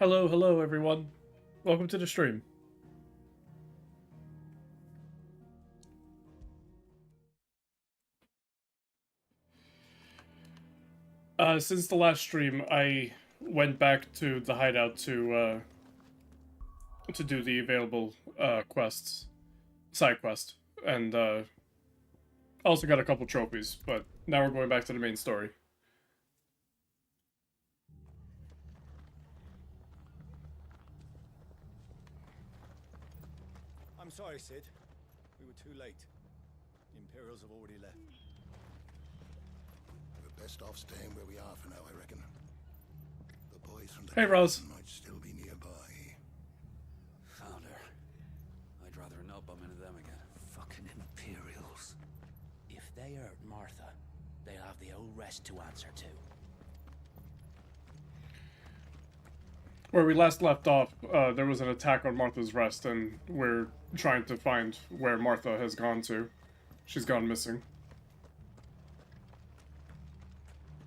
Hello, hello, everyone. Welcome to the stream. Since the last stream, I went back to the hideout to do the available quests, side quest, and also got a couple trophies. But now we're going back to the main story. I'm sorry, Sid. We were too late. The Imperials have already left. We're best off staying where we are for now, I reckon. The boys from the Hey, Roz. might still be nearby. Founder. I'd rather not bump into them again. Fucking Imperials. If they hurt Martha, they'll have the whole rest to answer to. Where we last left off, there was an attack on Martha's Rest, and we're trying to find where Martha has gone to. She's gone missing.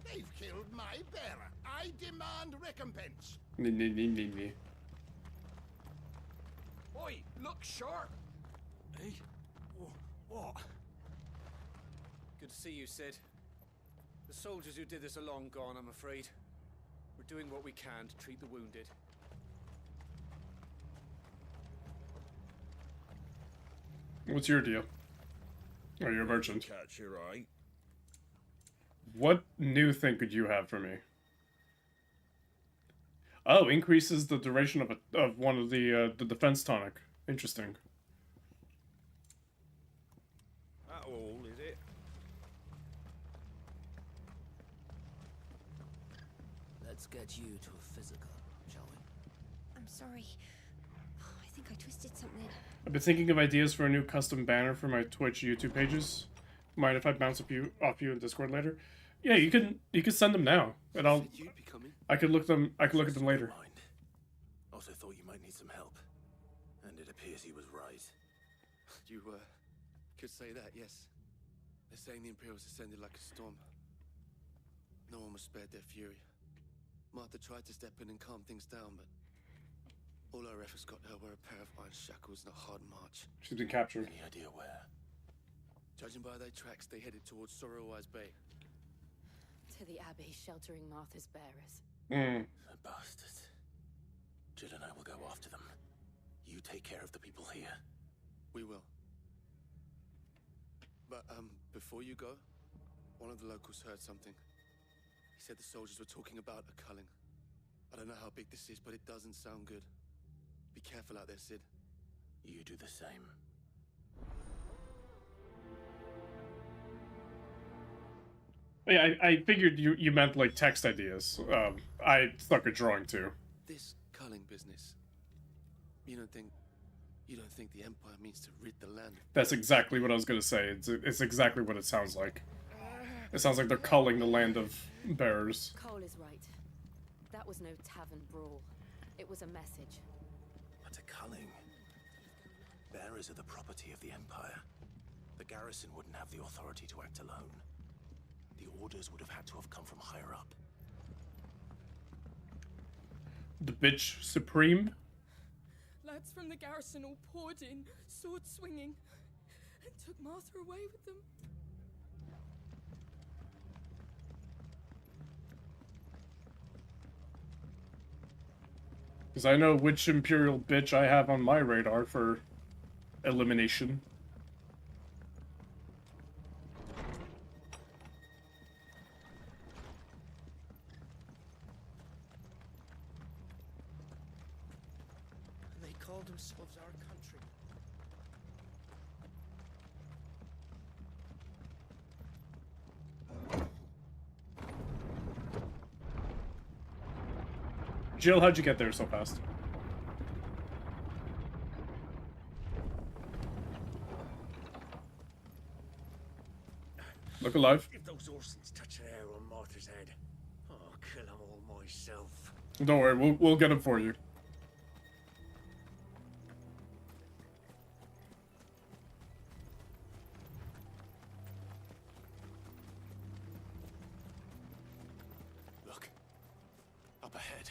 They've killed my bearer. I demand recompense. Nee. Oi, look sharp! Hey? What? Good to see you, Sid. The soldiers who did this are long gone, I'm afraid. We're doing what we can to treat the wounded. What's your deal? Are you a merchant? Catch your eye. What new thing could you have for me? Oh, increases the duration of one of the defense tonic. Interesting. That all, is it? Let's get you to a physical, shall we? I'm sorry. I think I twisted something. I've been thinking of ideas for a new custom banner for my Twitch YouTube pages. Mind if I bounce off you in Discord later? Yeah, you can send them now, and I'll. You'd be coming. I could look at them later. Mind. Also thought you might need some help. And it appears he was right. You, could say that, yes. They're saying the Imperials descended like a storm. No one was spared their fury. Martha tried to step in and calm things down, but all our efforts got her were a pair of iron shackles and a hard march. She's been captured. Any idea where? Judging by their tracks, they headed towards Sorrowwise Bay. To the Abbey sheltering Martha's bearers. The bastards. Jill and I will go after them. You take care of the people here. We will. But, before you go, one of the locals heard something. He said the soldiers were talking about a culling. I don't know how big this is, but it doesn't sound good. Be careful out there, Sid. You do the same. Yeah, I figured you meant like text ideas. I stuck a drawing too. This culling business. You don't think the Empire means to rid the land? That's exactly what I was gonna say. It's exactly what it sounds like. It sounds like they're culling the land of bearers. Cole is right. That was no tavern brawl. It was a message. But a culling. Bearers are the property of the Empire. The garrison wouldn't have the authority to act alone. The orders would have had to have come from higher up. The bitch supreme. Lads from the garrison all poured in, sword swinging, and took Martha away with them. Because I know which imperial bitch I have on my radar for elimination. They call themselves our country. Jill, how'd you get there so fast? Look alive. If those Orsons touch an hair on Martha's head, I'll kill them all myself. Don't worry, we'll get him for you. Look. Up ahead.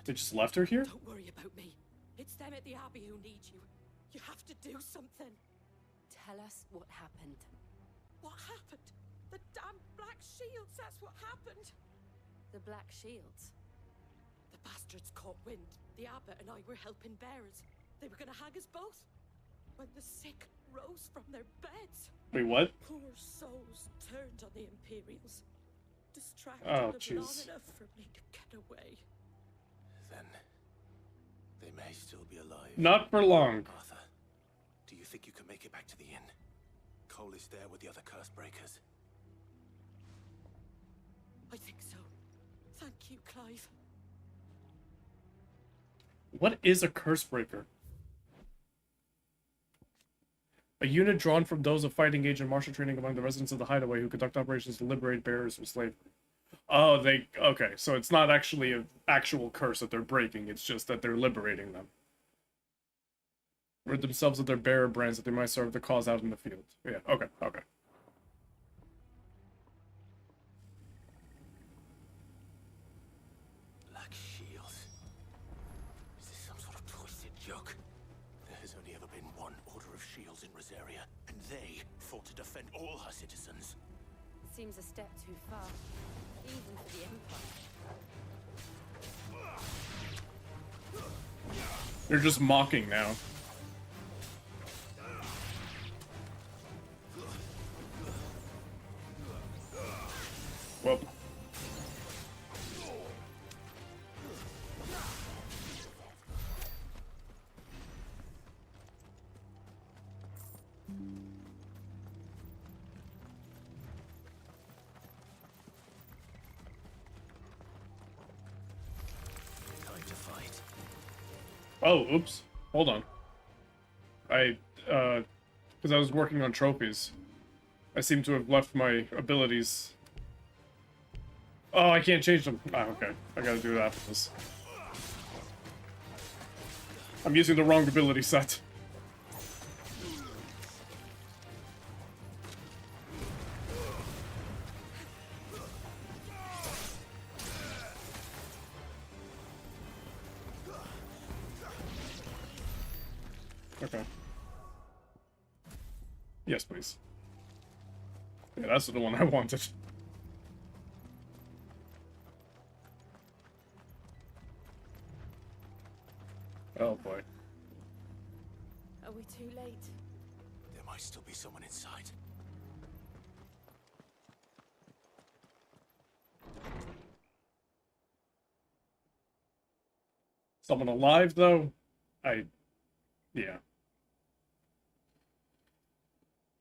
They just left her here? Don't worry about me. It's them at the Abbey who need you. You have to do something. Tell us what happened. What happened? The damn Black Shields, that's what happened. The Black Shields. The bastards caught wind. The abbot and I were helping bearers. They were gonna hang us both. When the sick rose from their beds. Wait, what? Poor souls turned on the Imperials. Distracted Oh, of jeez. long enough for me to get away. Then they may still be alive. Not for long. Arthur, do you think you can make it back to the inn? Cole is there with the other curse breakers. I think so. Thank you, Clive. What is a curse breaker? A unit drawn from those of fighting age and martial training among the residents of the hideaway who conduct operations to liberate bearers from slavery. Oh, okay, so it's not actually an actual curse that they're breaking, it's just that they're liberating them. Rid themselves of their bearer brands that they might serve the cause out in the field. Yeah, okay. Black Shields. Is this some sort of twisted joke? There has only ever been one Order of Shields in Rosaria, and they fought to defend all her citizens. Seems a step too far, even for the Empire. They're just mocking now. Well. Time to fight. Oh, oops. Hold on. Because I was working on trophies. I seem to have left my abilities. Oh, I can't change them. Ah, okay. I gotta do that after this. I'm using the wrong ability set. Okay. Yes, please. Yeah, that's the one I wanted. Oh boy. Are we too late? There might still be someone inside. Someone alive, though? Yeah.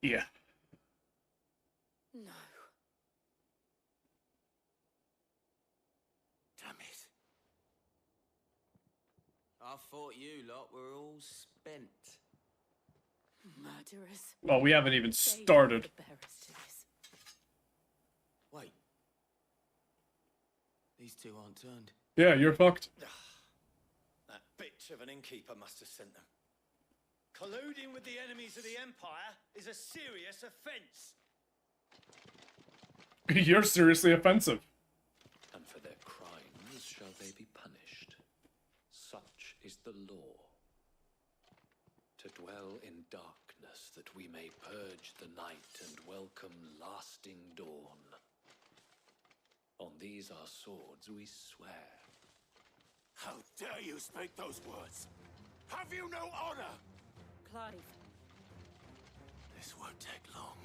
Yeah. No. Damn it. I thought you lot were all spent. Murderers. Well, we haven't even They started. are the bearers to this. Wait. These two aren't turned. Yeah, you're fucked. That bitch of an innkeeper must have sent them. Colluding with the enemies of the Empire is a serious offense. You're seriously offensive. And for their crimes shall they be punished. Such is the law. To dwell in darkness that we may purge the night and welcome lasting dawn. On these our swords we swear. How dare you speak those words? Have you no honor? Clive. This won't take long.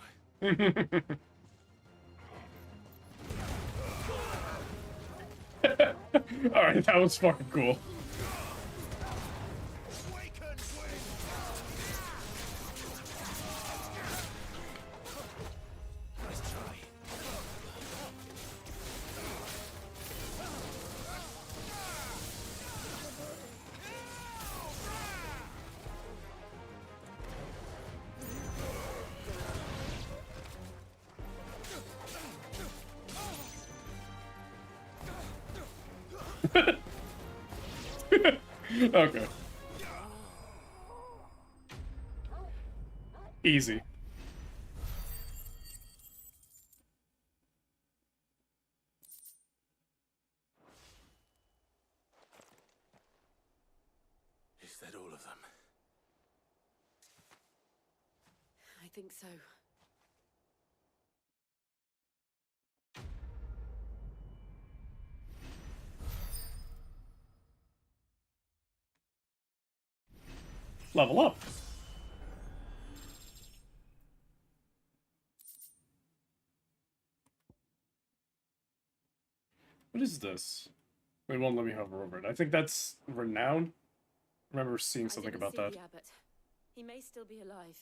Alright, that was fucking cool. Nice try. Okay. Easy. think so. Level up. What is this? They won't let me hover over it. I think that's renown. I remember seeing something about that. The abbot. He may still be alive.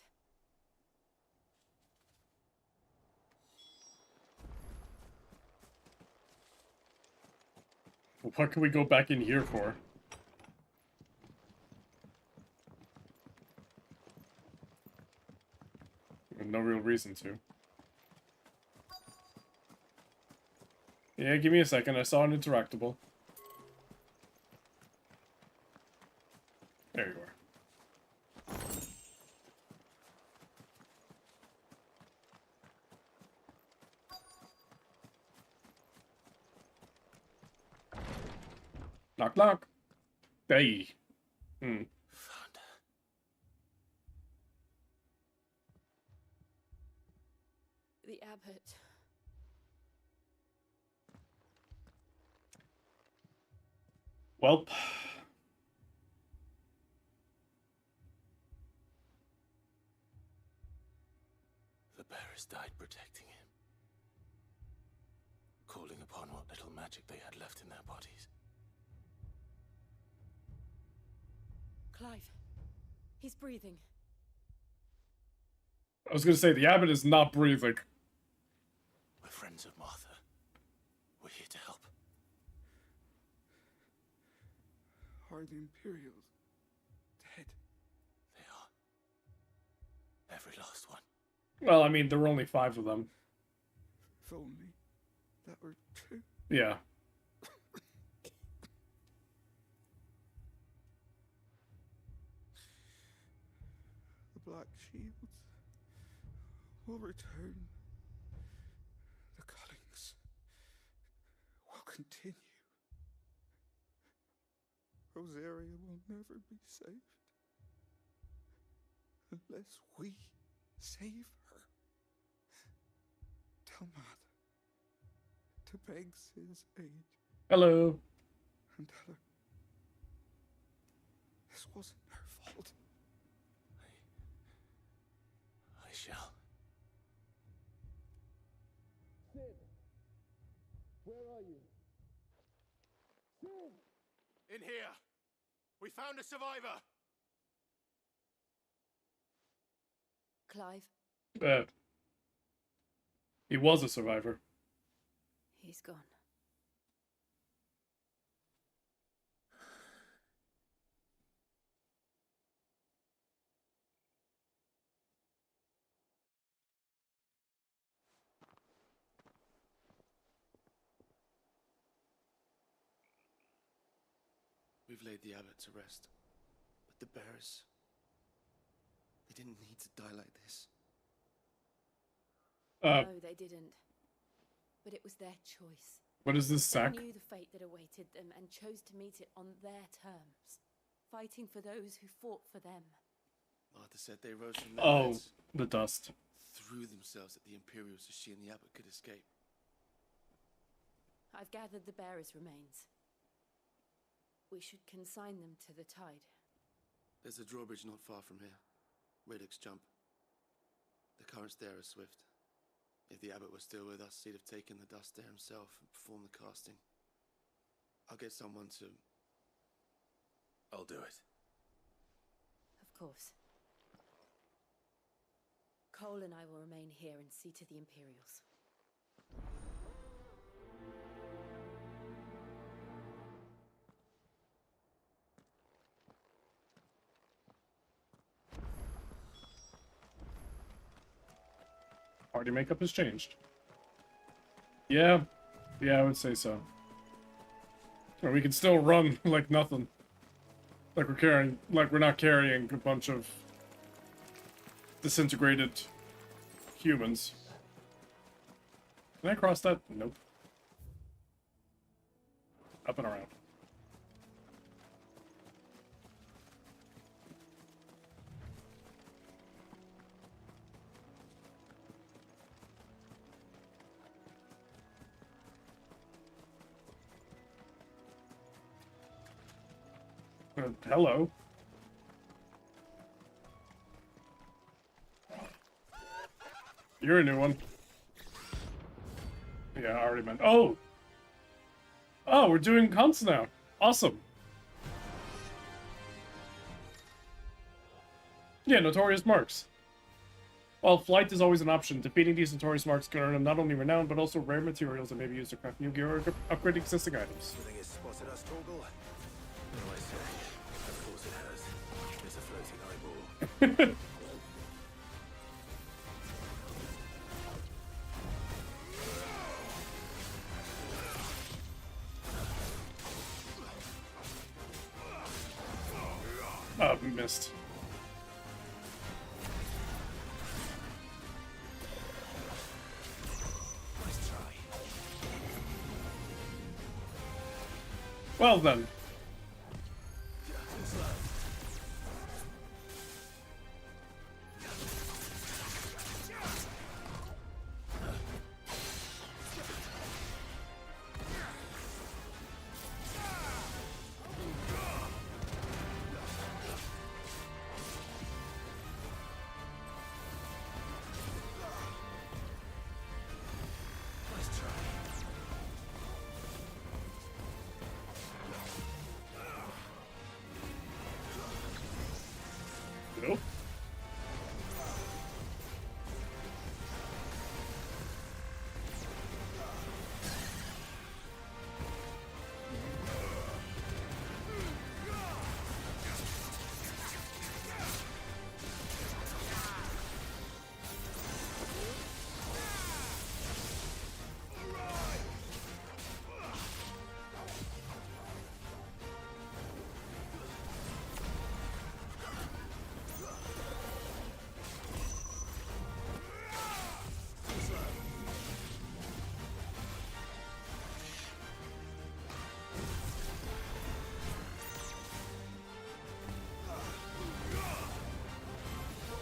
What can we go back in here for? No real reason to. Yeah, give me a second. I saw an interactable. There you are. Knock, knock. Hey. The abbot. Welp. The bearers died protecting him, calling upon what little magic they had left in their bodies. Clive. He's breathing. I was gonna say, the abbot is not breathing. We're friends of Martha. We're here to help. Are the Imperials dead? They are. Every last one. Well, I mean, there were only 5 of them. If only that were true. Yeah. The Black Shields will return. The cullings will continue. Rosaria will never be saved unless we save her. Tell Mother to beg his aid. Hello. And tell her this wasn't her fault. I shall. Sid, where are you? Sid! In here! We found a survivor! Clive. He was a survivor. He's gone. We've laid the abbot to rest. But the bearers... they didn't need to die like this. No, they didn't. But it was their choice. What is this sack? They knew the fate that awaited them and chose to meet it on their terms, fighting for those who fought for them. Martha said they rose from their beds, the dust. threw themselves at the Imperials so she and the abbot could escape. I've gathered the bearers' remains. We should consign them to the tide. There's a drawbridge not far from here. Radix jump. The currents there are swift. If the abbot was still with us, he'd have taken the dust there himself and performed the casting. I'll get someone to... I'll do it. Of course. Cole and I will remain here and see to the Imperials. Party makeup has changed. Yeah. Yeah, I would say so. Or we can still run like nothing. Like we're not carrying a bunch of disintegrated humans. Can I cross that? Nope. Up and around. Hello. You're a new one. Yeah, I already meant. Oh! Oh, we're doing hunts now. Awesome. Yeah, notorious marks. While flight is always an option, defeating these notorious marks can earn them not only renown, but also rare materials that may be used to craft new gear or upgrade existing items. You think it's spotted us, Torgal? What do I say? Of course it has. It's a floating eyeball. Oh, missed. Nice try. Well then. Nope.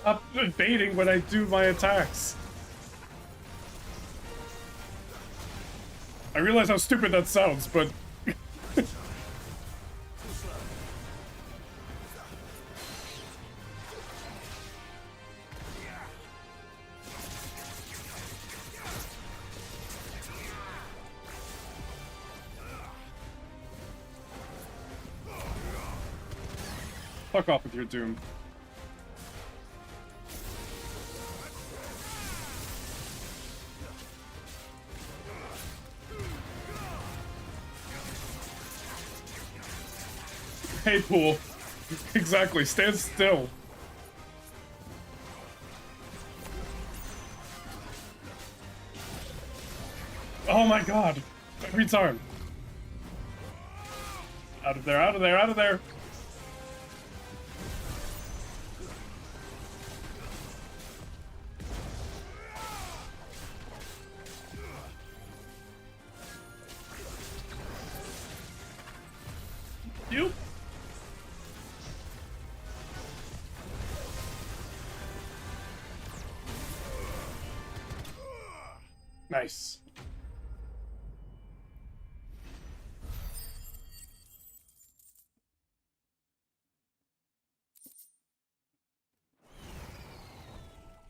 Stop evading when I do my attacks. I realize how stupid that sounds, but... Fuck off with your doom. Hey, Pool. Exactly, stand still. Oh my god. Every time. Out of there, out of there, out of there. You. Nice.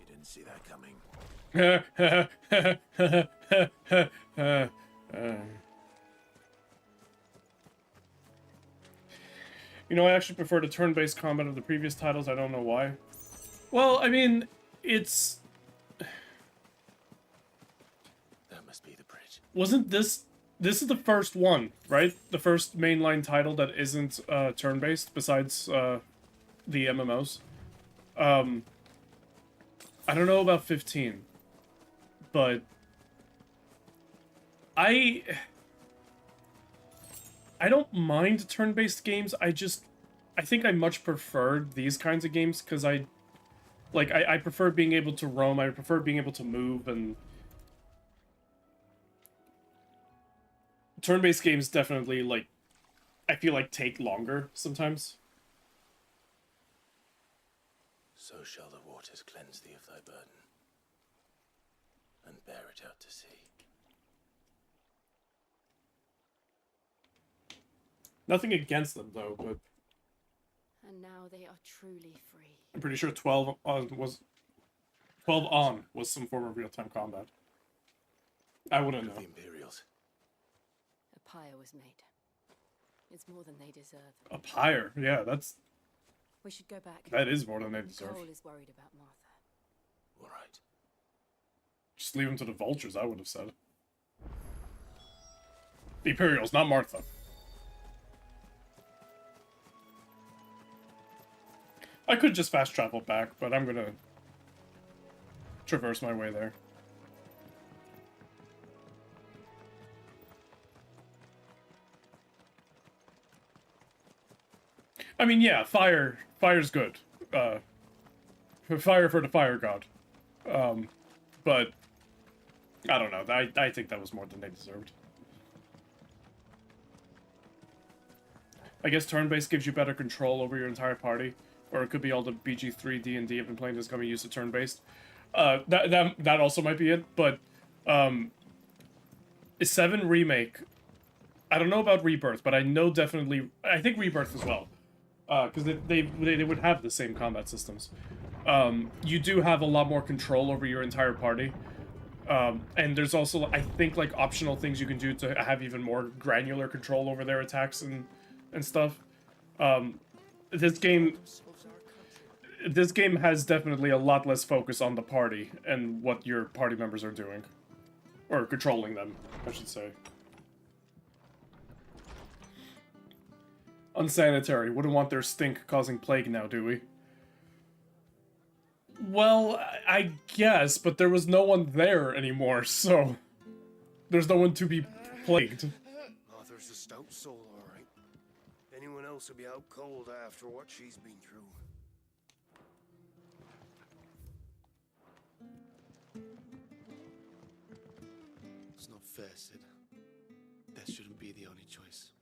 You didn't see that coming. You know, I actually prefer the turn-based combat of the previous titles. I don't know why. Well, I mean, it's... That must be the bridge. Wasn't this... This is the first one, right? The first mainline title that isn't turn-based, besides the MMOs. I don't know about 15, but I don't mind turn-based games. I think I much prefer these kinds of games because I prefer being able to roam. I prefer being able to move, and turn-based games definitely, like, I feel like take longer sometimes. So shall the waters cleanse thee of thy burden, and bear it out to sea. Nothing against them, though, but And now they are truly free. I'm pretty sure 12 on was some form of real-time combat. I wouldn't know. The Imperials. A pyre was made. It's more than they deserve. A pyre, yeah, that's... We should go back. That is more than they deserve. Cole is worried about Martha. All right. Just leave him to the vultures, I would have said. The Imperials, not Martha. I could just fast travel back, but I'm gonna traverse my way there. I mean, yeah, fire's good. Fire for the fire god. But I don't know. I think that was more than they deserved. I guess turn-based gives you better control over your entire party, or it could be all the BG3 D&D I've been playing that's coming used to turn-based. That also might be it, but 7 Remake. I don't know about Rebirth, but I know definitely. I think Rebirth as well, because they would have the same combat systems. You do have a lot more control over your entire party. And there's also, I think, like, optional things you can do to have even more granular control over their attacks and stuff. This game has definitely a lot less focus on the party and what your party members are doing. Or controlling them, I should say. Unsanitary. Wouldn't want their stink causing plague now, do we? Well, I guess, but there was no one there anymore, so there's no one to be plagued. Arthur's a stout soul, all right. Anyone else would be out cold after what she's been through. It's not fair, Sid. That shouldn't be the only choice.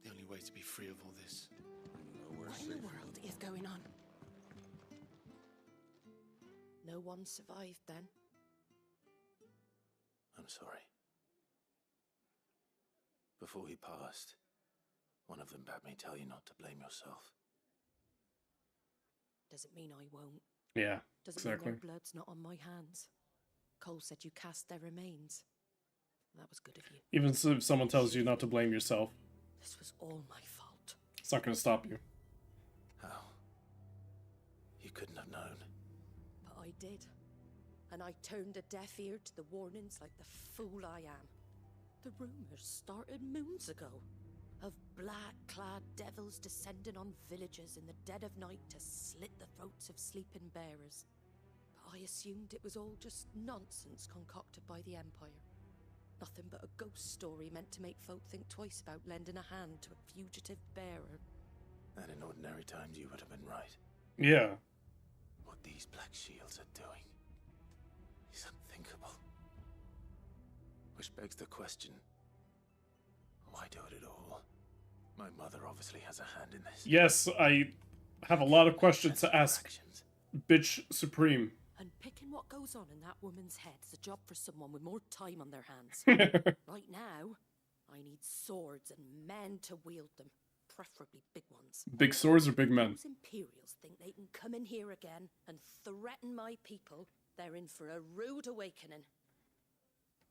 The only way to be free of all this. What in the world is going on? No one survived then? I'm sorry. Before he passed, one of them bade me tell you not to blame yourself. Doesn't mean I won't. Yeah, Doesn't exactly. mean their blood's not on my hands. Cole said you cast their remains. That was good of you. Even so, if someone tells you not to blame yourself, This was all my fault. it's not going to stop you. How? You couldn't have known. But I did. And I turned a deaf ear to the warnings like the fool I am. The rumors started moons ago. Of black-clad devils descending on villages in the dead of night to slit the throats of sleeping bearers. But I assumed it was all just nonsense concocted by the Empire. Nothing but a ghost story meant to make folk think twice about lending a hand to a fugitive bearer. And in ordinary times you would have been right. Yeah. What these Black Shields are doing is unthinkable. Which begs the question, why do it at all? My mother obviously has a hand in this. Yes, I have a lot of questions to ask Bitch Supreme. And picking what goes on in that woman's head is a job for someone with more time on their hands. Right now, I need swords and men to wield them, preferably big ones. Big swords or big men? Those Imperials think they can come in here again and threaten my people. They're in for a rude awakening.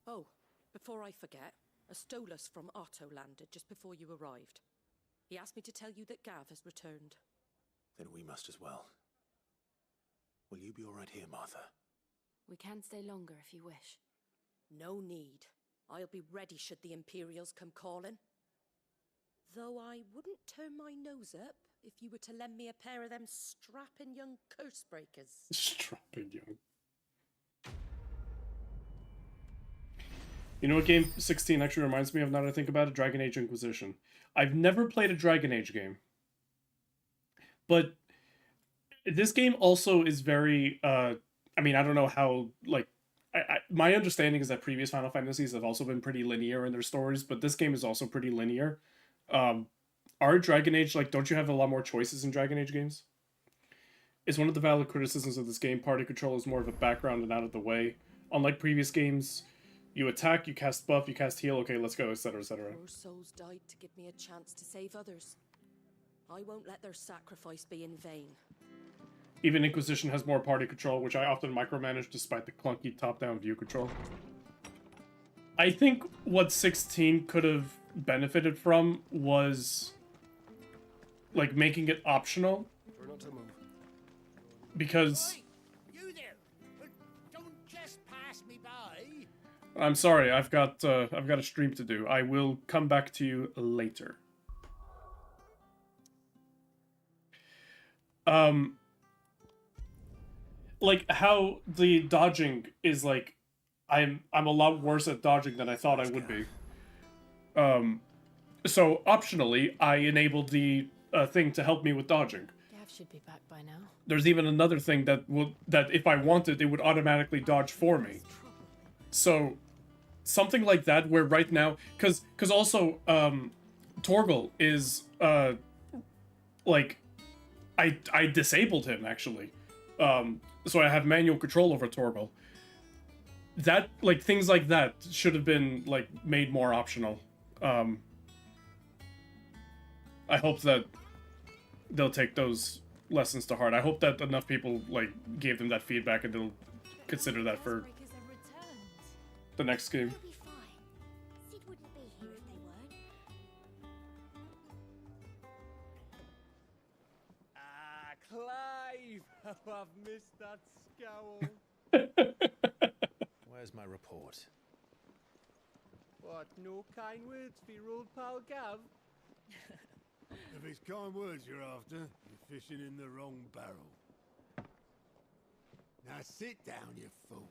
Oh, before I forget, a Stolas from Otto landed just before you arrived. He asked me to tell you that Gav has returned. Then we must as well. Will you be all right here, Martha? We can stay longer if you wish. No need. I'll be ready should the Imperials come calling. Though I wouldn't turn my nose up if you were to lend me a pair of them strapping young curse breakers. Strapping young. You know what game 16 actually reminds me of now that I think about it? Dragon Age Inquisition. I've never played a Dragon Age game. But this game also is very, I mean, I don't know how, like, my understanding is that previous Final Fantasies have also been pretty linear in their stories, but this game is also pretty linear. Are Dragon Age, like, don't you have a lot more choices in Dragon Age games? Is one of the valid criticisms of this game, party control is more of a background and out of the way. Unlike previous games, you attack, you cast buff, you cast heal, okay, let's go, etc., etc. Poor souls died to give me a chance to save others. I won't let their sacrifice be in vain. Even Inquisition has more party control, which I often micromanage despite the clunky top-down view control. I think what 16 could have benefited from was, like, making it optional. Try not to move. Because... You there! Don't just pass me by! I'm sorry, I've got a stream to do. I will come back to you later. Like, how the dodging is, like, I'm a lot worse at dodging than I thought I would be. So, optionally, I enabled the thing to help me with dodging. Gav should be back by now. There's even another thing that if I wanted, it would automatically dodge for me. So, something like that, where right now... Because also, Torgal is, like... I disabled him, actually. So I have manual control over Torgal. That, like, things like that should have been, like, made more optional. I hope that they'll take those lessons to heart. I hope that enough people, like, gave them that feedback and they'll consider that for the next game. Sid wouldn't be here if they weren't. Ah, Clive! Oh, I've missed that scowl. Where's my report? What, no kind words for your old pal Gav? If it's kind words you're after, you're fishing in the wrong barrel. Now sit down, you fool.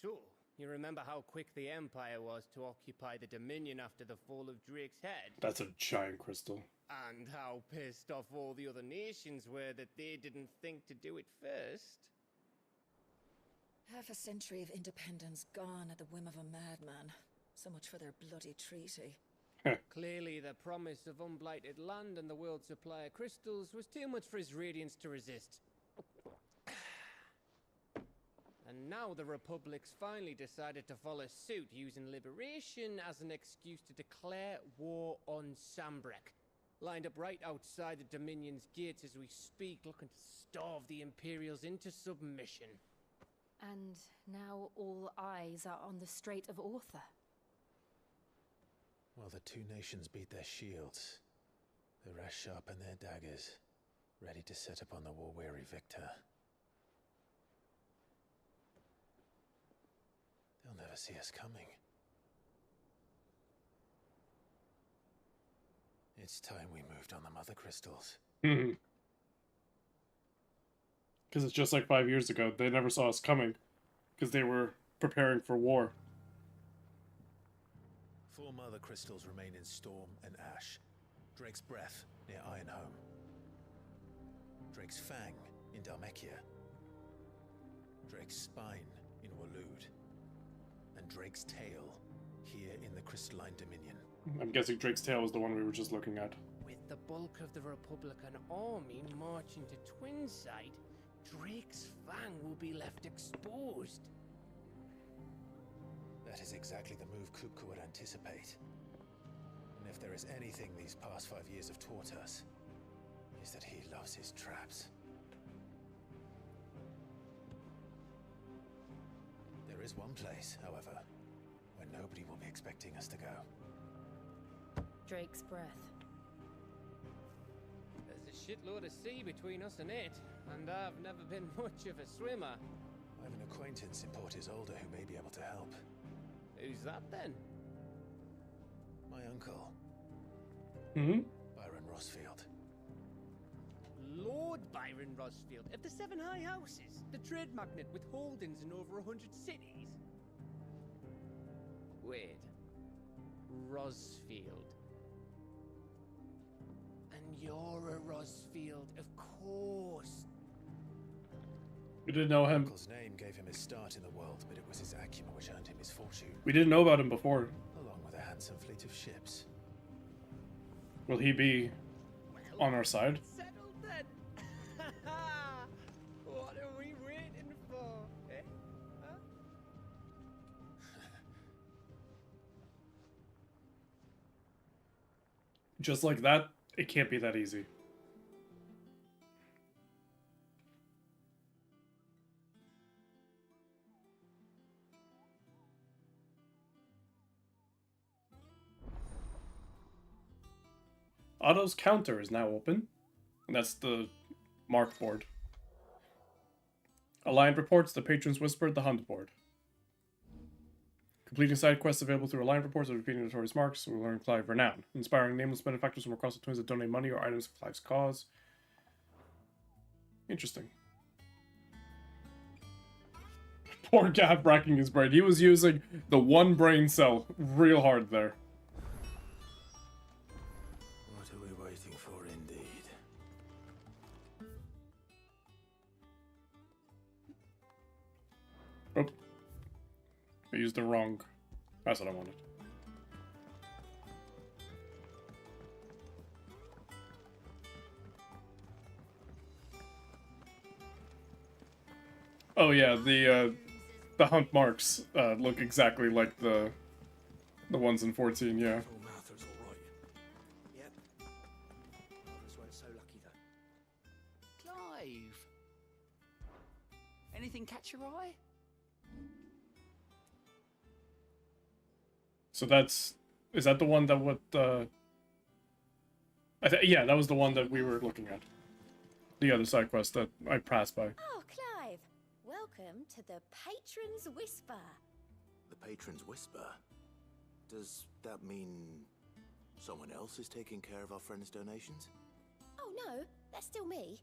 So, you remember how quick the Empire was to occupy the Dominion after the fall of Drake's head? That's a giant crystal. And how pissed off all the other nations were that they didn't think to do it first? Half a century of independence gone at the whim of a madman. So much for their bloody treaty. Clearly, the promise of unblighted land and the world's supply of crystals was too much for his radiance to resist. And now the Republic's finally decided to follow suit, using liberation as an excuse to declare war on Sambrek. Lined up right outside the Dominion's gates as we speak, looking to starve the Imperials into submission. And now all eyes are on the Strait of Author. While the two nations beat their shields, the rest sharpen their daggers, ready to set upon the war-weary victor. They'll never see us coming. It's time we moved on the mother crystals. Because it's just like 5 years ago. They never saw us coming. Because they were preparing for war. 4 mother crystals remain in Storm and Ash. Drake's Breath near Ironhome. Drake's Fang in Dhalmekia. Drake's Spine in Waloed. And Drake's Tail here in the Crystalline Dominion. I'm guessing Drake's Tail was the one we were just looking at. With the bulk of the Republican army marching to Twinside, Drake's Fang will be left exposed. That is exactly the move Kupka would anticipate. And if there is anything these past 5 years have taught us, is that he loves his traps. There is one place, however, where nobody will be expecting us to go. Drake's Breath. There's a shitload of sea between us and it, and I've never been much of a swimmer. I have an acquaintance in Port Isolde who may be able to help. Who's that then? My uncle. Byron Rosfield. Lord Byron Rosfield of the 7 High Houses, the trade magnate with holdings in over 100 cities. Wait. Rosfield. And you're a Rosfield, of course. We didn't know him. Uncle's name gave him his start in the world, but it was his acumen which earned him his fortune. We didn't know about him before. Along with a handsome fleet of ships. Will he be on our side? Settled then. What are we waiting for? Eh? Huh? Just like that, it can't be that easy. Otto's counter is now open. And that's the mark board. Alliant reports, the patrons whispered, the hunt board. Completing side quests available through Alliant reports or repeating notorious marks, we learn Clive renown. Inspiring nameless benefactors from across the twins that donate money or items to Clive's cause. Interesting. Poor Gav racking his brain. He was using the one brain cell real hard there. What are we waiting for, indeed? Oh. I used the wrong... That's what I wanted. Oh yeah, the hunt marks look exactly like the ones in 14, yeah. Martha's all right. Yep. Others weren't so lucky though. Clive! Anything catch your eye? So is that the one that would, yeah, that was the one that we were looking at. The other side quest that I passed by. Oh, Clive. Welcome to the Patron's Whisper. The Patron's Whisper? Does that mean someone else is taking care of our friend's donations? Oh no, that's still me.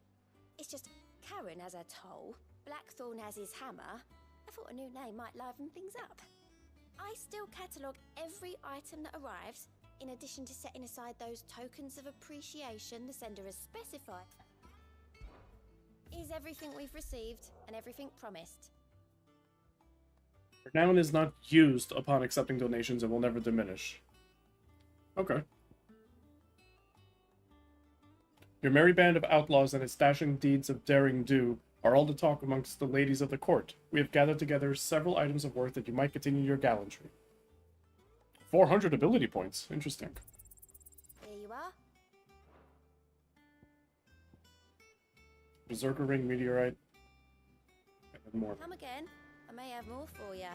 It's just Karen has her toll, Blackthorn has his hammer. I thought a new name might liven things up. I still catalogue every item that arrives, in addition to setting aside those tokens of appreciation the sender has specified. Is everything we've received and everything promised? Renown is not used upon accepting donations and will never diminish. Okay. Your merry band of outlaws and its dashing deeds of daring do are all the talk amongst the ladies of the court. We have gathered together several items of worth that you might continue your gallantry. 400 ability points. Interesting. Here you are. Berserker Ring, Meteorite, and then more. Come again. I may have more for you.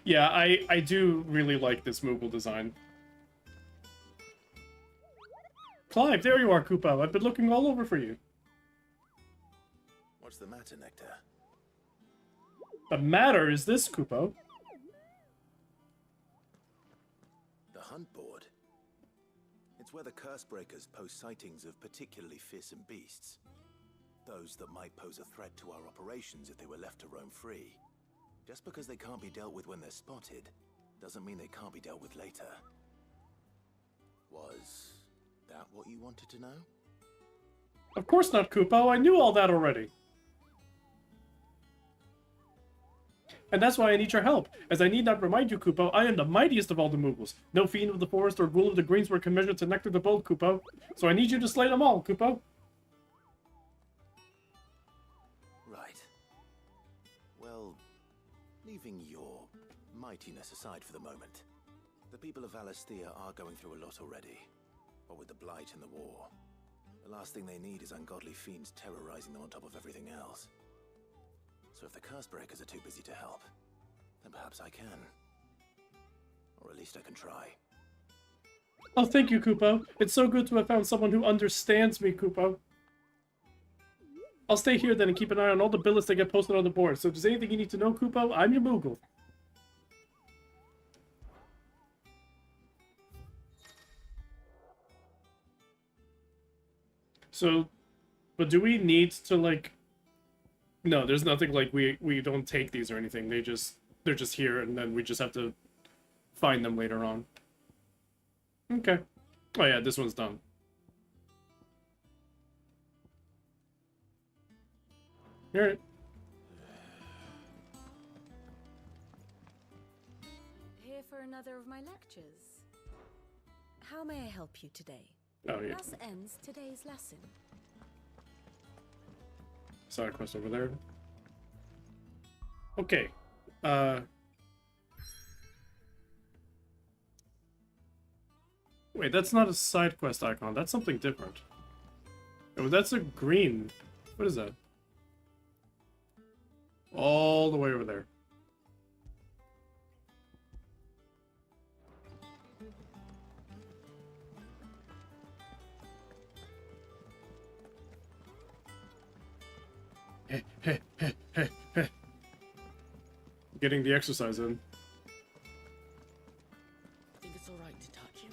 Yeah, I do really like this Moogle design. Clive, there you are, Koopa. I've been looking all over for you. What's the matter, Nectar? The matter is this, Koopa. The hunt board. It's where the curse breakers post sightings of particularly fearsome beasts. Those that might pose a threat to our operations if they were left to roam free. Just because they can't be dealt with when they're spotted, doesn't mean they can't be dealt with later. Was that what you wanted to know? Of course not, Koopa. I knew all that already. And that's why I need your help. As I need not remind you, Koopa, I am the mightiest of all the Moogles. No fiend of the forest or ghoul of the greensward can measure to Nectar the Bold, Koopa. So I need you to slay them all, Koopa. Right. Well, leaving your mightiness aside for the moment, the people of Valisthea are going through a lot already. What with the Blight and the war. The last thing they need is ungodly fiends terrorizing them on top of everything else. So if the curse breakers are too busy to help, then perhaps I can. Or at least I can try. Oh, thank you, Koopa. It's so good to have found someone who understands me, Koopa. I'll stay here then and keep an eye on all the billets that get posted on the board. So if there's anything you need to know, Koopa, I'm your Moogle. So, but do we need to, like... No, there's nothing like we don't take these or anything. They're just here, and then we just have to find them later on. Okay. Oh yeah, this one's done. Alright. Here for another of my lectures. How may I help you today? Oh yeah. Thus ends today's lesson. Side quest over there. Okay. Wait, that's not a side quest icon. That's something different. Oh, that's a green. What is that? All the way over there. Hey, hey, hey, hey, hey. Getting the exercise in. Think it's alright to touch him?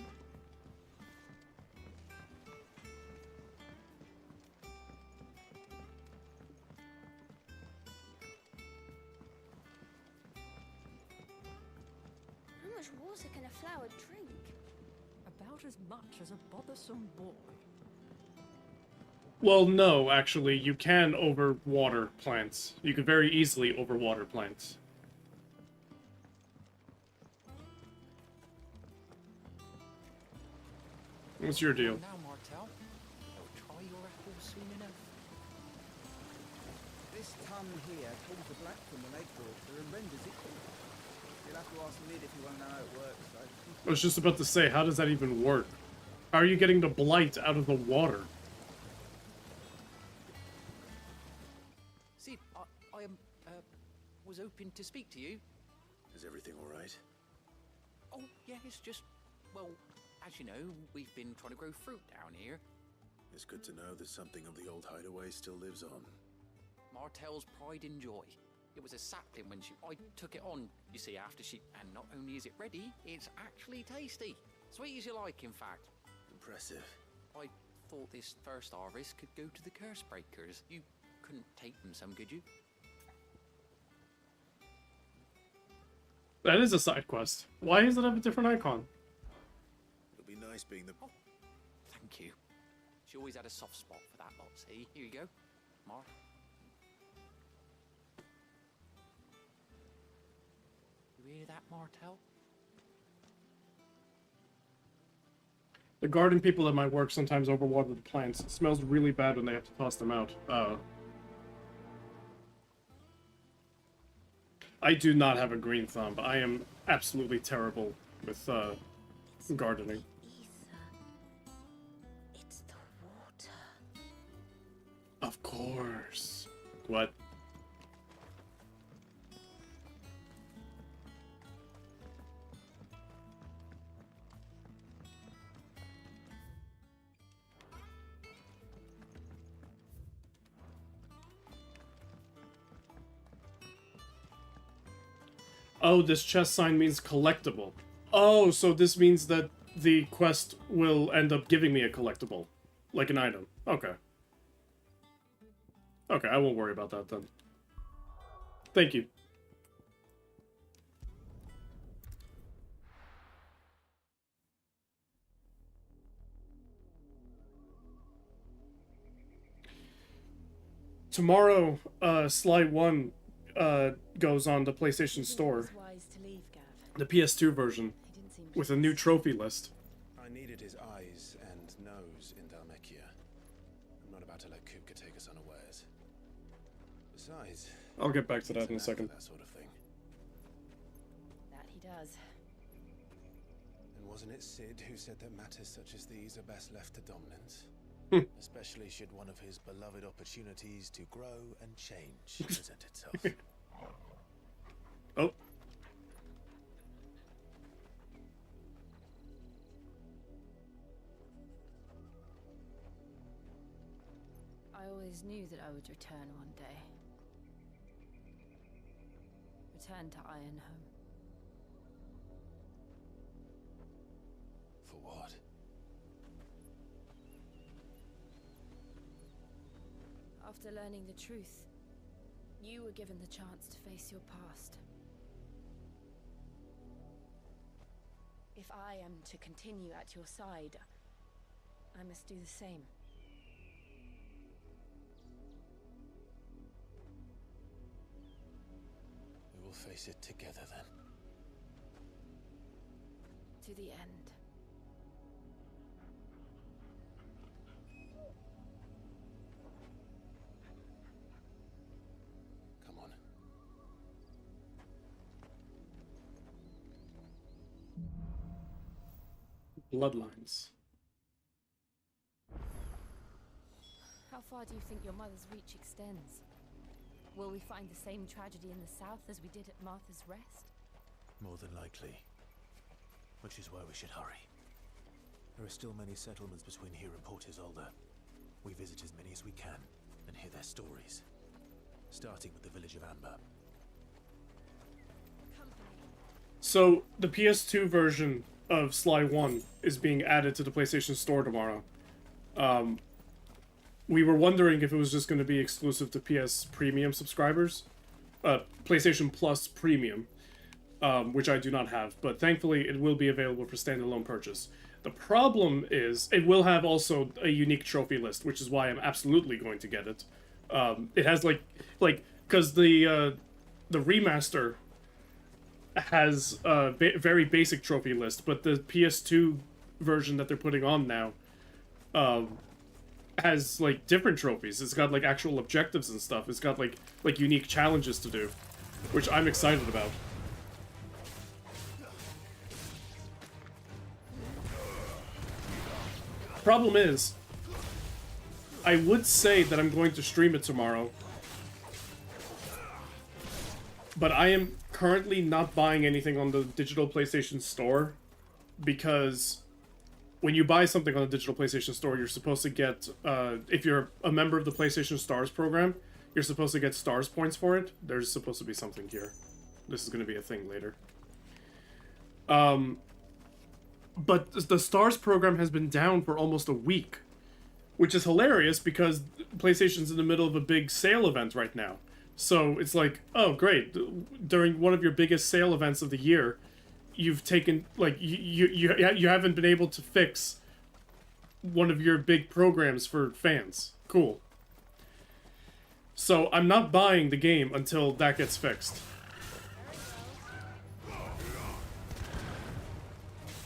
How much water can a flower drink? About as much as a bothersome boy. Well, no, actually, you can overwater plants. You can very easily overwater plants. What's your deal? Now, Martel, they'll try your apple soon enough. This ton here pulls the black from the lake water and renders it cool. You'll have to ask Lid if you want to know how it works, though. I was just about to say, how does that even work? How are you getting the blight out of the water? Sid, I was hoping to speak to you. Is everything all right? Oh, yeah, it's just, well, as you know, we've been trying to grow fruit down here. It's good to know that something of the old hideaway still lives on. Martel's pride and joy. It was a sapling when I took it on, you see, after she... And not only is it ready, it's actually tasty. Sweet as you like, in fact. Impressive. I thought this first harvest could go to the curse breakers. You couldn't take them some, could you? That is a side quest. Why does it have a different icon? It'll be nice being the... Thank you. She always had a soft spot for that lot, see? Here you go, Mark. You hear that, Martel? The garden people at my work sometimes overwater the plants. It smells really bad when they have to toss them out. I do not have a green thumb. I am absolutely terrible with gardening. It's the water. Of course. What? Oh, this chest sign means collectible. Oh, so this means that the quest will end up giving me a collectible. Like an item. Okay. Okay, I won't worry about that then. Thank you. Tomorrow, Sly 1 goes on the PlayStation Store. The PS2 version. With a new trophy list. I needed his eyes and nose in Dhalmekia. I'm not about to let Kupka take us unawares. Besides, I'll get back to that in a second. That sort of thing. That he does. And wasn't it Sid who said that matters such as these are best left to dominance? Especially should one of his beloved opportunities to grow and change present itself. Oh. I always knew that I would return one day. Return to Ironhome. For what? After learning the truth, you were given the chance to face your past. If I am to continue at your side, I must do the same. We will face it together then. To the end. Come on. Bloodlines. How far do you think your mother's reach extends? Will we find the same tragedy in the south as we did at Martha's Rest? More than likely. Which is why we should hurry. There are still many settlements between here and Port Isolde. We visit as many as we can and hear their stories. Starting with the village of Amber. So, the PS2 version of Sly 1 is being added to the PlayStation Store tomorrow. We were wondering if it was just going to be exclusive to PS Premium subscribers. PlayStation Plus Premium, which I do not have. But thankfully, it will be available for standalone purchase. The problem is, it will have also a unique trophy list, which is why I'm absolutely going to get it. It has, because the remaster has a very basic trophy list, but the PS2 version that they're putting on now has like different trophies. It's got like actual objectives and stuff. It's got like unique challenges to do, which I'm excited about. Problem is, I would say that I'm going to stream it tomorrow, but I am currently not buying anything on the digital PlayStation Store, because when you buy something on the digital PlayStation Store, you're supposed to get, if you're a member of the PlayStation Stars program, you're supposed to get Stars points for it. There's supposed to be something here. This is going to be a thing later. But the Stars program has been down for almost a week, which is hilarious because PlayStation's in the middle of a big sale event right now. So it's like, oh great, during one of your biggest sale events of the year, you've taken, like, you haven't been able to fix one of your big programs for fans. Cool. So I'm not buying the game until that gets fixed.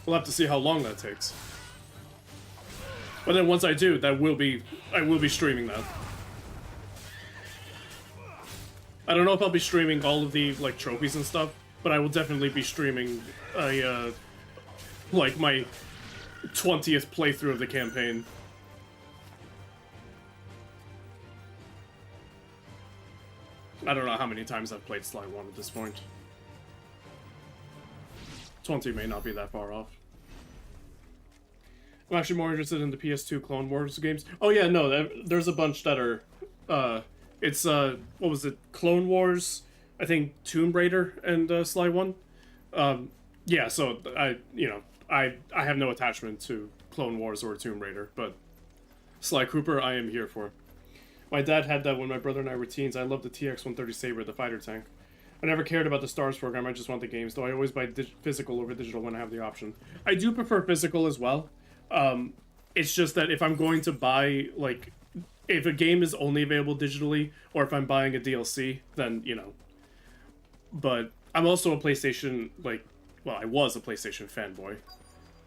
We'll have to see how long that takes. But then once I do, I will be streaming that. I don't know if I'll be streaming all of the like trophies and stuff, but I will definitely be streaming a like my 20th playthrough of the campaign. I don't know how many times I've played Sly 1 at this point. 20 may not be that far off. I'm actually more interested in the PS2 Clone Wars games. Oh yeah, no, there's a bunch that are, it's, what was it, Clone Wars, I think Tomb Raider and Sly 1. Yeah, so I have no attachment to Clone Wars or Tomb Raider, but Sly Cooper I am here for. My dad had that when my brother and I were teens. I loved the TX-130 Saber, the fighter tank. I never cared about the Stars program, I just want the games, though I always buy physical over digital when I have the option. I do prefer physical as well. It's just that if I'm going to buy, like, if a game is only available digitally, or if I'm buying a DLC, then, you know. But I'm also a PlayStation, like, well, I was a PlayStation fanboy.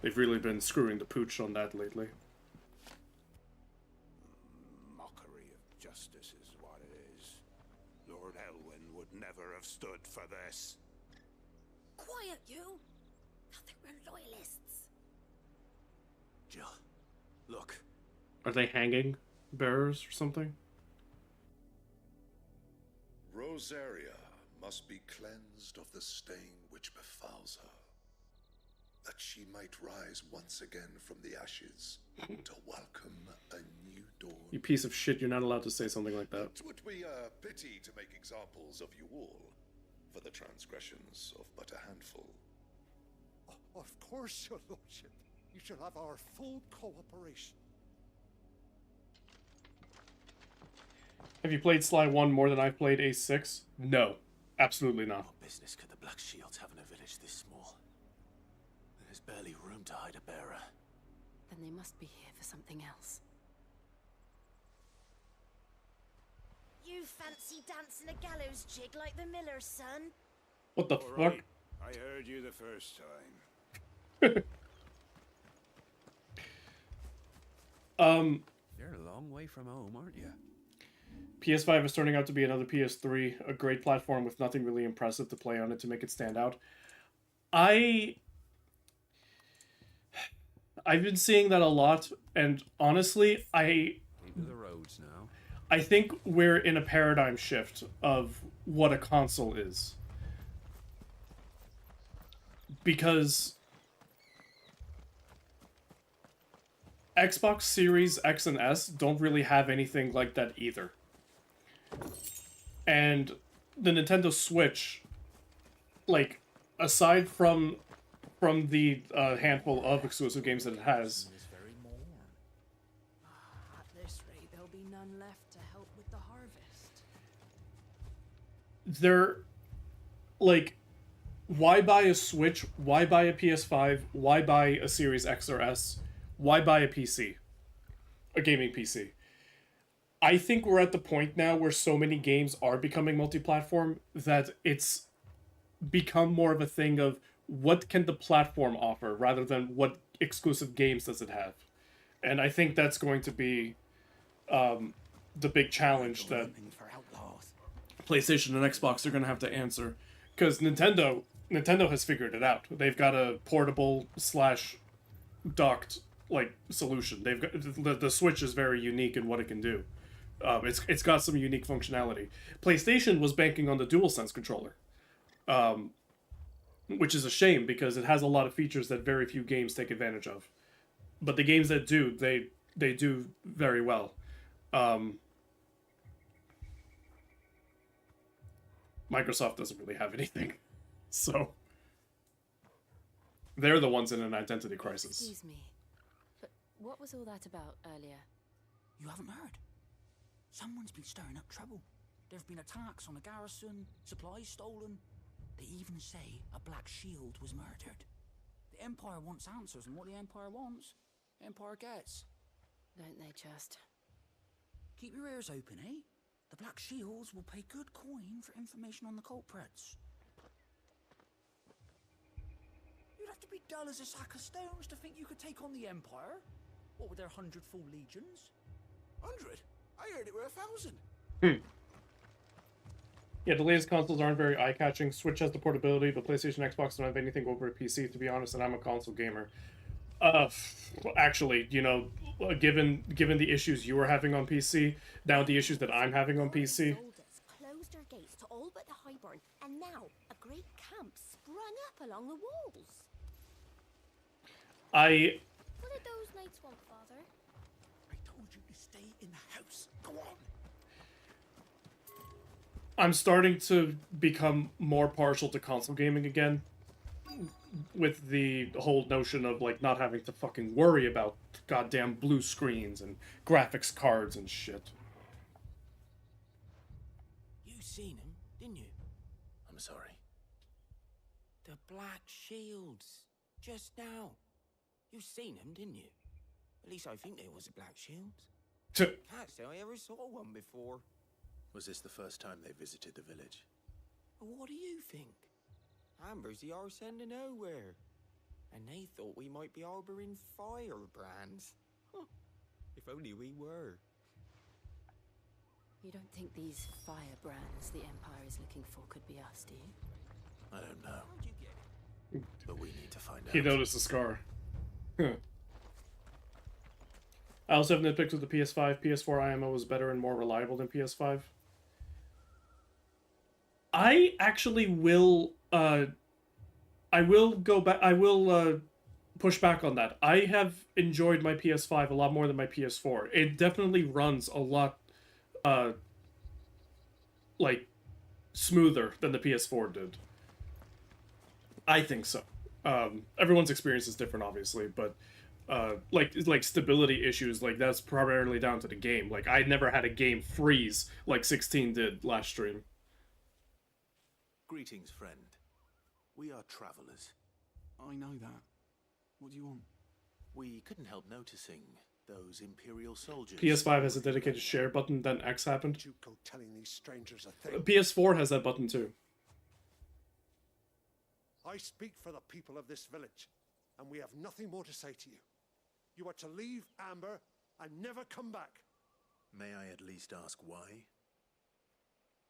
They've really been screwing the pooch on that lately. Mockery of justice is what it is. Lord Elwyn would never have stood for this. Quiet, you! I think we're loyalists. Jill, look. Are they hanging bearers or something? Rosaria must be cleansed of the stain which befouls her, that she might rise once again from the ashes to welcome a new dawn. You piece of shit, you're not allowed to say something like that. It would be a pity to make examples of you all for the transgressions of but a handful. Of course, your lordship. You shall have our full cooperation. Have you played Sly 1 more than I've played Ace 6? No. Absolutely not. What business could the Black Shields have in a village this small? There's barely room to hide a bearer. Then they must be here for something else. You fancy dancing a gallows jig like the miller's son? What the All fuck? right. I heard you the first time. You're a long way from home, aren't you? PS5 is turning out to be another PS3, a great platform with nothing really impressive to play on it to make it stand out. I I've been seeing that a lot, and honestly, Into the roads now. I think we're in a paradigm shift of what a console is. Because Xbox Series X and S don't really have anything like that either. And the Nintendo Switch, like, aside from the handful of exclusive games that it has, At this rate, there'll be none left to help with the harvest. they're like, why buy a Switch? Why buy a PS5? Why buy a Series X or S? Why buy a PC? A gaming PC? I think we're at the point now where so many games are becoming multi-platform that it's become more of a thing of what can the platform offer rather than what exclusive games does it have. And I think that's going to be the big challenge that PlayStation and Xbox are going to have to answer, because Nintendo has figured it out. They've got a portable slash docked like solution. They've got the Switch is very unique in what it can do. It's got some unique functionality. PlayStation was banking on the DualSense controller, which is a shame because it has a lot of features that very few games take advantage of. But the games that do, they do very well. Microsoft doesn't really have anything, so they're the ones in an identity crisis. Excuse me, but what was all that about earlier? You haven't heard? Someone's been stirring up trouble. There've been attacks on the garrison, supplies stolen. They even say a Black Shield was murdered. The Empire wants answers, and what the Empire wants, the Empire gets. Don't they just? Keep your ears open, eh? The Black Shields will pay good coin for information on the culprits. You'd have to be dull as a sack of stones to think you could take on the Empire. What with their 100 full legions? 100? I heard it were 1,000. Yeah, the latest consoles aren't very eye-catching. Switch has the portability, but PlayStation, Xbox don't have anything over a PC, to be honest, and I'm a console gamer. Actually, you know, given the issues you were having on PC, now the issues that I'm having on PC. Closed their gates to all but the Highborn, and now a great camp sprung up along the walls. I What did those knights want, Father? I told you to stay in the house. Go on. I'm starting to become more partial to console gaming again, with the whole notion of like not having to fucking worry about goddamn blue screens and graphics cards and shit. You seen him, didn't you? I'm sorry. The Black Shields. Just now. You seen him, didn't you? At least I think they was a Black Shields. Can't say I ever saw one before. Was this the first time they visited the village? What do you think? Amber's the arse end of nowhere. And they thought we might be harboring firebrands. Huh. If only we were. You don't think these firebrands the Empire is looking for could be us, do you? I don't know. But we need to find out. He noticed the scar. I also have nitpicks with the PS5. PS4 IMO was better and more reliable than PS5. I actually will I will go back. I will push back on that. I have enjoyed my PS5 a lot more than my PS4. It definitely runs a lot like smoother than the PS4 did. I think so. Everyone's experience is different, obviously, but like stability issues, like that's primarily down to the game. Like I never had a game freeze like 16 did last stream. Greetings, friend. We are travelers. I know that. What do you want? We couldn't help noticing those Imperial soldiers. PS5 has a dedicated share button, then X happened. You go telling these strangers a thing. PS4 has that button too. I speak for the people of this village, and we have nothing more to say to you. You are to leave Amber and never come back. May I at least ask why?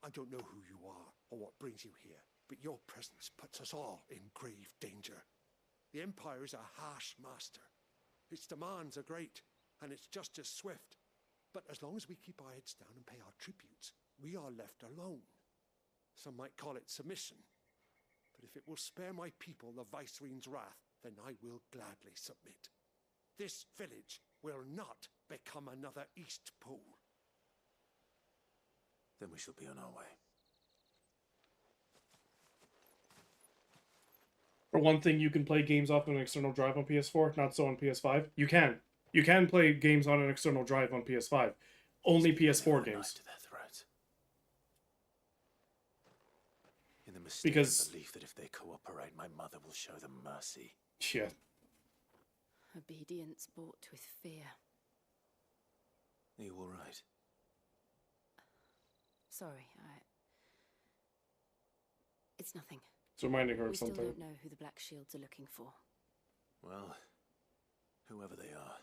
I don't know who you are or what brings you here, but your presence puts us all in grave danger. The Empire is a harsh master. Its demands are great, and it's just as swift. But as long as we keep our heads down and pay our tributes, we are left alone. Some might call it submission. But if it will spare my people the Viceroy's wrath, then I will gladly submit. This village will not become another East Pool. Then we shall be on our way. For one thing, you can play games off an external drive on PS4, not so on PS5. You can. You can play games on an external drive on PS5. Only PS4 games. To their throats. In the mistaken belief that if they cooperate, my mother will show them mercy. Yeah. Obedience bought with fear. Are you all right? Sorry, It's nothing. It's reminding her of We something. still don't know who the Black Shields are looking for. Well, whoever they are,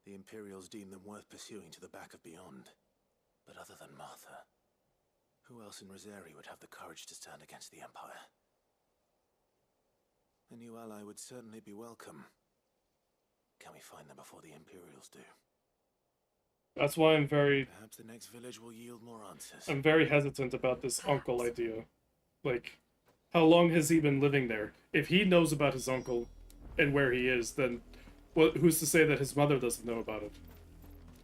the Imperials deem them worth pursuing to the back of beyond. But other than Martha, who else in Rosari would have the courage to stand against the Empire? A new ally would certainly be welcome. Can we find them before the Imperials do? That's why I'm very... Perhaps the next village will yield more answers. I'm very hesitant about this uncle idea. Like, how long has he been living there? If he knows about his uncle and where he is, then who's to say that his mother doesn't know about it?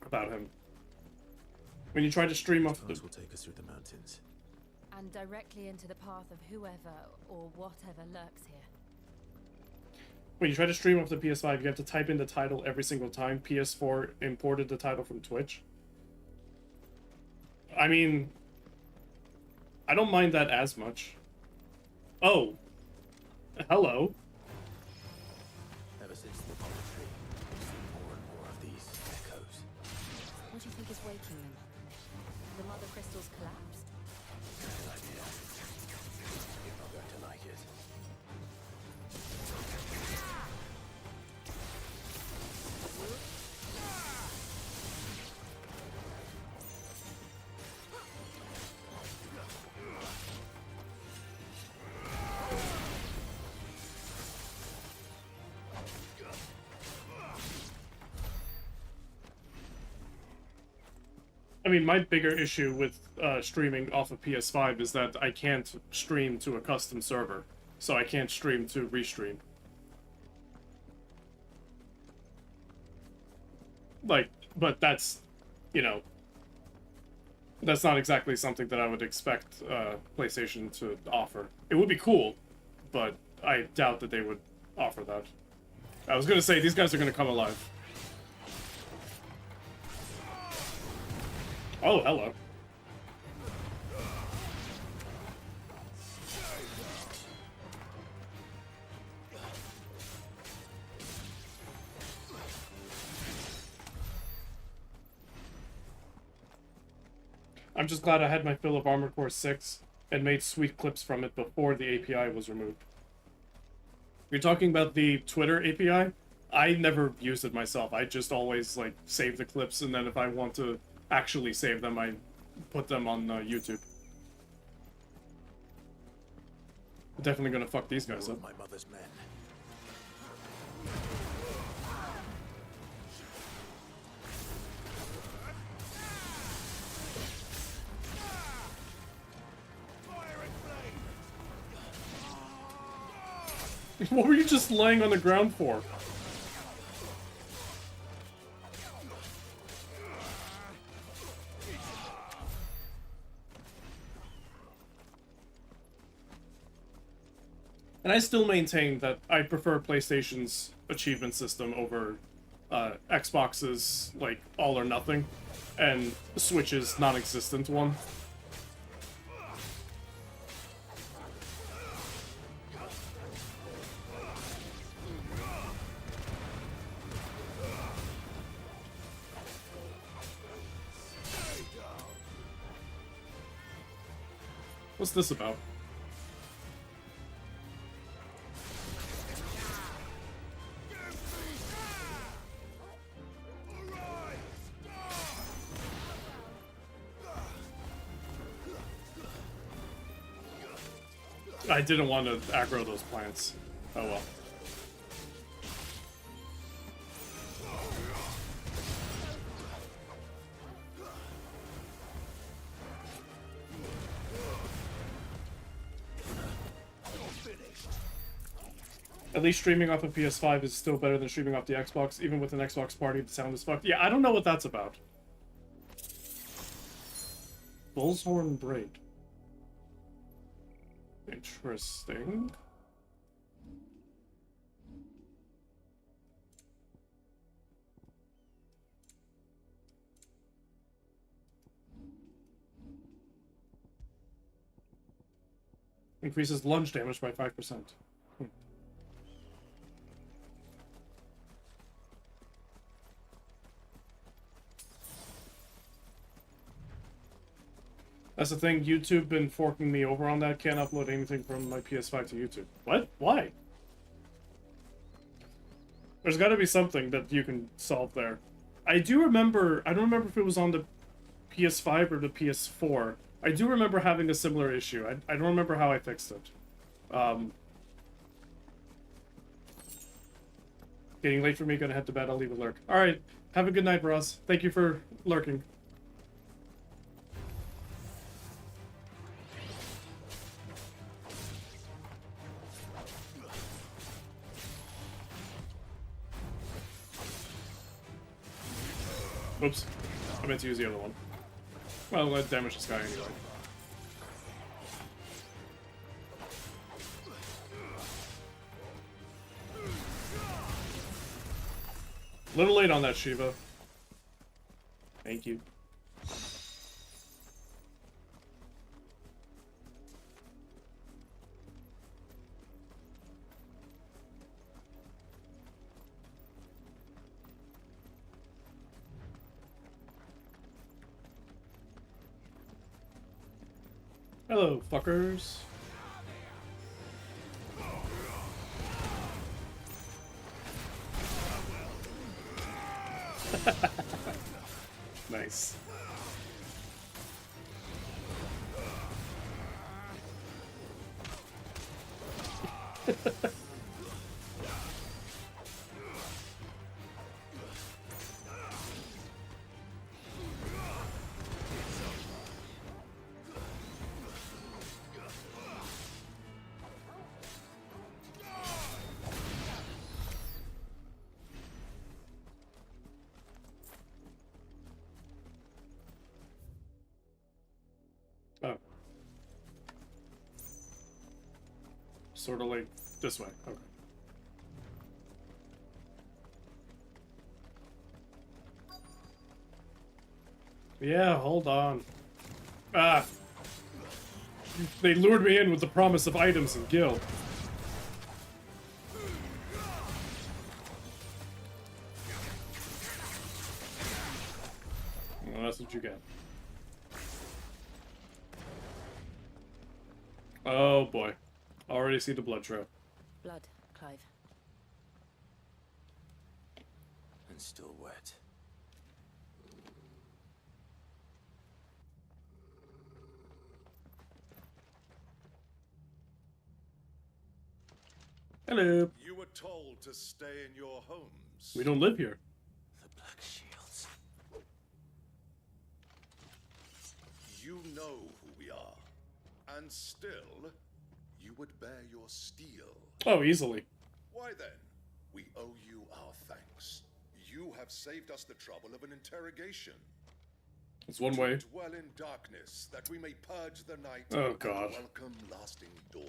About him? When you try to stream off the... will take us through the mountains. And directly into the path of whoever or whatever lurks here. When you try to stream off the PS5, you have to type in the title every single time. PS4 imported the title from Twitch. I mean, I don't mind that as much. Oh. Hello. Ever since the apple tree, we've seen more and more of these echoes. What do you think is waking them? The mother crystals collapsed? Good idea. You're not going to like it. I mean, my bigger issue with streaming off of PS5 is that I can't stream to a custom server. So I can't stream to Restream. Like, but that's, you know, that's not exactly something that I would expect PlayStation to offer. It would be cool, but I doubt that they would offer that. I was gonna say, these guys are gonna come alive. Oh, hello. I'm just glad I had my fill of Armored Core 6 and made sweet clips from it before the API was removed. You're talking about the Twitter API? I never used it myself. I just always, like, save the clips, and then if I want to actually save them, I put them on YouTube. I'm definitely gonna fuck these guys up. My mother's men. What were you just laying on the ground for? And I still maintain that I prefer PlayStation's achievement system over Xbox's, like, all or nothing, and Switch's non-existent one. What's this about? I didn't want to aggro those plants. Oh well. At least streaming off of PS5 is still better than streaming off the Xbox. Even with an Xbox party, the sound is fucked. Yeah, I don't know what that's about. Bull's horn braid. Interesting. Increases lunge damage by 5%. That's the thing, YouTube been forking me over on that. Can't upload anything from my PS5 to YouTube. What? Why? There's gotta be something that you can solve there. I do remember, I don't remember if it was on the PS5 or the PS4. I do remember having a similar issue. I don't remember how I fixed it. Getting late for me, gonna head to bed, I'll leave a lurk. Alright, have a good night, Ross. Thank you for lurking. Oops. I meant to use the other one. Well, let's damage this guy anyway. Little late on that, Shiva. Thank you. Hello, fuckers. Nice. Oh. Sort of like this way. Okay. Yeah, hold on. Ah. They lured me in with the promise of items and guild. Well, that's what you get. Oh boy. Already see the blood trail. Blood, Clive. And still wet. Hello. You were told to stay in your homes. We don't live here. The Black Shields. You know who we are. And still, you would bear your steel. Oh, easily. Why then? We owe you our thanks. You have saved us the trouble of an interrogation. It's one way. Dwell in darkness, that we may purge the night Oh, God. and welcome lasting dawn.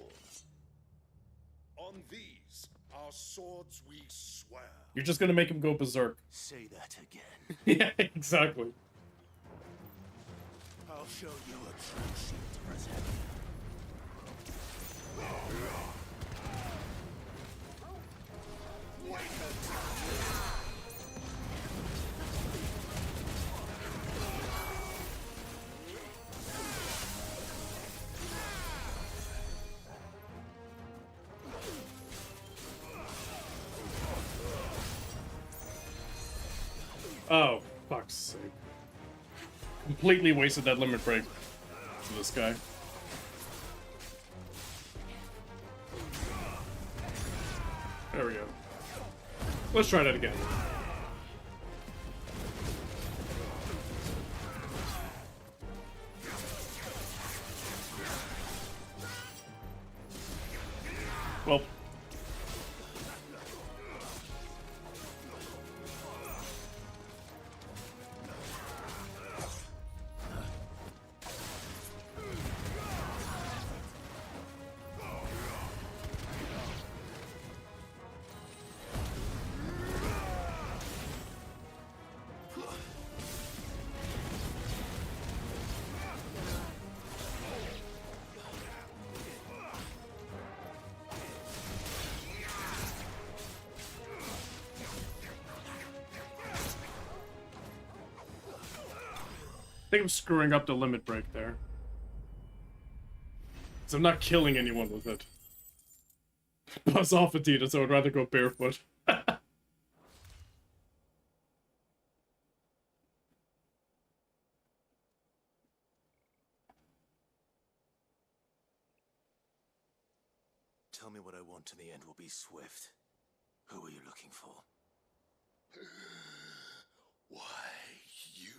On these, our swords we swear. You're just gonna make him go berserk. Say that again. Yeah, exactly. I'll show you a true shield present. Oh, fuck's sake. Completely wasted that limit break to this guy. There we go. Let's try that again. Well, think I'm screwing up the limit break there. So I'm not killing anyone with it. Buzz off, Adidas, I would rather go barefoot. Tell me what I want and the end will be swift. Who are you looking for? Why, you.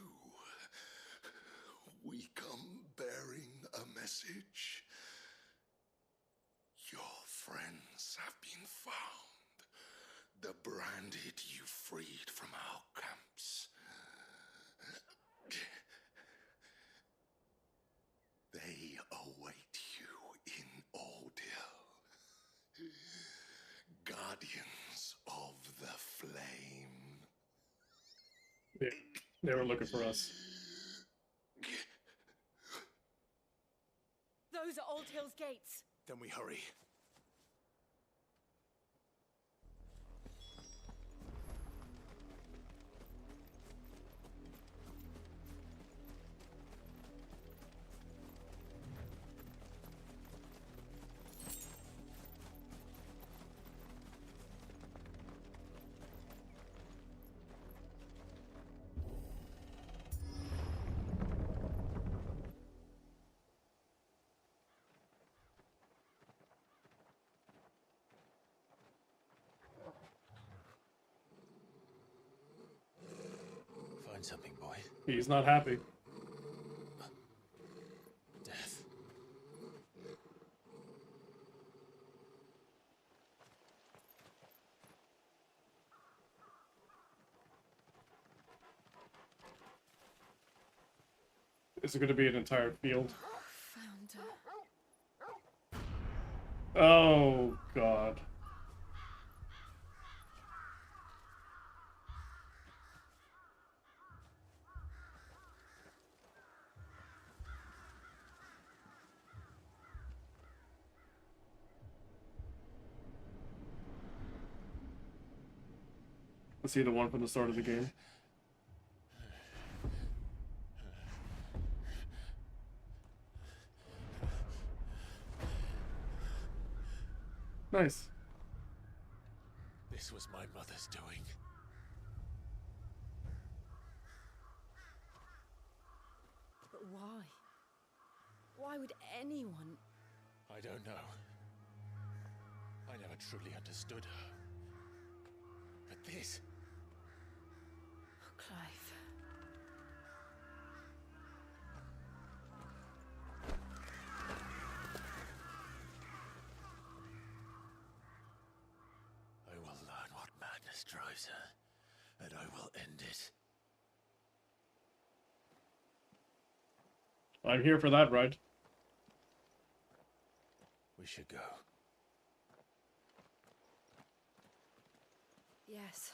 We come bearing a message. Your friends have been found. The branded you freed from our camps. They await you in Ordeal. Guardians of the Flame. Yeah, they were looking for us. Those are Old Hill's gates. Then we hurry. Find something, boy. He's not happy. Death. Is it going to be an entire field? Found her. Oh, God. Is he the one from the start of the game? Nice. This was my mother's doing. But why? Why would anyone? I don't know. I never truly understood her. But this... Oh, Clive. I will learn what madness drives her, and I will end it. I'm here for that ride. We should go. Yes.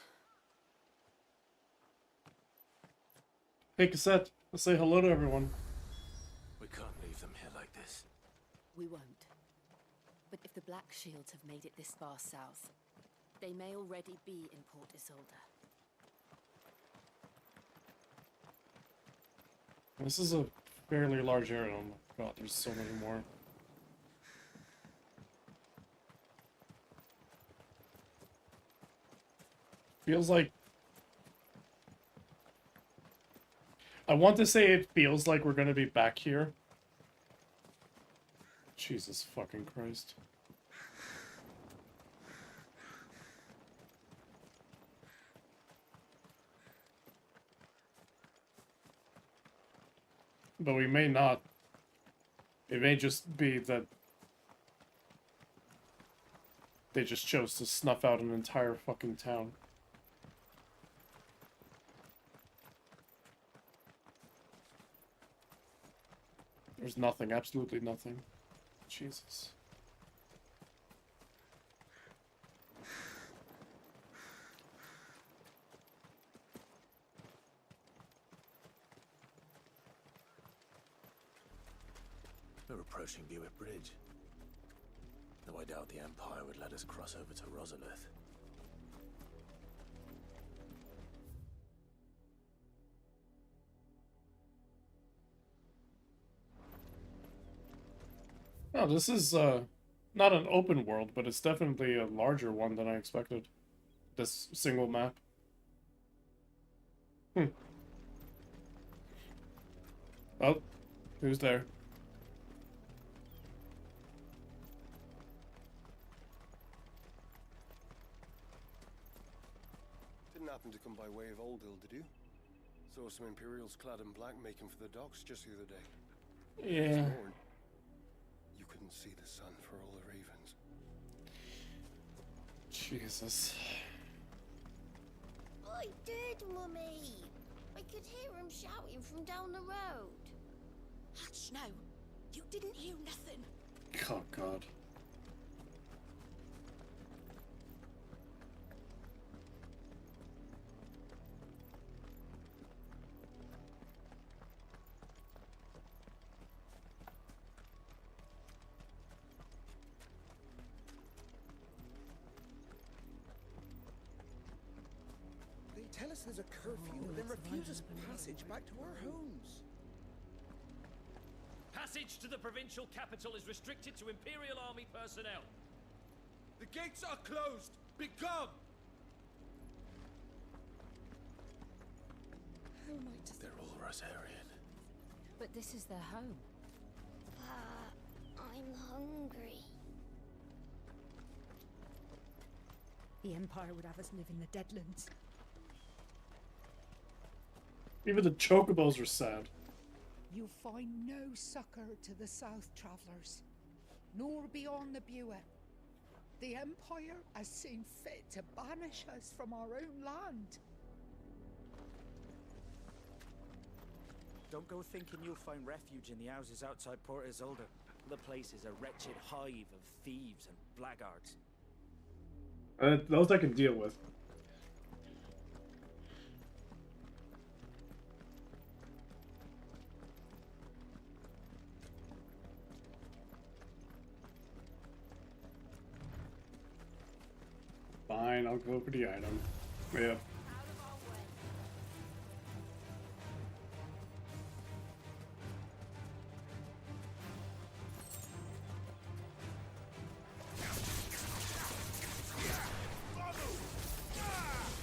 Hey, Cassette. Let's say hello to everyone. We can't leave them here like this. We won't. But if the Black Shields have made it this far south, they may already be in Port Isolde. This is a fairly large area. Oh my God, there's so many more. Feels like... I want to say it feels like we're gonna be back here. Jesus fucking Christ. But we may not. It may just be that they just chose to snuff out an entire fucking town. There's nothing, absolutely nothing. Jesus. We're approaching Buick Bridge. Though I doubt the Empire would let us cross over to Rosalith. Oh, this is not an open world, but it's definitely a larger one than I expected. This single map. Hmm. Oh, who's there? Didn't happen to come by way of Oldhill, did you? Saw some Imperials clad in black making for the docks just the other day. Yeah. Lord, you couldn't see the sun for all the ravens. Jesus. I did, Mummy. I could hear him shouting from down the road. Hush now. You didn't hear nothing. Oh, God. They tell us there's a curfew, then refuse us passage back to our homes. Passage to the provincial capital is restricted to Imperial Army personnel. The gates are closed! Become! How might They're all Rosarian. But this is their home. I'm hungry. The Empire would have us live in the Deadlands. Even the chocobos are sad. You'll find no succor to the South Travellers, nor beyond the Buet. The Empire has seen fit to banish us from our own land. Don't go thinking you'll find refuge in the houses outside Port Isolde. The place is a wretched hive of thieves and blackguards. Those I can deal with. Fine, I'll go for the item. Yep.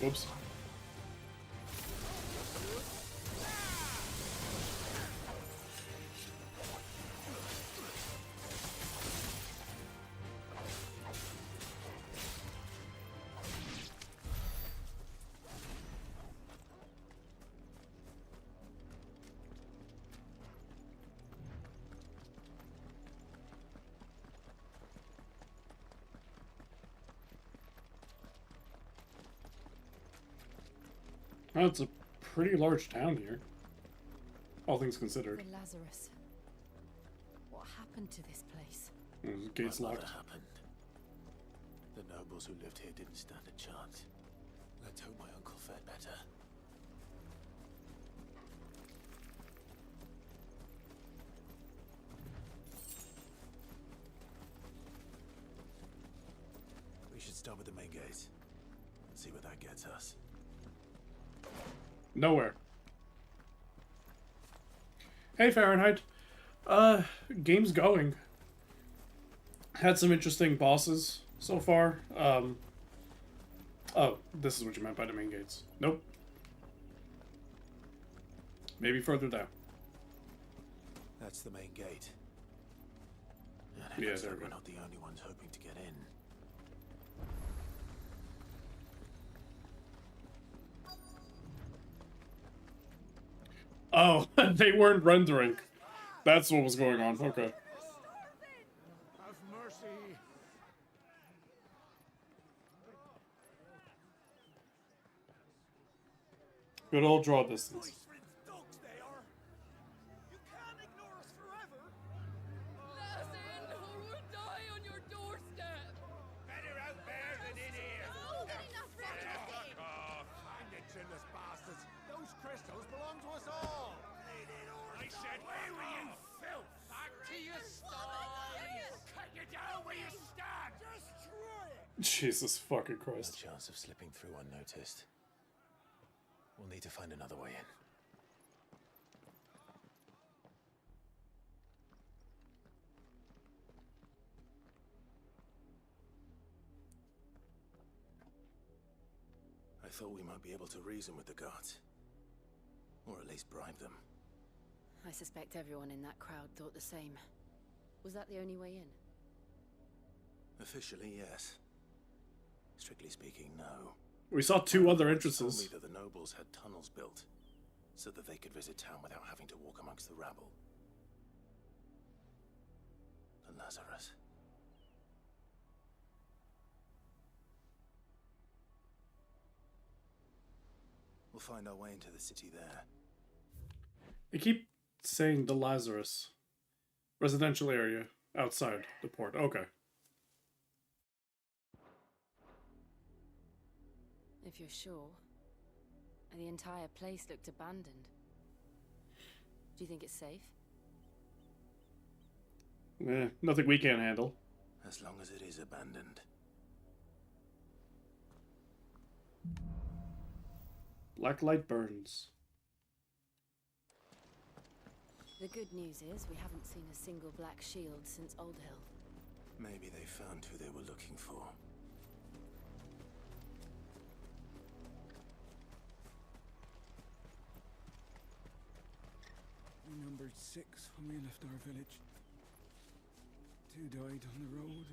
Whoops. Oh, it's a pretty large town here. All things considered. The Lazarus. What happened to this place? The gate's My locked. mother happened. The nobles who lived here didn't stand a chance. Let's hope my uncle fared better. We should start with the main gate and see where that gets us. Nowhere. Hey Fahrenheit. Game's going. Had some interesting bosses so far. Oh, this is what you meant by the main gates. Nope. Maybe further down. That's the main gate. And Yeah, it looks there like we we're go. not the only ones hoping to get in. Oh, they weren't rendering. That's what was going on. Okay. Have mercy! Good old draw distance. Better out there than in here! Chin-less bastards! Those crystals belong to us all! I said, where were you, filth? Back to your stalls! Cut you down where you stand! Destroy it! Jesus fucking Christ. No chance of slipping through unnoticed. We'll need to find another way in. thought we might be able to reason with the guards. Or at least bribe them. I suspect everyone in that crowd thought the same. Was that the only way in? Officially, yes. Strictly speaking, no. We saw two other Told entrances. me that the nobles had tunnels built, so that they could visit town without having to walk amongst the rabble. The Lazarus. We'll find our way into the city there. They keep saying the Lazarus. Residential area outside the port. Okay. If you're sure. The entire place looked abandoned. Do you think it's safe? Nothing we can't handle. As long as it is abandoned. Black light burns. The good news is we haven't seen a single black shield since Old Hill. Maybe they found who they were looking for. We numbered 6 when we left our village. 2 died on the road.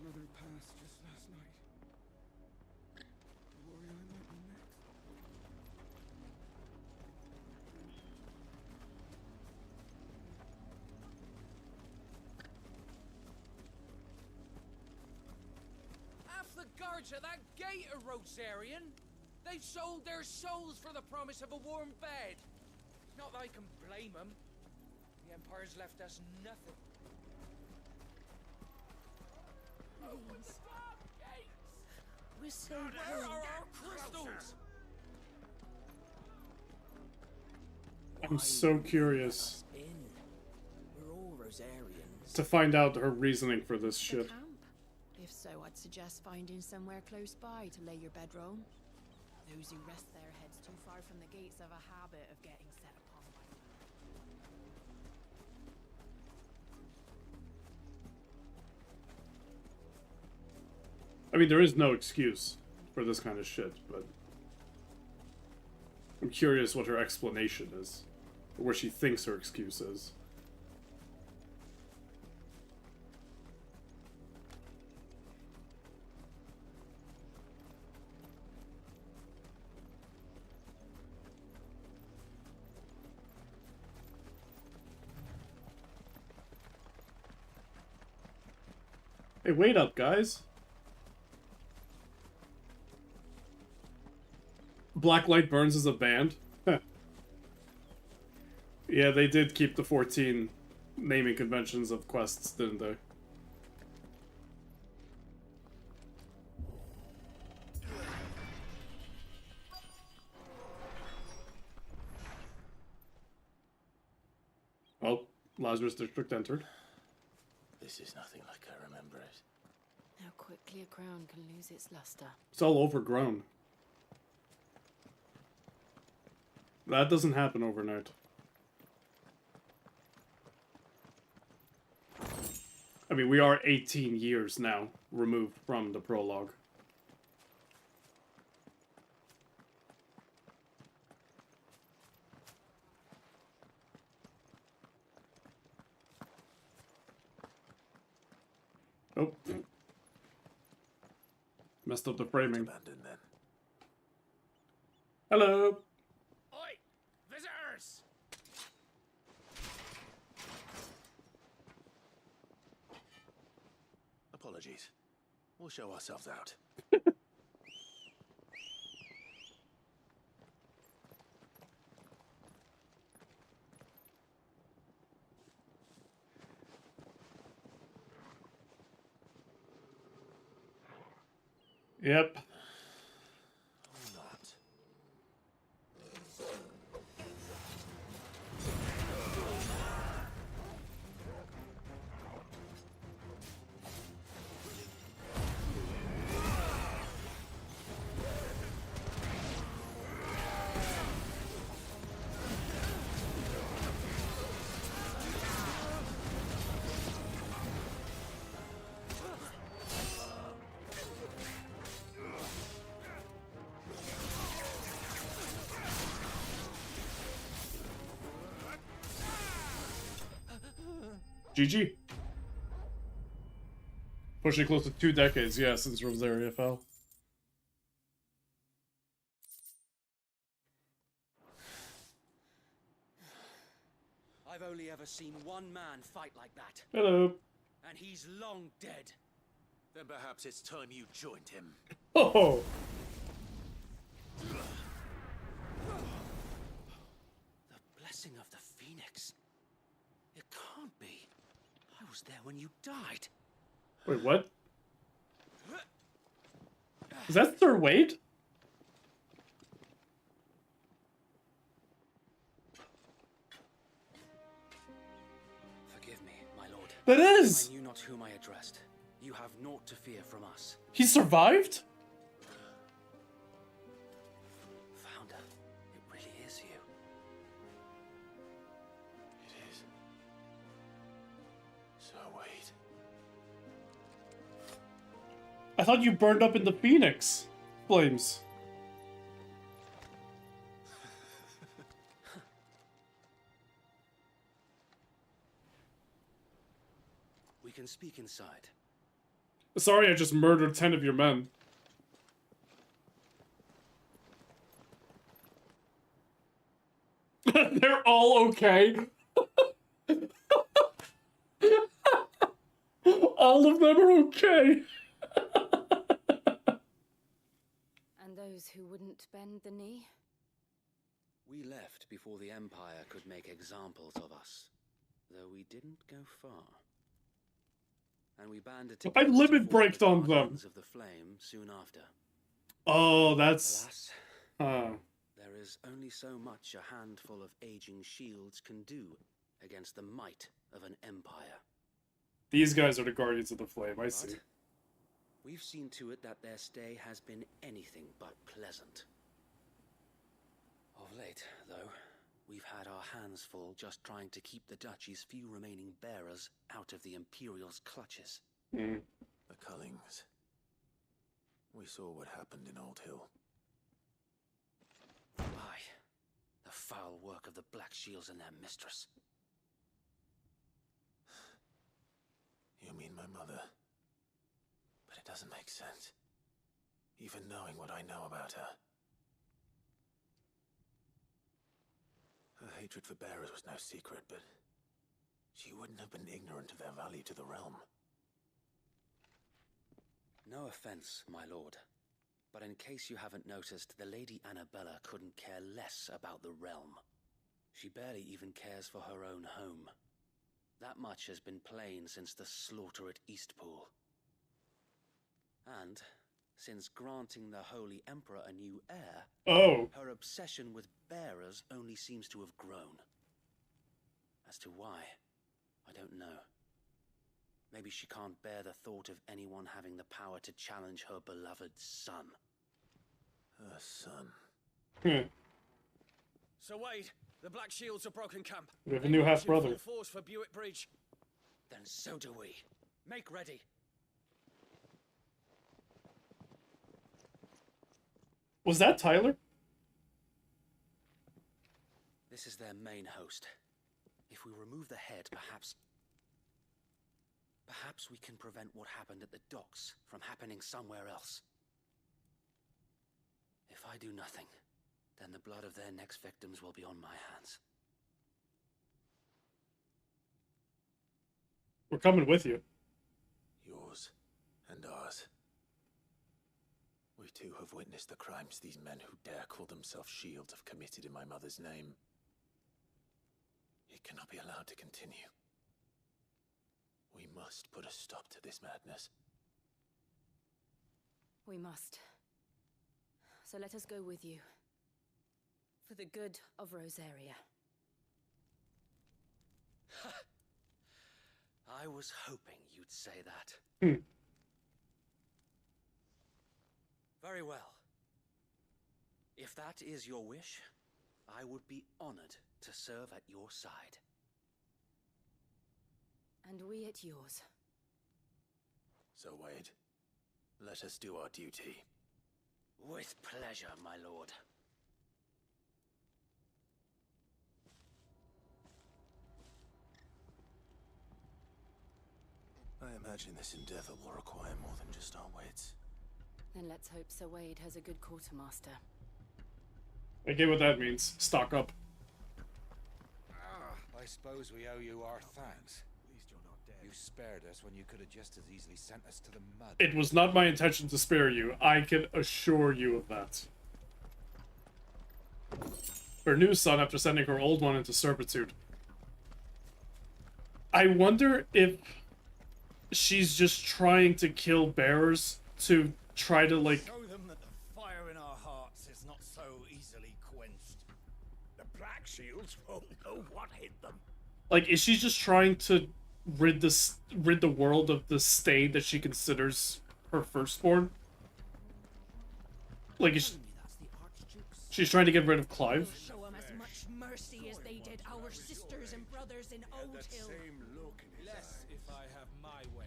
Another passed just last night. I worry I might be next. Half the guards at that gate are Rosarian. They've sold their souls for the promise of a warm bed. Not that I can blame them. The Empire's left us nothing. Open the dark gates! We're so Where worried. are our crystals? I'm so curious We're all Rosarians. to find out her reasoning for this shit. Camp. If so, I'd suggest finding somewhere close by to lay your bedroll. Those who rest their heads too far from the gates have a habit of getting set upon by I mean, there is no excuse for this kind of shit, but I'm curious what her explanation is, or what she thinks her excuse is. Hey, wait up, guys. Blacklight Burns is a band? Yeah, they did keep the 14 naming conventions of quests, didn't they? Well, Lazarus District entered. This is nothing like I remember it. How quickly a crown can lose its luster. It's all overgrown. That doesn't happen overnight. I mean, we are 18 years now removed from the prologue. Oh. Messed up the framing. Abandoned then. Hello. Oi! Visitors! Apologies. We'll show ourselves out. Yep. Not. GG. Pushing close to 2 decades, yeah, since Rosaria fell. I've only ever seen one man fight like that. Hello. And he's long dead. Then perhaps it's time you joined him. Oh. The blessing of the Phoenix. It can't be. I was there when you died. Wait, what? Is that Sir Wade? Forgive me, my lord. That is! I knew not whom I addressed. You have naught to fear from us. He survived? Founder, it really is you. It is. Sir Wade. I thought you burned up in the Phoenix flames. We can speak inside. Sorry, I just murdered 10 of your men. They're all okay. All of them are okay. And those who wouldn't bend the knee? We left before the Empire could make examples of us, though we didn't go far. And we banded I together limit braked on them. of the flame soon after. Oh, that's... Alas, there is only so much a handful of aging shields can do against the might of an empire. These guys are the Guardians of the Flame, I But see. we've seen to it that their stay has been anything but pleasant. Of late, though, we've had our hands full just trying to keep the Duchy's few remaining bearers out of the Imperial's clutches. Mm. The Cullings. We saw what happened in Old Hill. Aye, the foul work of the Black Shields and their mistress. You mean my mother? But it doesn't make sense. Even knowing what I know about her. Her hatred for bearers was no secret, but she wouldn't have been ignorant of their value to the realm. No offense, my lord, but in case you haven't noticed, the Lady Annabella couldn't care less about the realm. She barely even cares for her own home. That much has been plain since the slaughter at Eastpool. And since granting the Holy Emperor a new heir, her obsession with bearers only seems to have grown. As to why, I don't know. Maybe she can't bear the thought of anyone having the power to challenge her beloved son. Her son. Sir Wade, the Black Shields have broken camp. We have a new half-brother. Full force for Buick Bridge. Then so do we. Make ready. Was that Tyler? This is their main host. If we remove the head, perhaps we can prevent what happened at the docks from happening somewhere else. If I do nothing, then the blood of their next victims will be on my hands. We're coming with you. Yours and ours. We too have witnessed the crimes these men who dare call themselves shields have committed in my mother's name. It cannot be allowed to continue. We must put a stop to this madness. We must. So let us go with you. For the good of Rosaria. I was hoping you'd say that. Very well. If that is your wish, I would be honored to serve at your side. And we at yours. So, Wade, let us do our duty. With pleasure, my lord. imagine this endeavor will require more than just our wits. Then let's hope Sir Wade has a good quartermaster. I get what that means. Stock up. I suppose we owe you our thanks. At least you're not dead. You spared us when you could have just as easily sent us to the mud. It was not my intention to spare you. I can assure you of that. Her new son after sending her old one into servitude. I wonder if she's just trying to kill bearers to try to, like... Show them that the fire in our hearts is not so easily quenched. The Black Shields won't know what hit them. Like, is she just trying to rid the world of the stain that she considers her firstborn? Like, she's trying to get rid of Clive? Show them as much mercy as they did our sisters and brothers in Old Hill. Less if I have my way.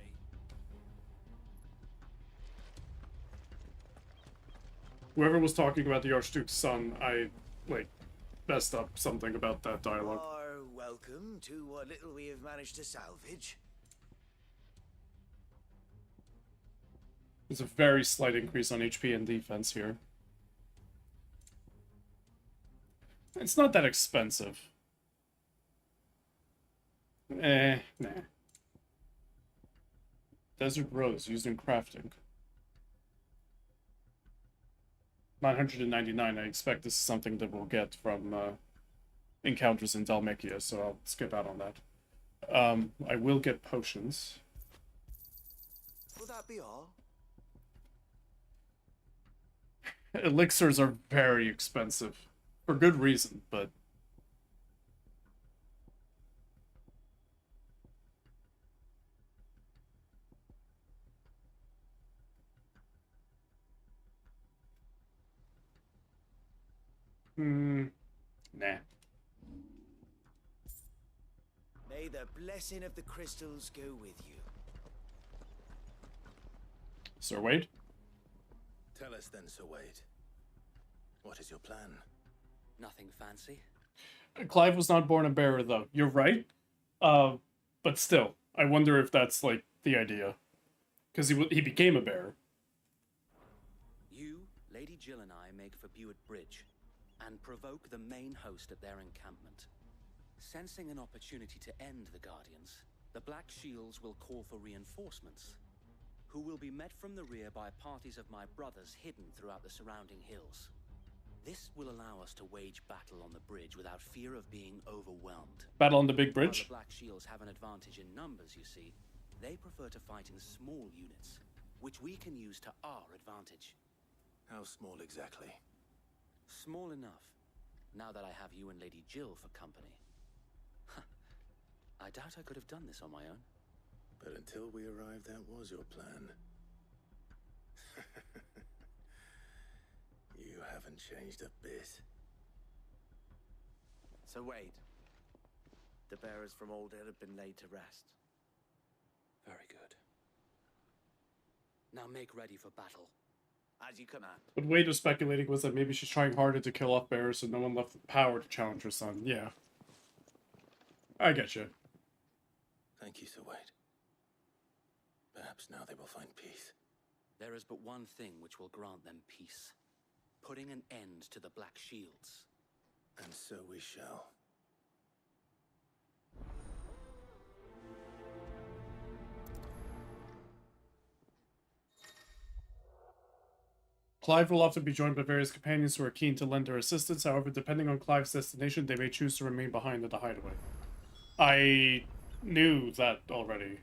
Whoever was talking about the Archduke's son, I, like, messed up something about that dialogue. Welcome to what little we have managed to salvage. There's a very slight increase on HP and defense here. It's not that expensive. Nah. Desert Rose used in crafting. 999. I expect this is something that we'll get from encounters in Dalmacia, so I'll skip out on that. I will get potions. Will that be all? Elixirs are very expensive. For good reason, but... Nah. May the blessing of the crystals go with you. Sir Wade? Tell us then, Sir Wade. What is your plan? Nothing fancy. Clive was not born a bearer, though. You're right. But still, I wonder if that's, like, the idea. Because he became a bearer. You, Lady Jill and I make for Buett Bridge, and provoke the main host at their encampment. Sensing an opportunity to end the Guardians, the Black Shields will call for reinforcements, who will be met from the rear by parties of my brothers hidden throughout the surrounding hills. This will allow us to wage battle on the bridge without fear of being overwhelmed. Battle on the big bridge? While the Black Shields have an advantage in numbers, you see, they prefer to fight in small units, which we can use to our advantage. How small exactly? Small enough, now that I have you and Lady Jill for company. I doubt I could have done this on my own. But until we arrived, that was your plan. You haven't changed a bit. So Wade, the bearers from Old Hill have been laid to rest. Very good. Now make ready for battle. As you command. What Wade was speculating was that maybe she's trying harder to kill off bearers so no one left with power to challenge her son. Yeah. I get you. Thank you, Sir Wade. Perhaps now they will find peace. There is but one thing which will grant them peace. Putting an end to the Black Shields. And so we shall. Clive will often be joined by various companions who are keen to lend their assistance. However, depending on Clive's destination, they may choose to remain behind at the hideaway. I knew that already.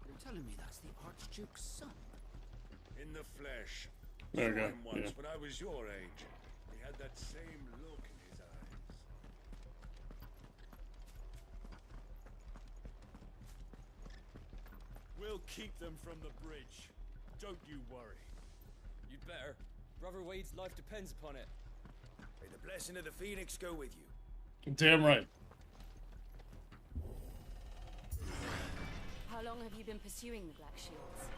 You're telling me that's the Archduke's son? In the flesh. There you Saw go, him once yeah. when I was your age. He had that same look in his eyes. We'll keep them from the bridge. Don't you worry. You'd better. Brother Wade's life depends upon it. May the blessing of the Phoenix go with you. Damn right. How long have you been pursuing the Black Shields?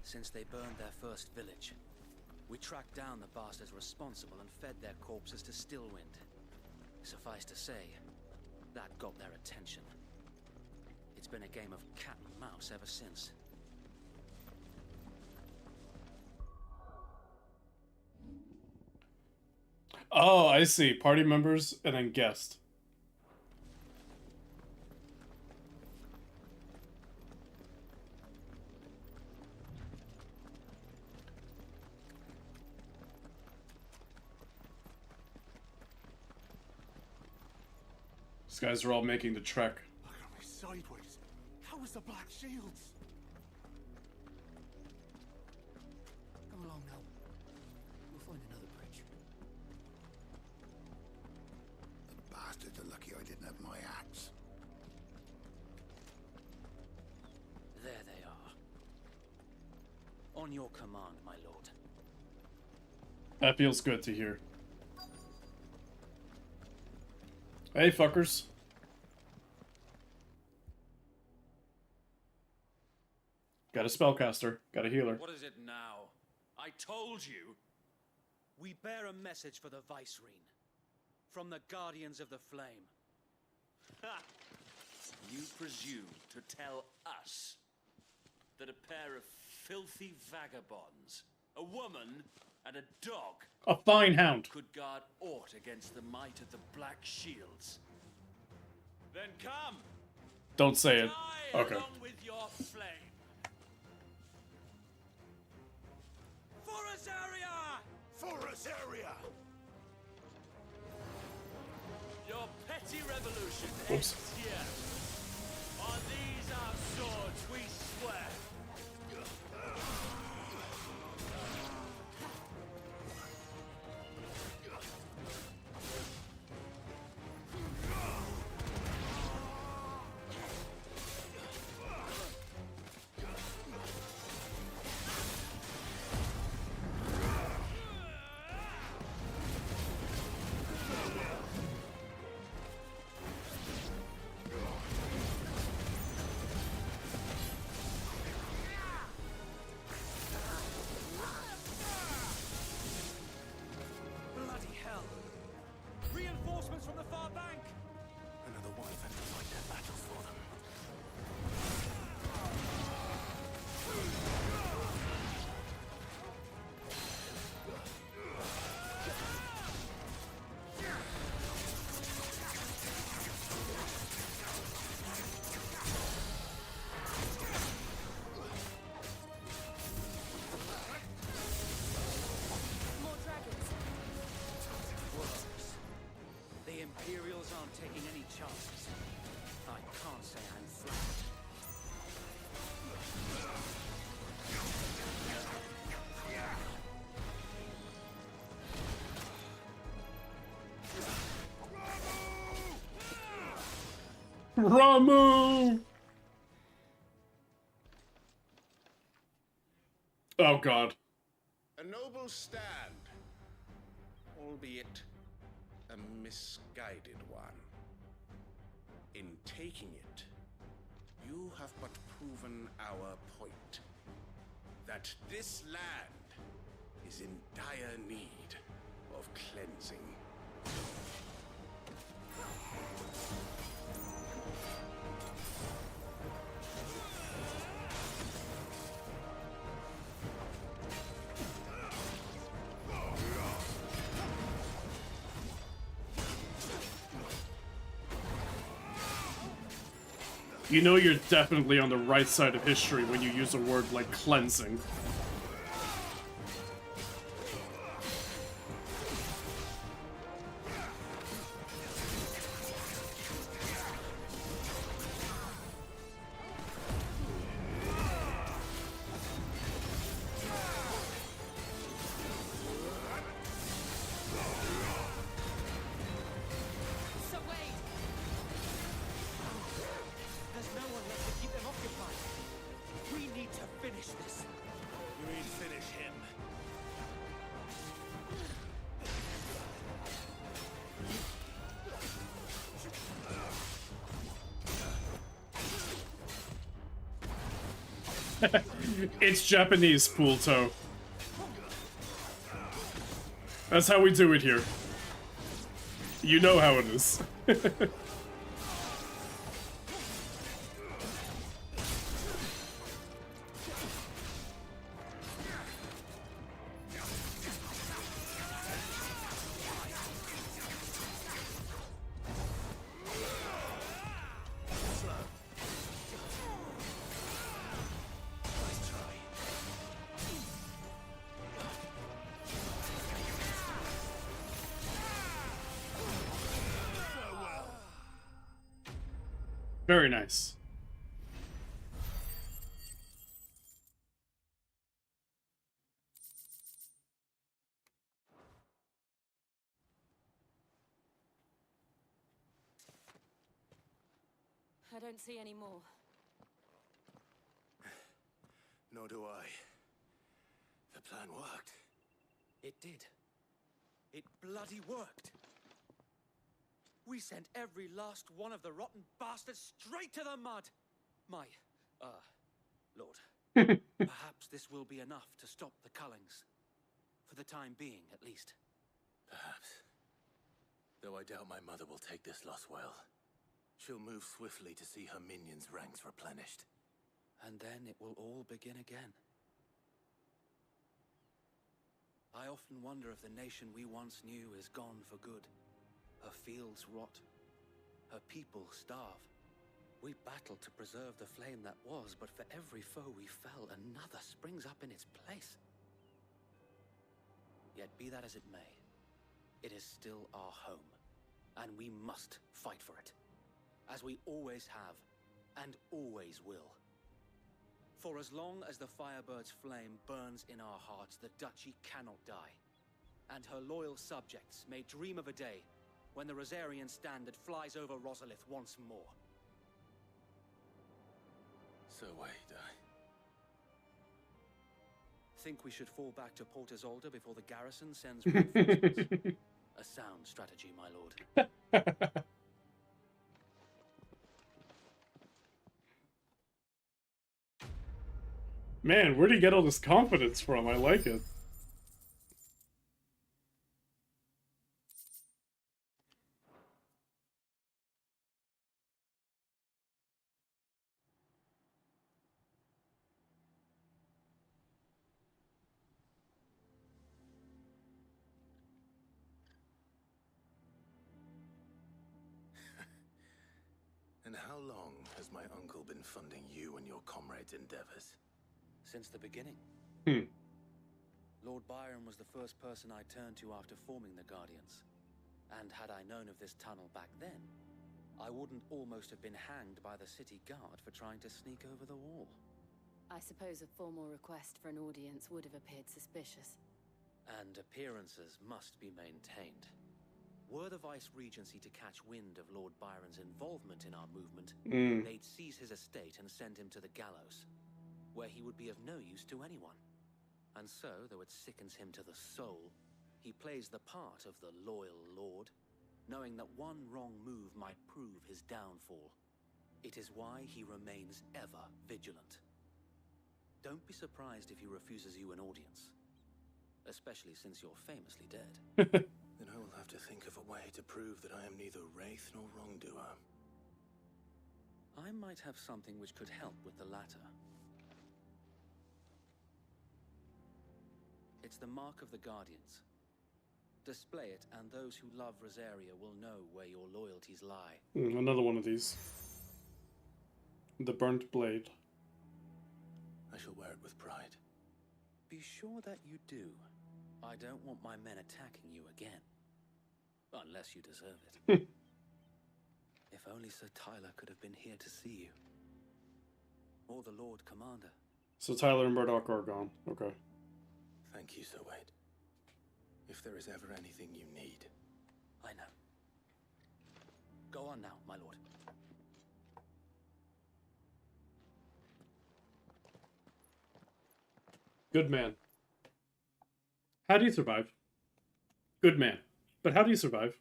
Since they burned their first village, we tracked down the bastards responsible and fed their corpses to Stillwind. Suffice to say, That got their attention. It's been a game of cat and mouse ever since. Oh, I see. Party members and then guest. These guys are all making the trek. Look at me sideways. How is the Black Shields? Come along now. We'll find another bridge. The bastards are lucky I didn't have my axe. There they are. On your command, my lord. That feels good to hear. Hey, fuckers. Got a spellcaster. Got a healer. What is it now? I told you. We bear a message for the Vicereine. From the Guardians of the Flame. Ha! You presume to tell us that a pair of filthy vagabonds, a woman and a dog, A fine hound. could guard aught against the might of the Black Shields? Then come! Don't say it. Die Okay. along with your flame! For Azaria! For Azaria! Your petty revolution Oops. ends here. On these our swords we swear. Bloody hell! Reinforcements from the far bank! Another one of them to fight their battles for them. More dragons. Worse. The Imperials aren't taking any chances. I can't say I'm flattered. Ramu! Oh god. A noble stand, albeit a misguided one. In taking it, you have but proven our point. That this land is in dire need of cleansing. You know you're definitely on the right side of history when you use a word like cleansing. So wait. There's no one left to keep them occupied. We need to finish this. You mean finish him? It's Japanese, pool toe. That's how we do it here. You know how it is. Very nice. I don't see any more. Nor do I. The plan worked. It did. It bloody worked. We sent every last one of the rotten bastards straight to the mud. My, Lord. Perhaps this will be enough to stop the Cullings. For the time being, at least. Perhaps. Though I doubt my mother will take this loss well. She'll move swiftly to see her minions' ranks replenished. And then it will all begin again. I often wonder if the nation we once knew is gone for good. Her fields rot. Her people starve. We battled to preserve the flame that was, but for every foe we fell, another springs up in its place. Yet be that as it may, it is still our home, and we must fight for it, as we always have, and always will. For as long as the Firebird's flame burns in our hearts, the Duchy cannot die, and her loyal subjects may dream of a day when the Rosarian standard flies over Rosalith once more. So wait, Think we should fall back to Port Isolde before the garrison sends reinforcements? A sound strategy, my lord. Man, where do you get all this confidence from? I like it. And how long has my uncle been funding you and your comrades' endeavors? Since the beginning. Lord Byron was the first person I turned to after forming the Guardians. And had I known of this tunnel back then, I wouldn't almost have been hanged by the city guard for trying to sneak over the wall. I suppose a formal request for an audience would have appeared suspicious. And appearances must be maintained. Were the Vice-Regency to catch wind of Lord Byron's involvement in our movement, they'd seize his estate and send him to the gallows, where he would be of no use to anyone. And so, though it sickens him to the soul, he plays the part of the loyal lord, knowing that one wrong move might prove his downfall. It is why he remains ever vigilant. Don't be surprised if he refuses you an audience, especially since you're famously dead. Then I will have to think of a way to prove that I am neither wraith nor wrongdoer. I might have something which could help with the latter. It's the mark of the Guardians. Display it, and those who love Rosaria will know where your loyalties lie. Another one of these. The burnt blade. I shall wear it with pride. Be sure that you do. I don't want my men attacking you again. Unless you deserve it. If only Sir Tyler could have been here to see you. Or the Lord Commander. So Tyler and Murdoch are gone. Okay. Thank you, Sir Wade. If there is ever anything you need. I know. Go on now, my lord. Good man. How do you survive? Good man. But how do you survive?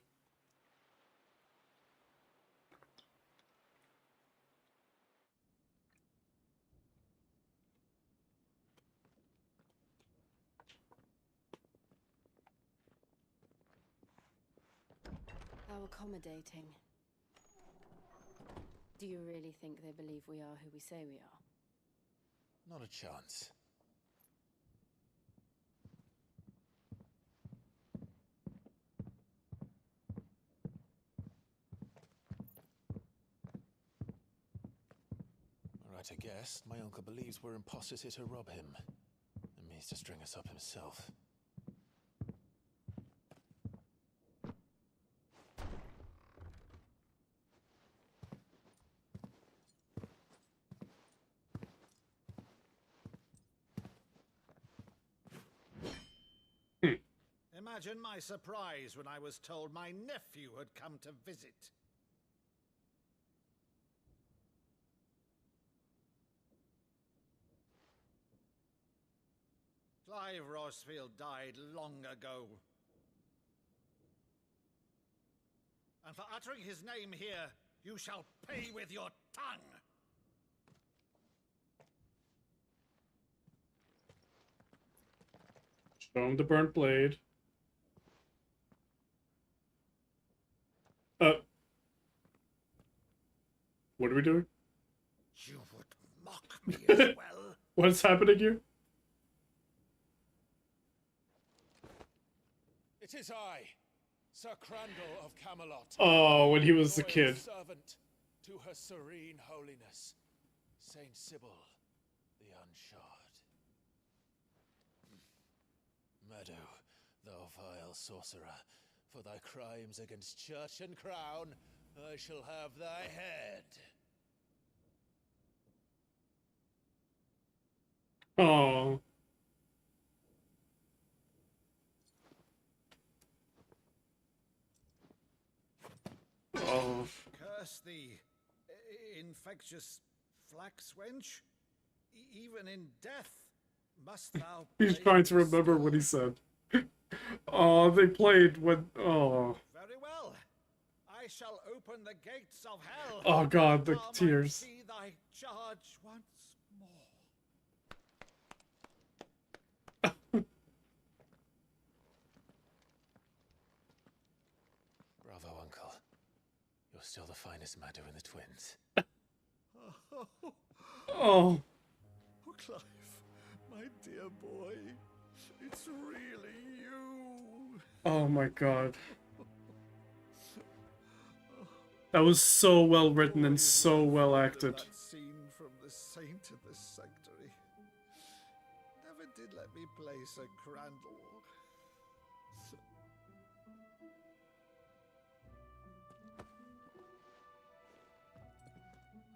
How accommodating. Do you really think they believe we are who we say we are? Not a chance. Right, I guess. My uncle believes we're imposters here to rob him. And means to string us up himself. imagine my surprise when I was told my nephew had come to visit. Clive Rosefield died long ago. And for uttering his name here, you shall pay with your tongue! Show him the burnt blade. What are we doing? You would mock me as well. What's happening here? It is I, Sir Crandall of Camelot. Oh, when he was a loyal kid. Servant to Her Serene Holiness, Saint Sybil the Unshod. Meadow, thou vile sorcerer, for thy crimes against church and crown, I shall have thy head. Oh. Oh. Curse thee, infectious flax wench. Even in death must thou. He's trying to remember what he said. Oh, they played when. Oh. Very well. I shall open the gates of hell. Oh God, the thou might tears. see thy charge once more. Bravo, Uncle. You're still the finest Maddo in the twins. Oh. Oh, Clive, my dear boy, it's really you. Oh my God. That was so well written and so well acted. That scene from The Saint of the Sanctuary never did let me play Sir Crandall.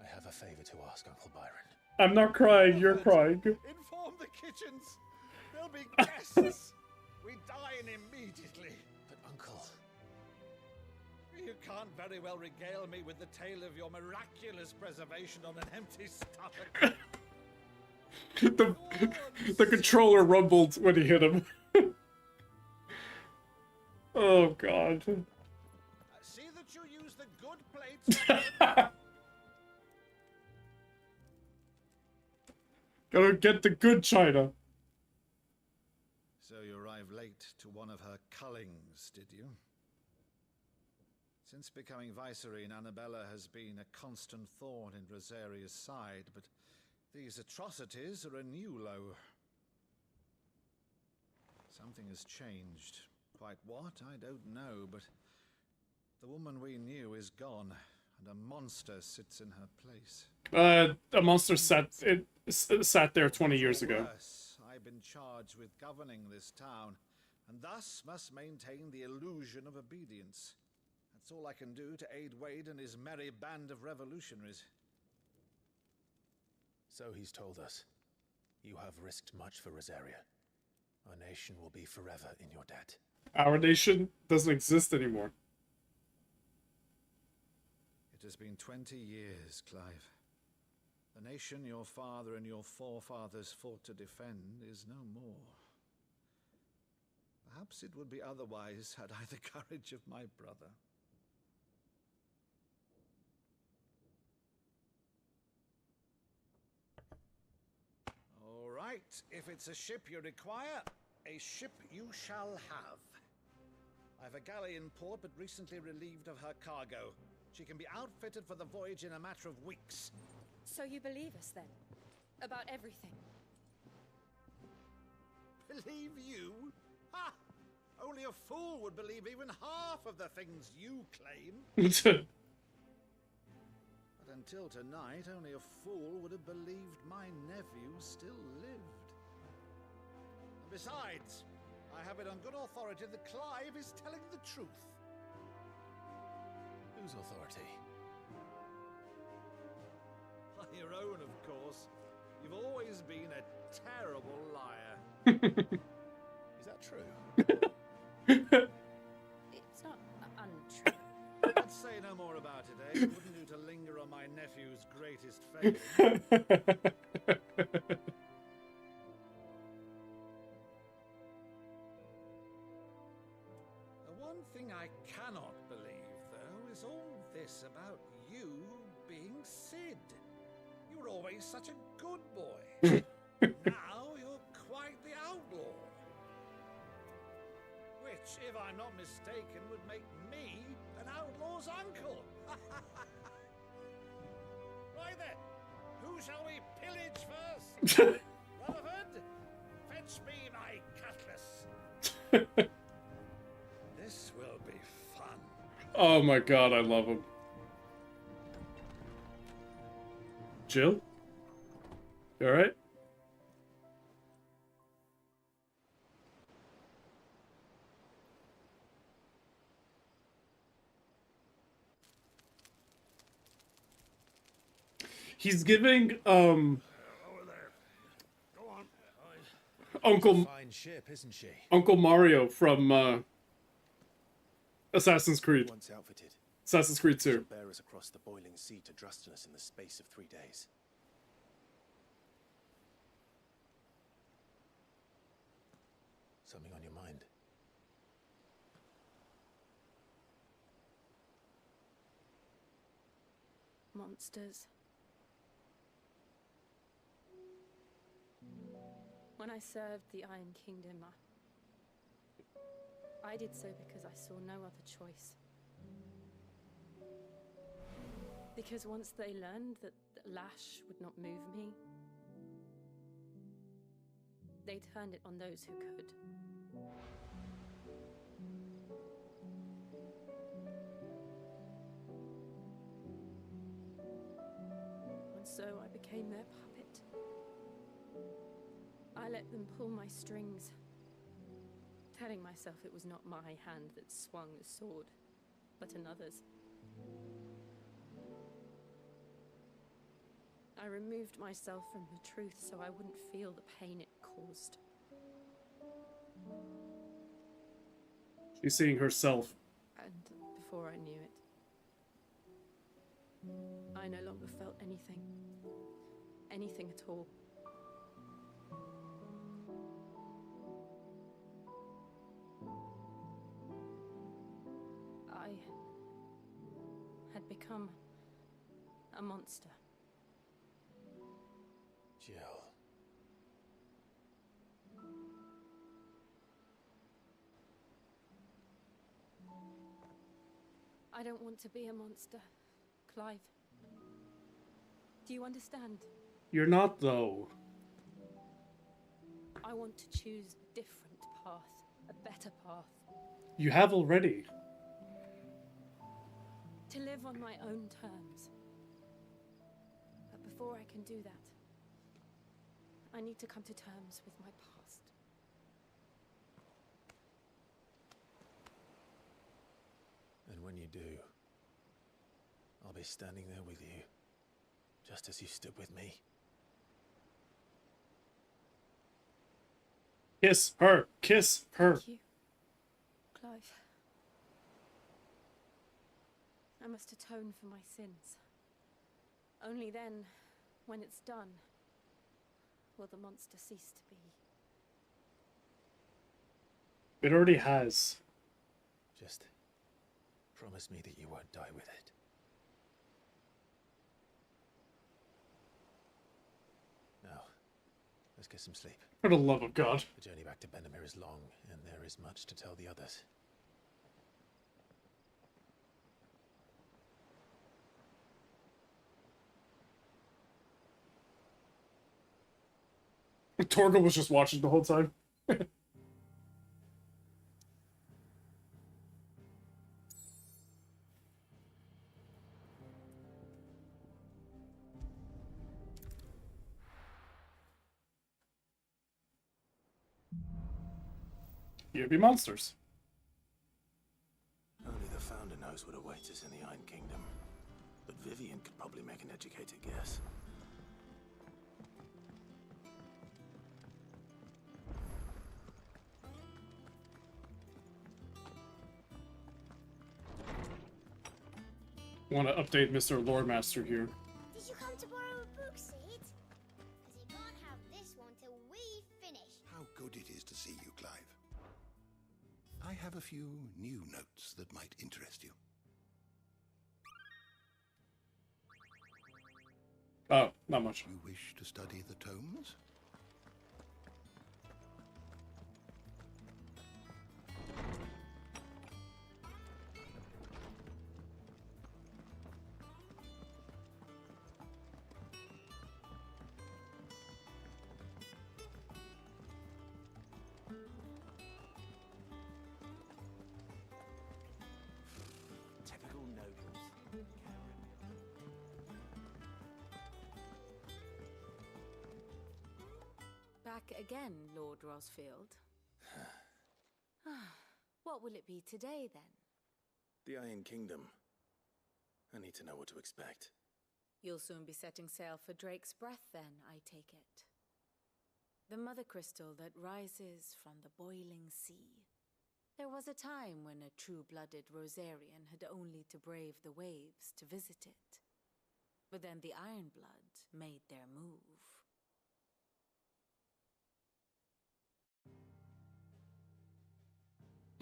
I have a favor to ask, Uncle Byron. I'm not crying, you're crying. Inform the kitchens. There'll be guests. We dine immediately. But, Uncle... You can't very well regale me with the tale of your miraculous preservation on an empty stomach. the controller rumbled when he hit him. Oh God. See that you use the good plates. Gotta get the good china. So you arrived late to one of her cullings, did you? Since becoming Vicereine, Annabella has been a constant thorn in Rosaria's side, but these atrocities are a new low. Something has changed. Quite what, I don't know, but the woman we knew is gone, and a monster sits in her place. A monster sat there 20 years ago. Worse, I've been charged with governing this town, and thus must maintain the illusion of obedience. That's all I can do to aid Wade and his merry band of revolutionaries. So he's told us. You have risked much for Rosaria. Our nation will be forever in your debt. Our nation doesn't exist anymore. It has been 20 years, Clive. The nation your father and your forefathers fought to defend is no more. Perhaps it would be otherwise had I the courage of my brother. All right, if it's a ship you require, a ship you shall have. I've a galley in port, but recently relieved of her cargo. She can be outfitted for the voyage in a matter of weeks. So you believe us then? About everything? Believe you? Ha! Only a fool would believe even half of the things you claim. But until tonight, only a fool would have believed my nephew still lived. And besides, I have it on good authority that Clive is telling the truth. Whose authority? Your own, of course. You've always been a terrible liar. Is that true? It's not untrue. Let's say no more about it, eh? It wouldn't do to linger on my nephew's greatest failing. The one thing I cannot believe, though, is all this about you being Sid. You were always such a good boy. Now you're quite the outlaw. Which, if I'm not mistaken, would make me an outlaw's uncle. Right then, who shall we pillage first? Rutherford, fetch me my cutlass. This will be fun. Oh my god, I love him. Jill? You alright? He's giving, Uncle Fine ship, isn't she? Uncle Mario from, Assassin's Creed. Once outfitted, Assassin's Creed 2. bear us across the boiling sea to Drustinus in the space of 3 days. Something on your mind? Monsters. When I served the Iron Kingdom, I did so because I saw no other choice. Because once they learned that lash would not move me, they turned it on those who could. And so I became their puppet. I let them pull my strings, telling myself it was not my hand that swung the sword, but another's. I removed myself from the truth so I wouldn't feel the pain it caused. She's seeing herself. And before I knew it, I no longer felt anything. Anything at all. I had become a monster. Jill. I don't want to be a monster, Clive. Do you understand? You're not, though. I want to choose a different path, a better path. You have already. To live on my own terms. But before I can do that, I need to come to terms with my past. And when you do, I'll be standing there with you, just as you stood with me. Kiss her. Kiss her. Thank you, Clive. I must atone for my sins. Only then, when it's done, will the monster cease to be. It already has. Just promise me that you won't die with it. Now, let's get some sleep. For the love of God. The journey back to Benamir is long, and there is much to tell the others. Torgal was just watching the whole time. You'd be monsters. Only the Founder knows what awaits us in the Iron Kingdom. But Vivian could probably make an educated guess. Want to update Mr. Loremaster here. Did you come to borrow a book, Sid? Because you can't have this one till we finish. How good it is to see you, Clive. I have a few new notes that might interest you. Oh, not much. You wish to study the tomes? Typical nobles. Back again, Lord Rosfield. What will it be today, then? The Iron Kingdom. I need to know what to expect. You'll soon be setting sail for Drake's Breath, then, I take it. The mother crystal that rises from the boiling sea. There was a time when a true-blooded Rosarian had only to brave the waves to visit it. But then the Ironblood made their move.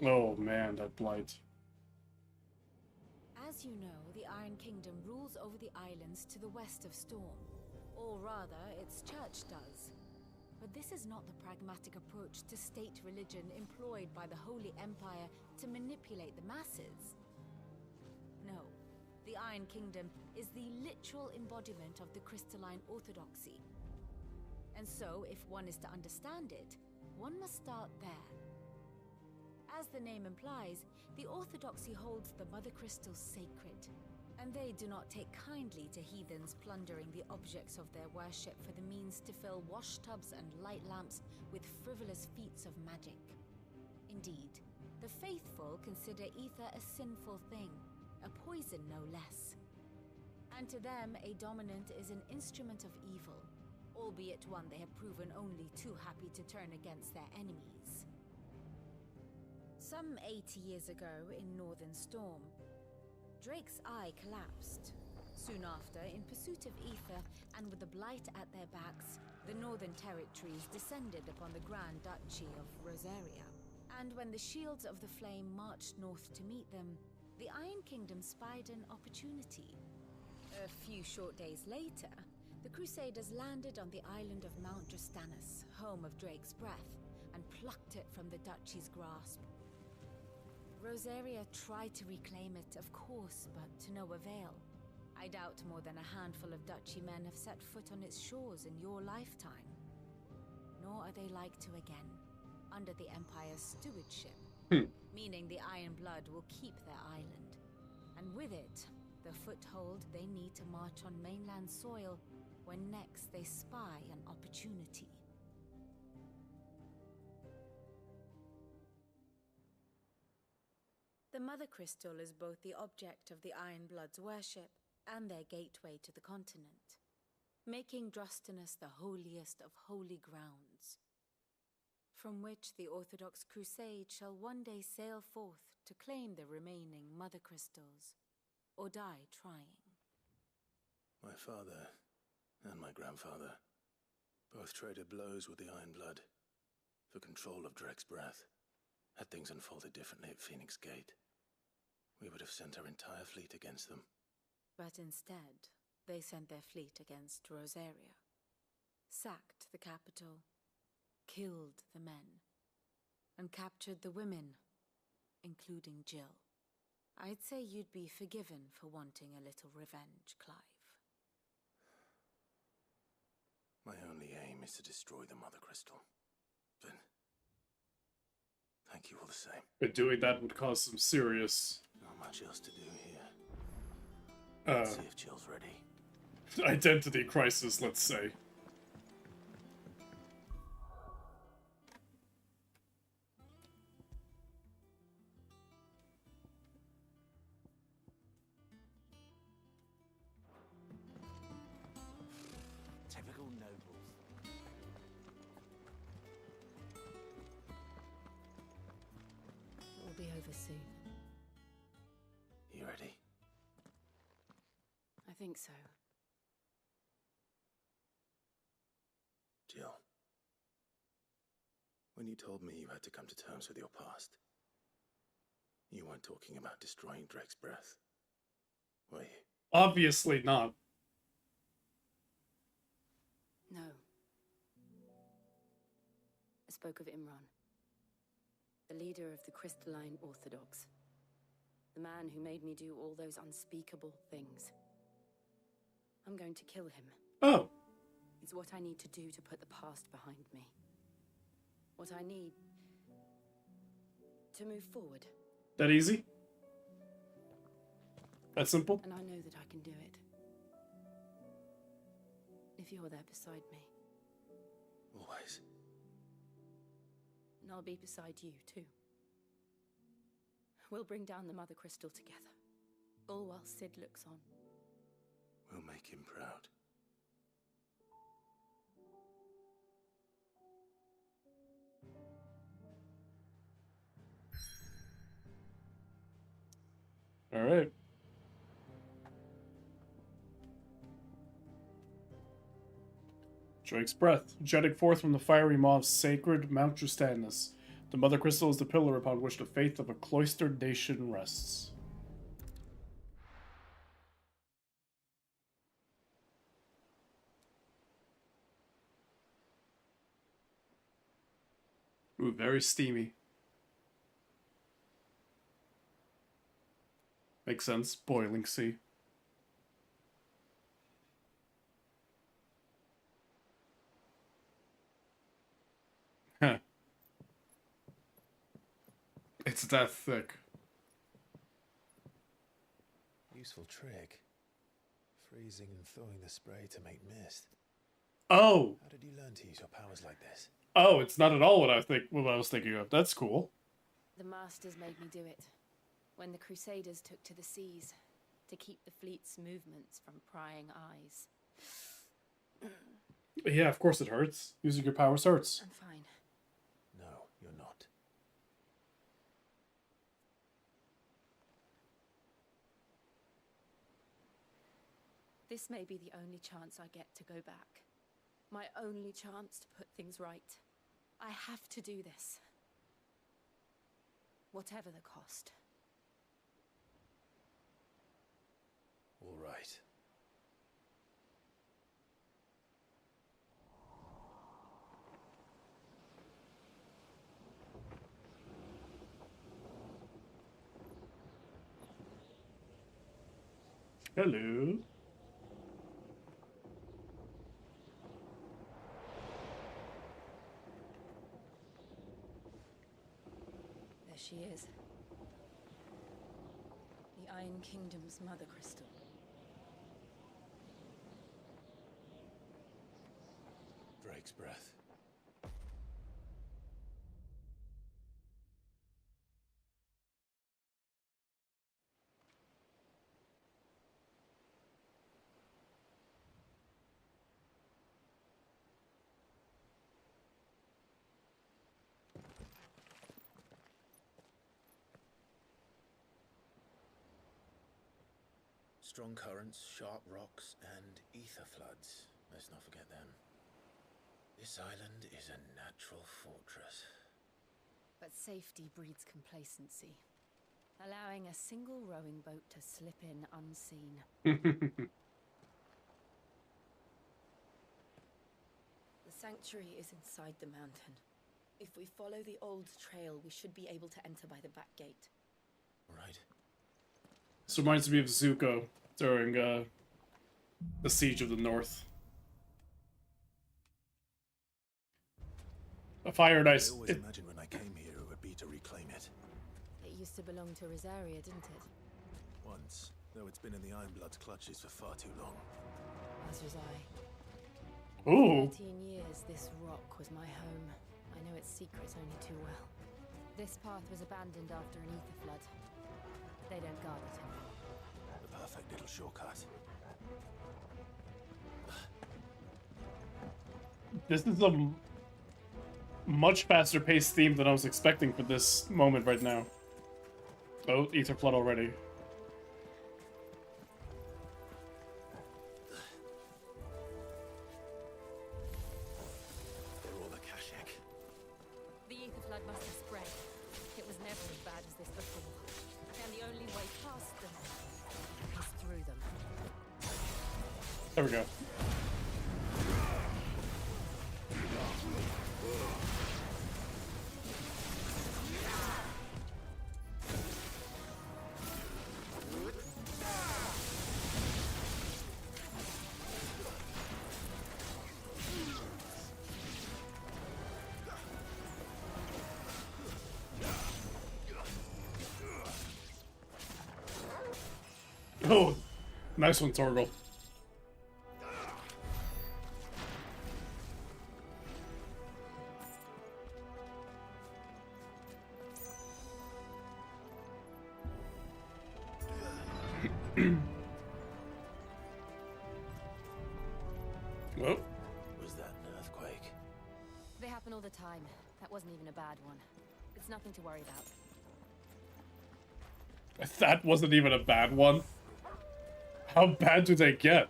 Oh man, that blight. As you know, the Iron Kingdom rules over the islands to the west of Storm. Or rather, its church does. But this is not the pragmatic approach to state religion employed by the Holy Empire to manipulate the masses. No, the Iron Kingdom is the literal embodiment of the crystalline orthodoxy. And so, if one is to understand it, one must start there. As the name implies, the orthodoxy holds the mother crystals sacred, and they do not take kindly to heathens plundering the objects of their worship for the means to fill washtubs and light lamps with frivolous feats of magic. Indeed, the faithful consider ether a sinful thing, a poison no less. And to them, a dominant is an instrument of evil, albeit one they have proven only too happy to turn against their enemies. Some 80 years ago in Northern Storm, Drake's eye collapsed. Soon after, in pursuit of ether and with the blight at their backs, the Northern Territories descended upon the Grand Duchy of Rosaria. And when the Shields of the Flame marched north to meet them, the Iron Kingdom spied an opportunity. A few short days later, the Crusaders landed on the island of Mount Drastanus, home of Drake's Breath, and plucked it from the duchy's grasp. Rosaria tried to reclaim it, of course, but to no avail. I doubt more than a handful of duchy men have set foot on its shores in your lifetime. Nor are they like to again, under the Empire's stewardship, meaning the Iron Blood will keep their island. And with it, the foothold they need to march on mainland soil when next they spy an opportunity. The Mother Crystal is both the object of the Iron Blood's worship and their gateway to the continent, making Drastanus the holiest of holy grounds, from which the Orthodox Crusade shall one day sail forth to claim the remaining Mother Crystals, or die trying. My father and my grandfather both traded blows with the Iron Blood for control of Drake's Breath. Had things unfolded differently at Phoenix Gate, we would have sent our entire fleet against them. But instead, they sent their fleet against Rosaria, sacked the capital, killed the men, and captured the women, including Jill. I'd say you'd be forgiven for wanting a little revenge, Clive. My only aim is to destroy the Mother Crystal. But thank you all the same. But doing that would cause some serious... Not much else to do here. Let's see if Jill's ready. Identity crisis, let's say. Typical nobles. It will be over soon. You ready? think so. Jill, when you told me you had to come to terms with your past, you weren't talking about destroying Drake's breath, were you? Obviously not. No. I spoke of Imran, the leader of the Crystalline Orthodox. The man who made me do all those unspeakable things. I'm going to kill him. Oh. It's what I need to do to put the past behind me. What I need to move forward. That easy? That simple? And I know that I can do it. If you're there beside me. Always. And I'll be beside you, too. We'll bring down the Mother Crystal together. All while Sid looks on. We'll make him proud. All right. Drake's breath, jetting forth from the fiery maw's sacred Mount Trustanus. The Mother Crystal is the pillar upon which the faith of a cloistered nation rests. Ooh, very steamy. Makes sense. Boiling sea. Huh. It's that thick. Useful trick. Freezing and thawing the spray to make mist. Oh! How did you learn to use your powers like this? Oh, it's not at all what I was thinking of. That's cool. The Masters made me do it. When the Crusaders took to the seas, to keep the fleet's movements from prying eyes. Yeah, of course it hurts. Using your powers hurts. I'm fine. No, you're not. This may be the only chance I get to go back. My only chance to put things right. I have to do this. Whatever the cost. All right. Hello. There she is. The Iron Kingdom's Mother Crystal. Drake's breath. Strong currents, sharp rocks, and ether floods. Let's not forget them. This island is a natural fortress. But safety breeds complacency, allowing a single rowing boat to slip in unseen. The sanctuary is inside the mountain. If we follow the old trail, we should be able to enter by the back gate. Right. This reminds me of Zuko during the Siege of the North. A fire and ice. I always imagined when I came here it would be to reclaim it. It used to belong to Rosaria, didn't it? Once, though it's been in the Ironblood's clutches for far too long. As was I. Ooh. 13 years, this rock was my home. I know its secrets only too well. This path was abandoned after an ether flood. They don't guard it anymore. The perfect little shortcut. This is a much faster paced theme than I was expecting for this moment right now. Oh, ether flood already. There we go. Oh, nice one, Torgal. Whoa. Was that an earthquake? They happen all the time. That wasn't even a bad one. It's nothing to worry about. That wasn't even a bad one. How bad do they get?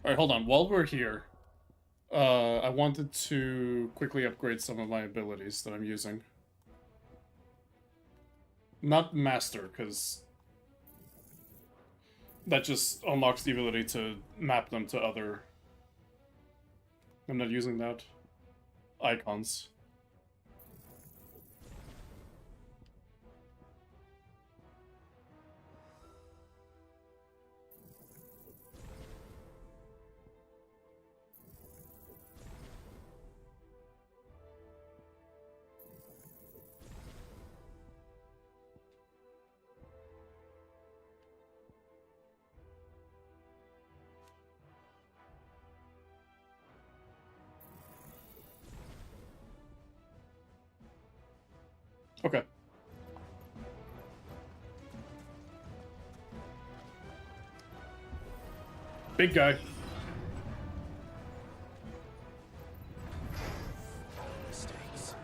Alright, hold on. While we're here, I wanted to quickly upgrade some of my abilities that I'm using. Not Master, because that just unlocks the ability to map them to other... I'm not using that. Icons. Okay. Big guy. Mistakes.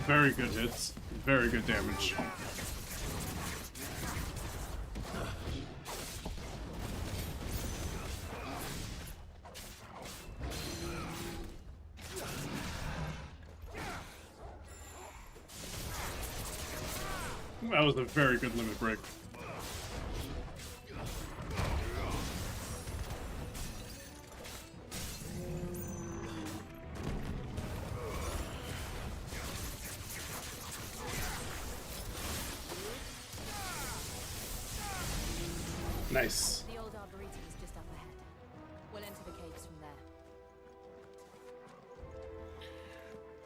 Very good hits. Very good damage. That was a very good limit break. Nice. The old arboretum is just up ahead. We'll enter the caves from there.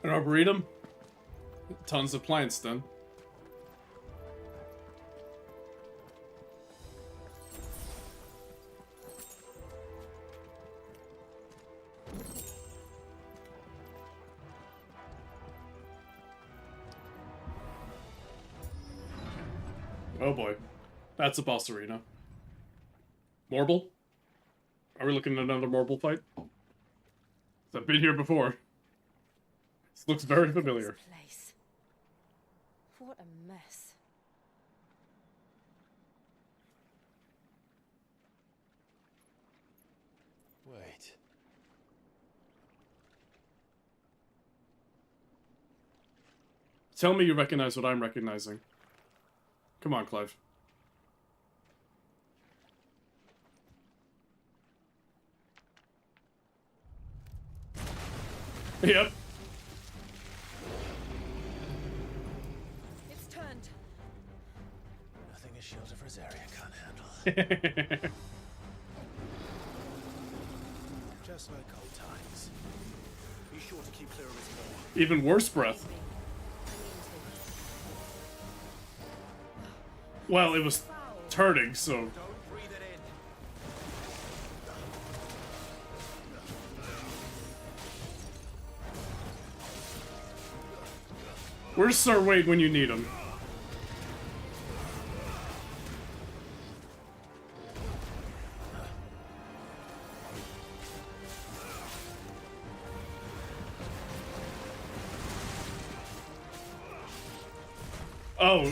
An arboretum? Tons of plants then. Oh boy. That's a boss arena. Morble? Are we looking at another Morble fight? I've been here before. This looks very familiar. This place. What a mess. Wait. Tell me you recognize what I'm recognizing. Come on, Clive. Yep. It's turned. Nothing a shield of Rosaria can't handle. Just like old times. Be sure to keep clear of his paw. Even worse breath. Well, it was turning, so... Don't breathe it in. Where's Sir Wade when you need him?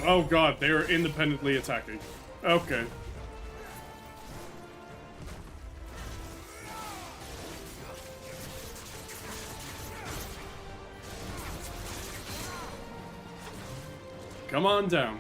Oh god, they are independently attacking. Okay. Come on down.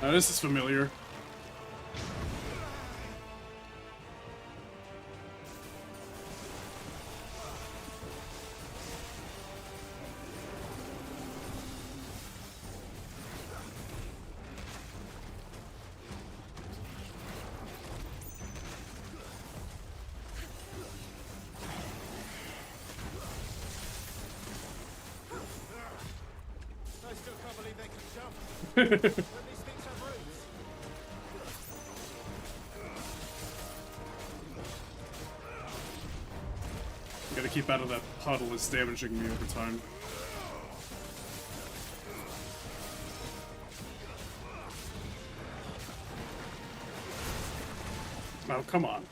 This is familiar. I still can't believe they can jump. When these things have roots. Gotta keep out of that puddle, it's damaging me over time. Oh, come on.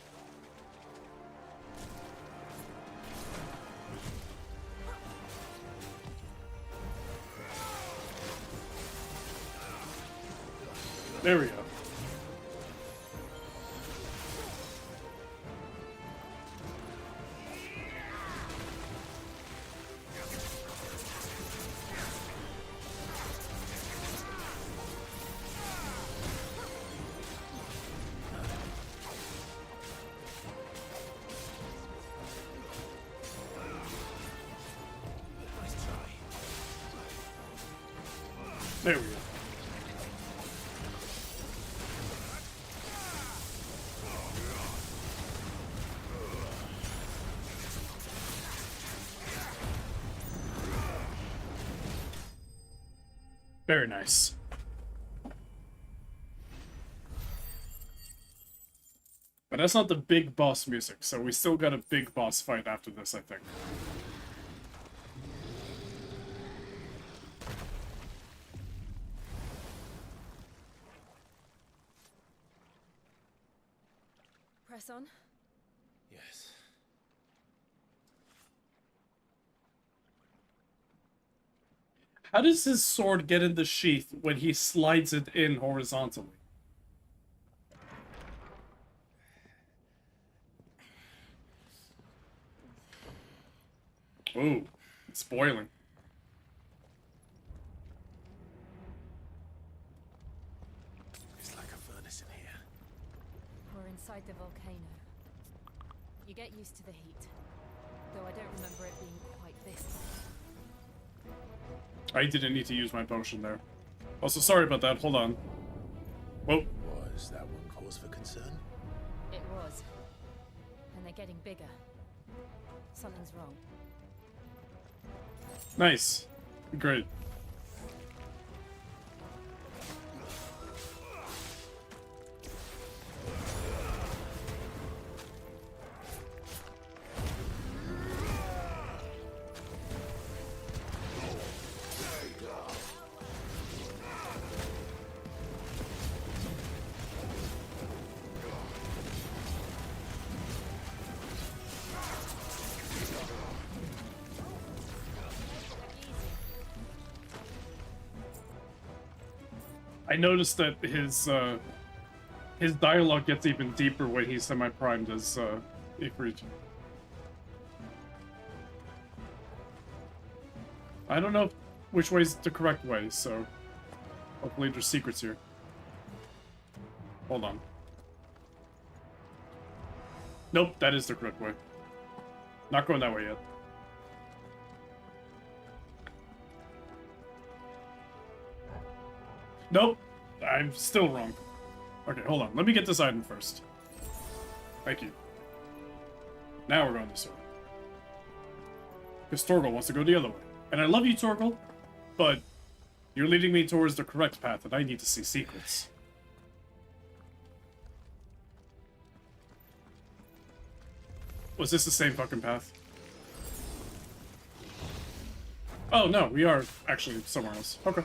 There we go. There we go. Very nice. But that's not the big boss music, so we still got a big boss fight after this, I think. Press on. Yes. How does his sword get in the sheath when he slides it in horizontally? Ooh, it's boiling. It's like a furnace in here. We're inside the volcano. You get used to the heat, though I don't remember it being quite this hot. I didn't need to use my potion there. Also, sorry about that. Hold on. Whoa. Was that one cause for concern? It was. And they're getting bigger. Something's wrong. Nice. Great. I noticed that his dialogue gets even deeper when he's semi-primed as Ifrit. I don't know which way's the correct way, so hopefully there's secrets here. Hold on. Nope, that is the correct way. Not going that way yet. Nope, I'm still wrong. Okay, hold on. Let me get this item first. Thank you. Now we're going this way. Because Torgal wants to go the other way. And I love you, Torgal, but you're leading me towards the correct path, and I need to see secrets. Was this the same fucking path? Oh, no, we are actually somewhere else. Okay.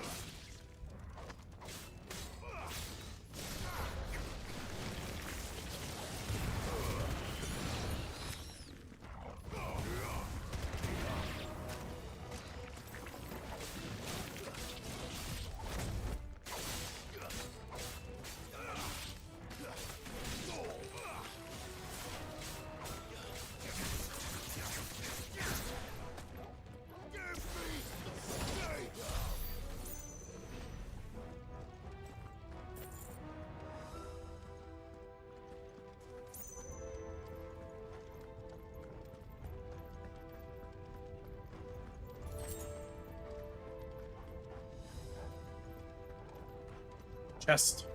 Chest.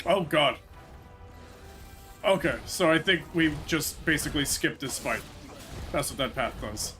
Oh god. Okay, so I think we've just basically skipped this fight. That's what that path does.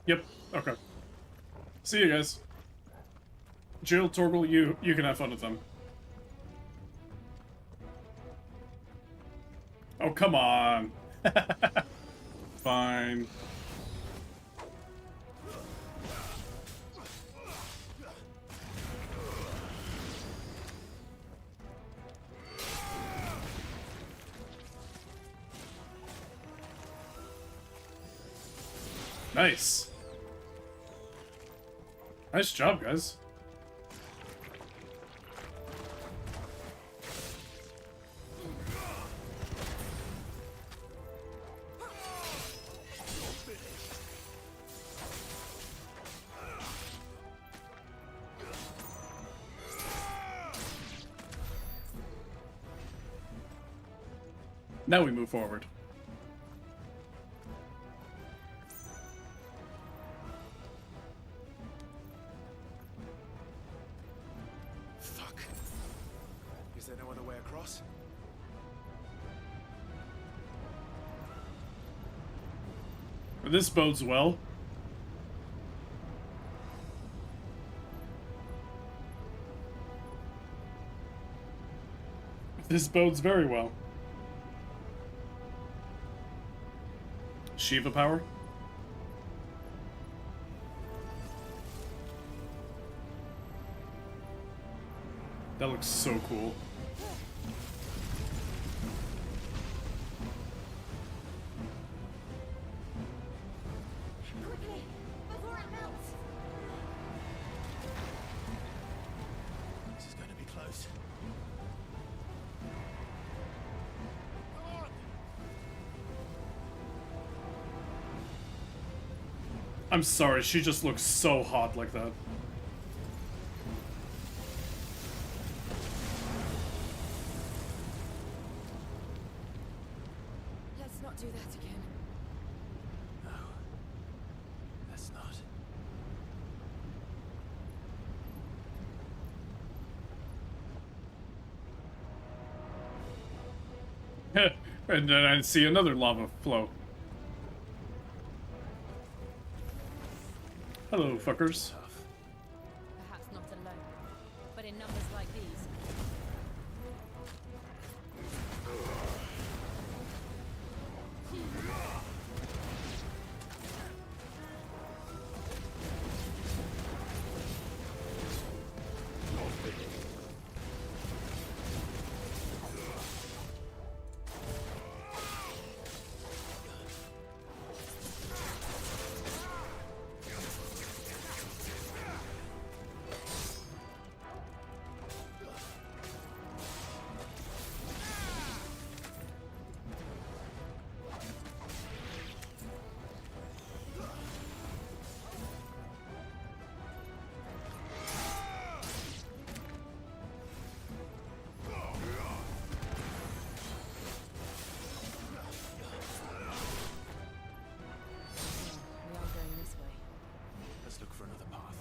Yep, okay. See you guys. Jill, Torgal, you can have fun with them. Oh, come on. Fine. Nice. Nice job, guys. Now we move forward. Fuck. Is there no other way across? This bodes well. This bodes very well. Shiva power? That looks so cool. Quickly, before it melts. This is going to be close. I'm sorry, she just looks so hot like that. Let's not do that again. No. Let's not. And then I see another lava flow. Hello, fuckers. Perhaps not alone, but in numbers like these. Let's look for another path.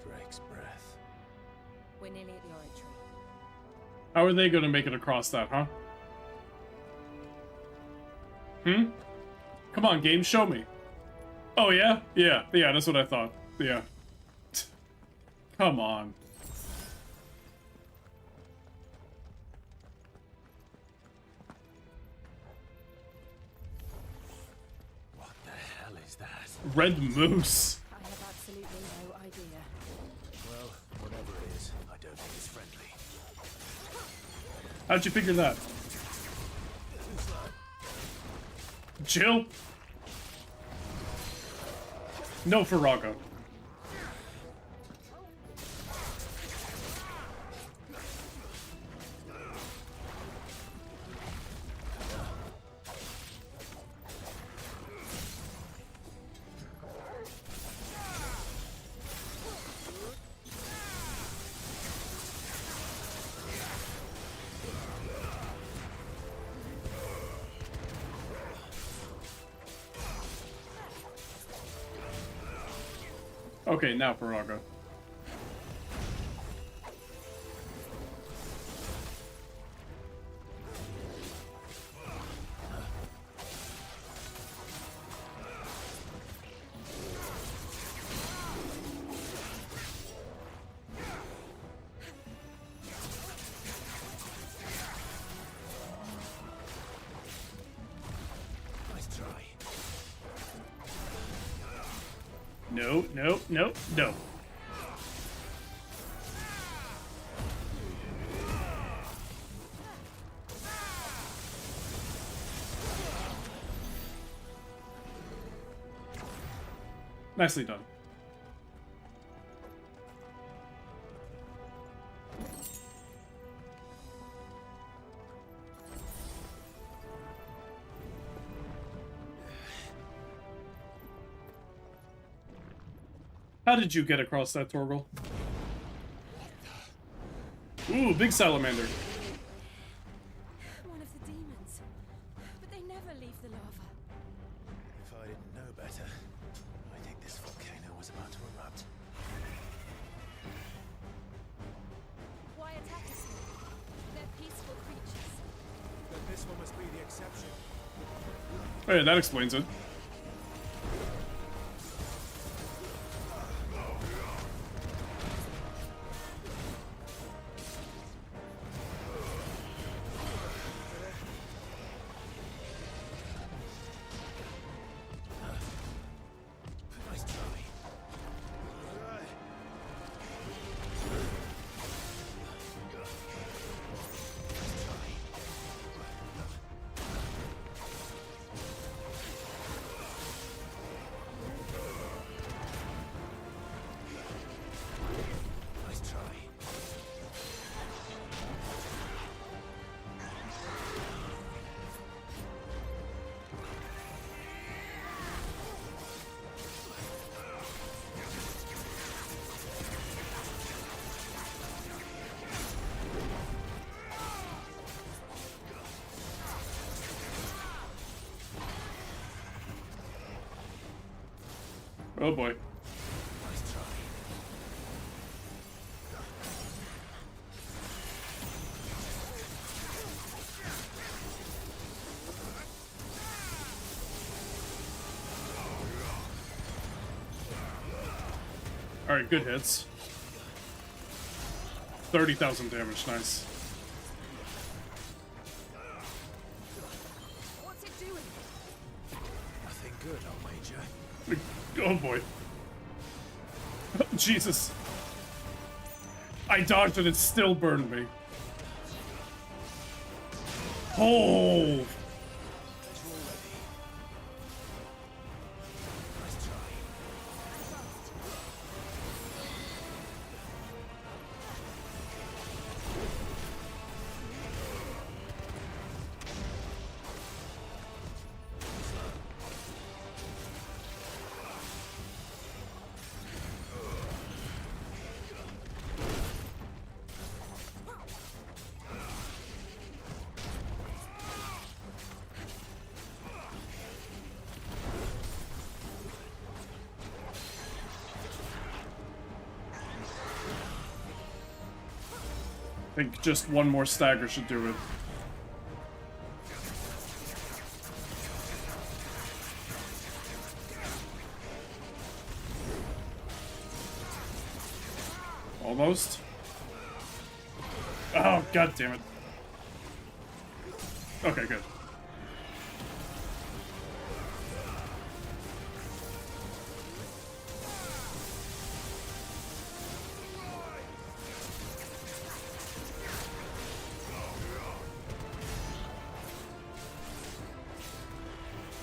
Drake's breath. We're nearly at the oratory. How are they gonna make it across that, huh? Hmm? Come on, game, show me. Oh, yeah? Yeah, that's what I thought. Yeah. Come on. What the hell is that? Red moose. I have absolutely no idea. Well, whatever it is, I don't think it's friendly. How'd you figure that? Jill? No, Farago. Okay, now Farago. Nice try. No, no, no, no. Nicely done. How did you get across that, Torgal? Ooh, big salamander. One of the demons. But they never leave the lava. If I didn't know better, I think this volcano was about to erupt. Why attack us? They're peaceful creatures. Then this one must be the exception. Oh yeah, that explains it. Nice try. Oh boy. Nice try. Alright, good hits. 30,000 damage, nice. What's it doing? Nothing good, I'll wager. Oh boy. Jesus. I dodged and it still burned me. Oh! I think just one more stagger should do it. Almost. Oh, god damn it. Okay, good.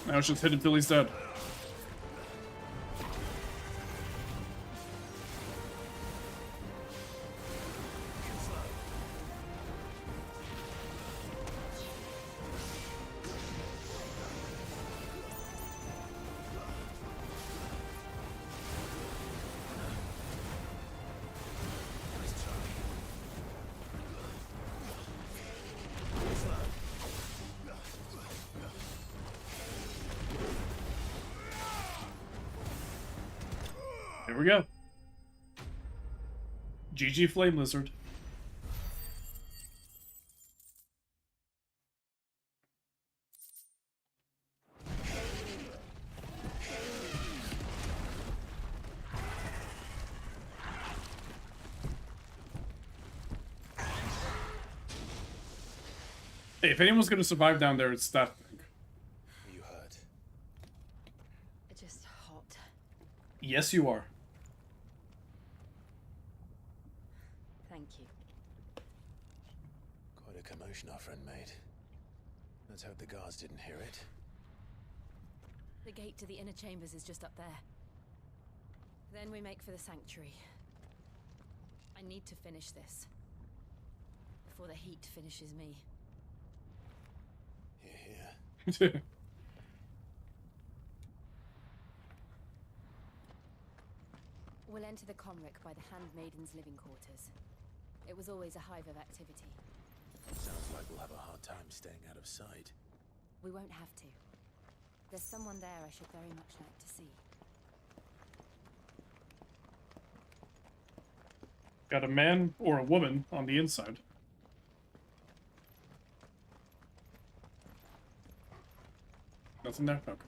Now it's just hit until he's dead. Here we go. GG Flame Lizard. Hey, if anyone's gonna survive down there, it's that thing. You hurt? Just hot. Yes, you are. Thank you. Quite a commotion our friend made. Let's hope the guards didn't hear it. The gate to the inner chambers is just up there. Then we make for the sanctuary. I need to finish this. Before the heat finishes me. Here. We'll enter the Comric by the Handmaiden's living quarters. It was always a hive of activity. Sounds like we'll have a hard time staying out of sight. We won't have to. There's someone there I should very much like to see. Got a man or a woman on the inside. Nothing there? Okay.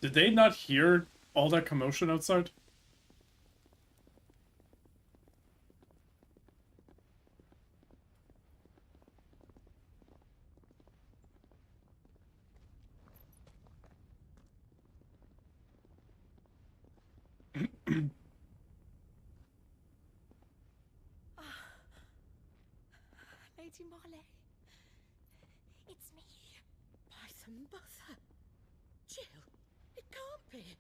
Did they not hear all that commotion outside? Lady Marley. It's me. By the mother. Jill, it can't be.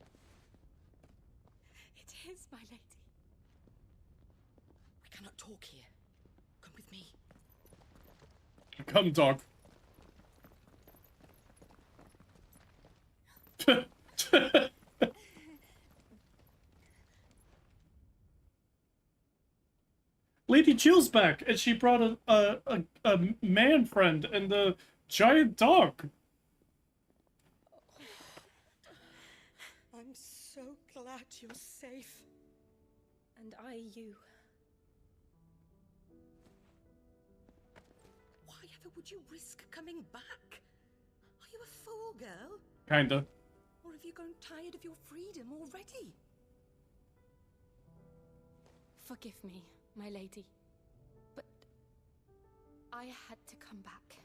It is, my lady. We cannot talk here. Come with me. Come, dog. Lady Jill's back, and she brought a man friend and a giant dog. I'm so glad you're safe. And you. Why ever would you risk coming back? Are you a fool, girl? Kinda. Or have you grown tired of your freedom already? Forgive me, my lady, but I had to come back.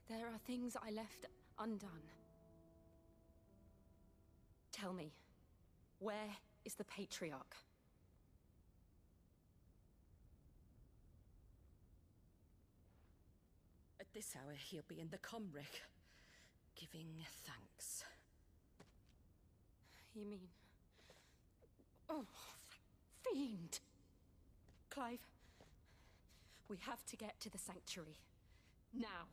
There are things I left undone. Tell me, where is the Patriarch? At this hour, he'll be in the Comric, giving thanks. You mean... Oh, that fiend! Clive, we have to get to the sanctuary. Now.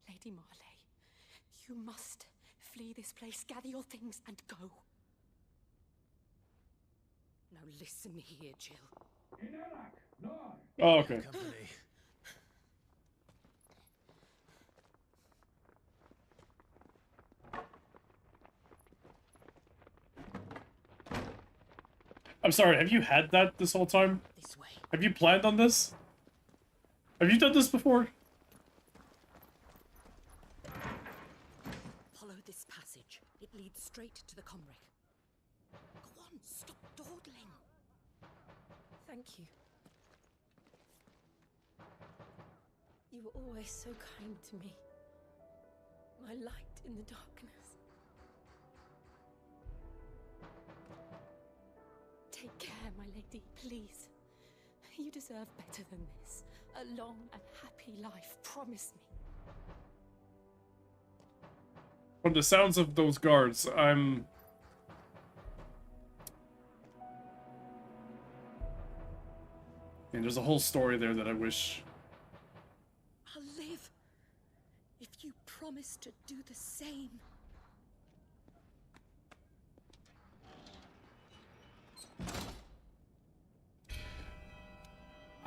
Lady Marley, you must flee this place, gather your things, and go. Now listen here, Jill. Oh, okay. I'm sorry, have you had that this whole time? This way. Have you planned on this? Have you done this before? Follow this passage. It leads straight to the Comric. Go on, stop dawdling. Thank you. You were always so kind to me. My light in the darkness. Take care, my lady, please. You deserve better than this. A long and happy life, promise me. From the sounds of those guards, I'm... there's a whole story there that I wish... I'll live if you promise to do the same.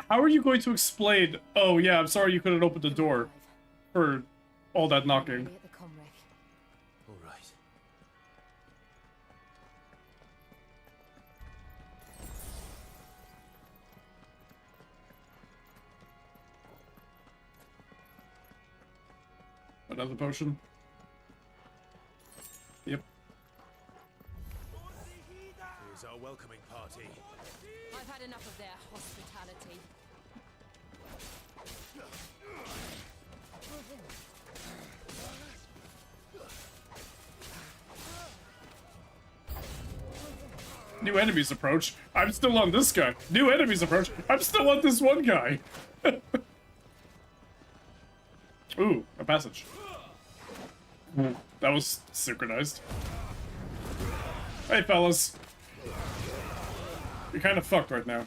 How are you going to explain... Oh, yeah, I'm sorry you couldn't open the door for all that knocking. All right. Another potion? Yep. Here's our welcoming party. I've had enough of their hospitality. New enemies approach. I'm still on this guy. New enemies approach. I'm still on this one guy. Ooh, a passage. That was synchronized. Hey, fellas. You're kind of fucked right now.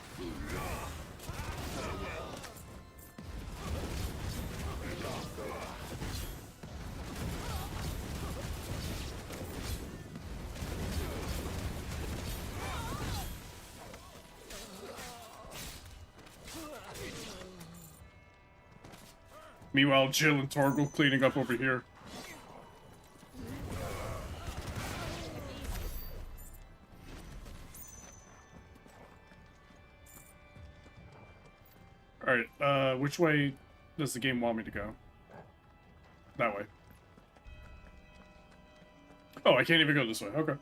Meanwhile, Jill and Torgal cleaning up over here. Alright, which way does the game want me to go? That way. Oh, I can't even go this way. Okay.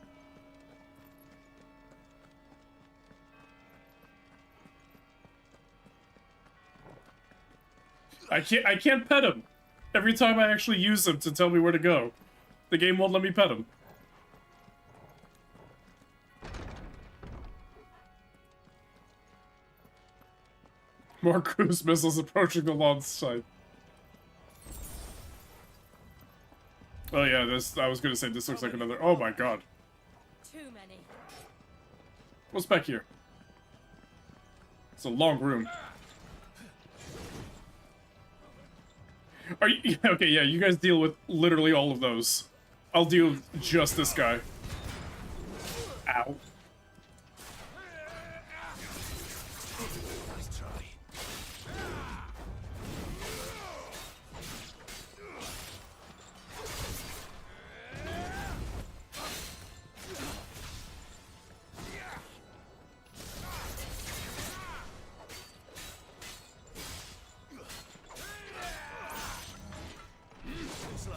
I can't pet him. Every time I actually use him to tell me where to go, the game won't let me pet him. More cruise missiles approaching the launch site. Oh yeah, this. I was gonna say this looks like another. Oh my god. Too many. What's back here? It's a long room. Are you okay? Yeah, you guys deal with literally all of those. I'll deal with just this guy. Ow. Nice try. Slow.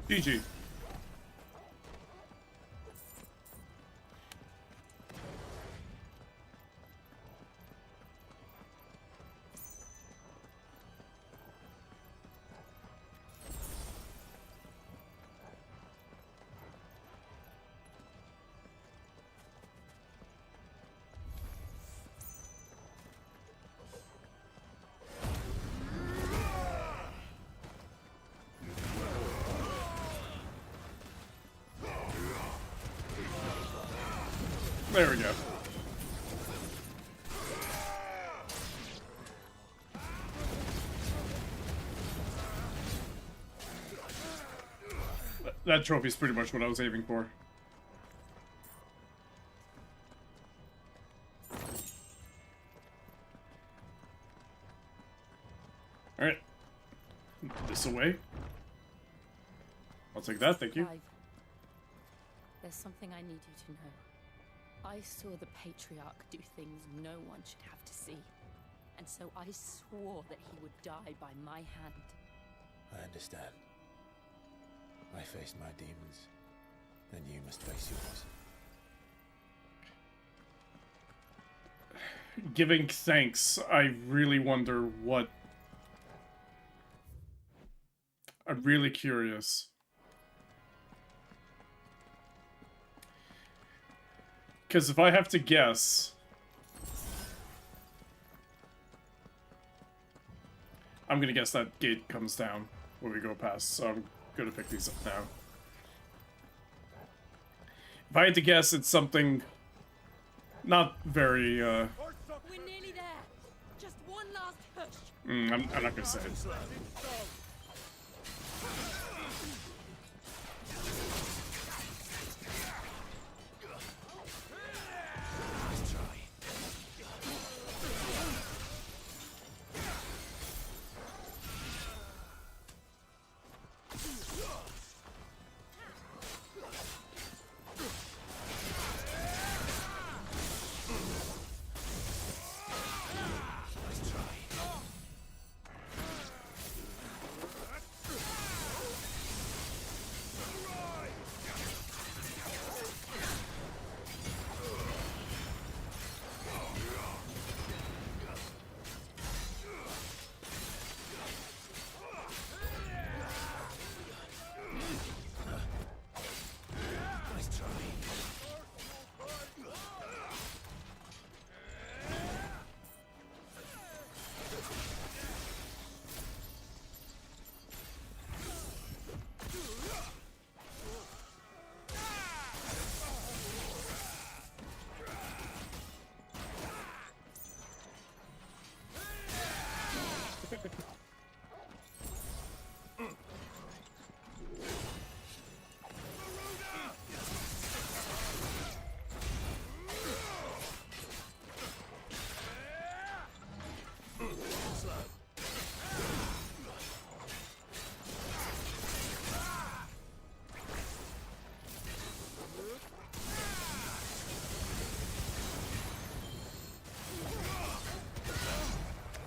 GG. There we go. That trophy's pretty much what I was aiming for. Alright. This away. I'll take that, thank you. Clive, there's something I need you to know. I saw the Patriarch do things no one should have to see. And so I swore that he would die by my hand. I understand. I face my demons, then you must face yours. Giving thanks, I really wonder what... I'm really curious. Because if I have to guess... I'm gonna guess that gate comes down when we go past, so I'm gonna pick these up now. If I had to guess, it's something... not very, We're nearly there. Just one last push. I'm not gonna say it.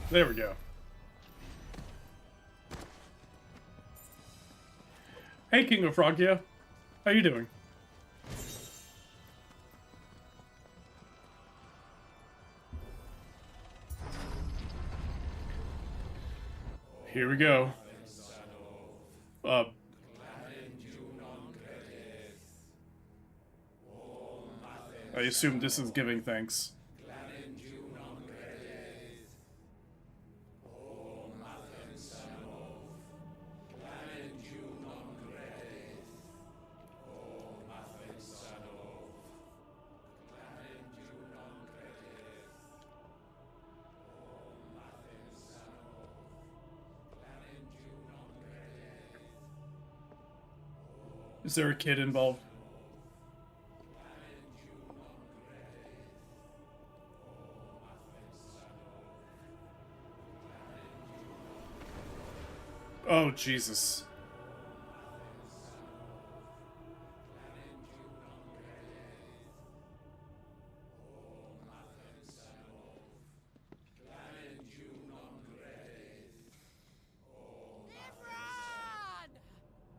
There we go. Hey, King of Frogia. How you doing? Here we go. I assume this is giving thanks. Is there a kid involved? Oh, Jesus.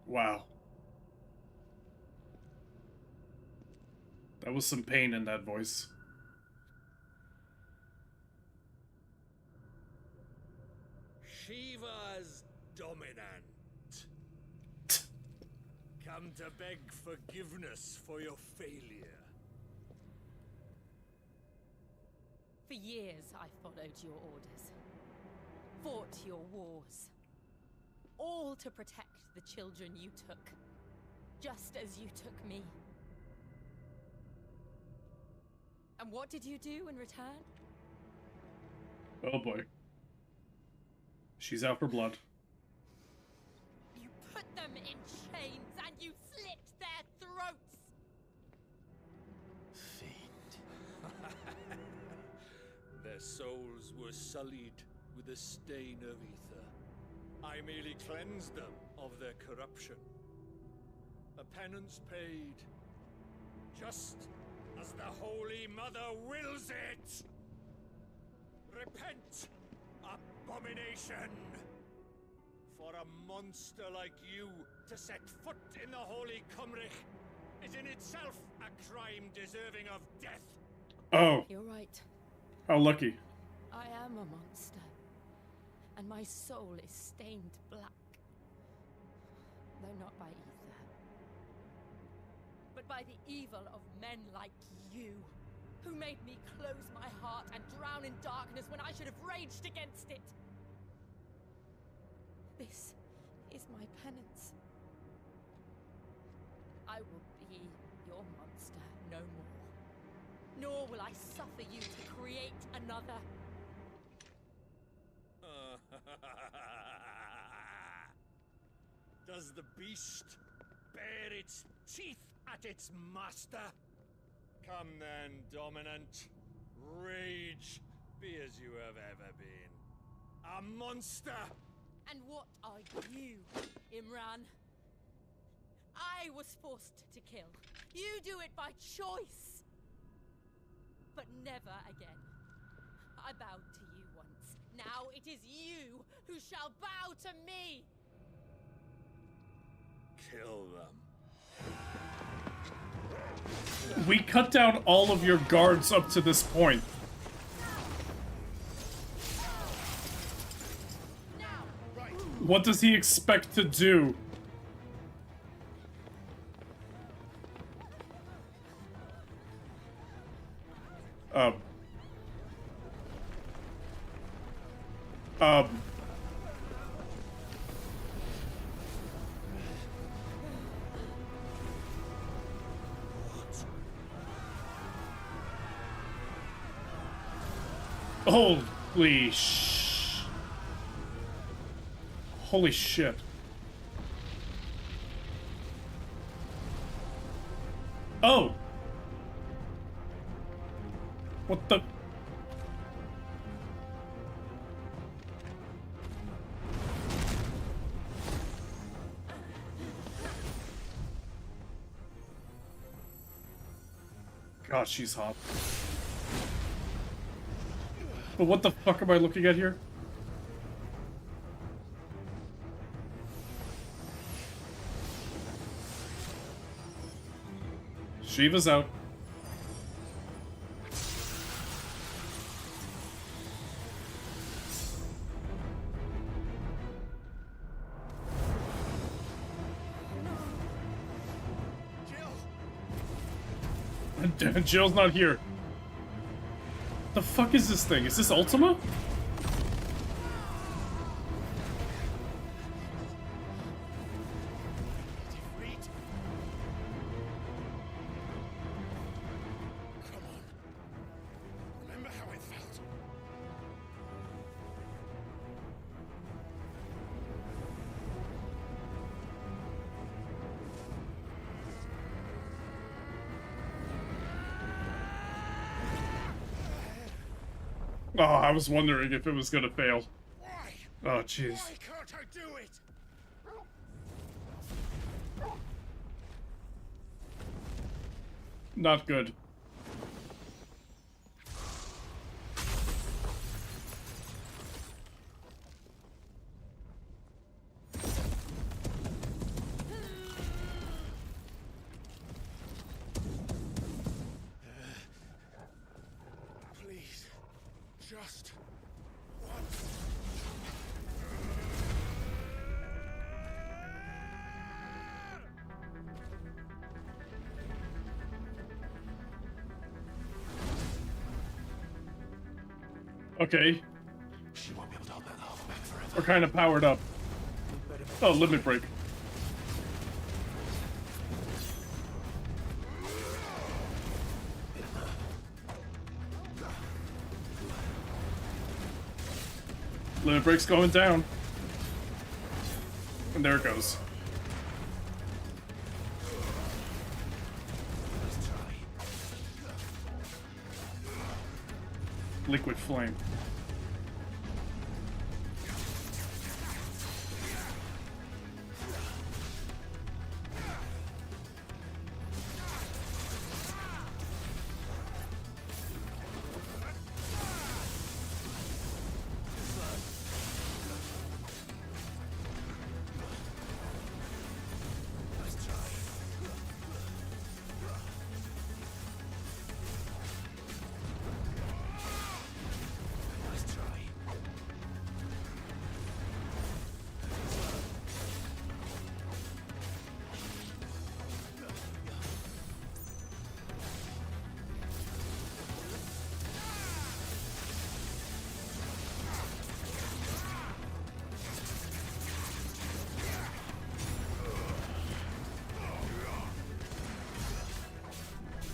Wow. That was some pain in that voice. Shiva's dominant. Come to beg forgiveness for your failure. For years I followed your orders, fought your wars, all to protect the children you took, just as you took me. And what did you do in return? Oh boy. She's out for blood. You put them in chains and you slit their throats! Their souls were sullied with the stain of ether. I merely cleansed them of their corruption. A penance paid, just as the Holy Mother wills it! Repent, abomination! For a monster like you to set foot in the Holy Cymric is in itself a crime deserving of death. Oh. You're right. How lucky. I am a monster, and my soul is stained black. Though not by ether, but by the evil of men like you, who made me close my heart and drown in darkness when I should have raged against it. This is my penance. I will be your monster no more. Nor will I suffer you to create another. Does the beast bare its teeth at its master? Come then, dominant. Rage, be as you have ever been. A monster! And what are you, Imran? I was forced to kill. You do it by choice. But never again. I bowed to you once. Now it is you who shall bow to me! Kill them. We cut down all of your guards up to this point. What does he expect to do? Holy shit. Oh! What the? God, she's hot. But what the fuck am I looking at here? Shiva's out. Jill's not here. The fuck is this thing? Is this Ultima? Remember how it felt? Oh, I was wondering if it was gonna fail. Oh, jeez. Why can't I do it? Not good. Please, just once. Okay. She won't be able to hold that half back forever. We're kind of powered up. Oh, limit break. Limit break's going down. And there it goes. Liquid flame.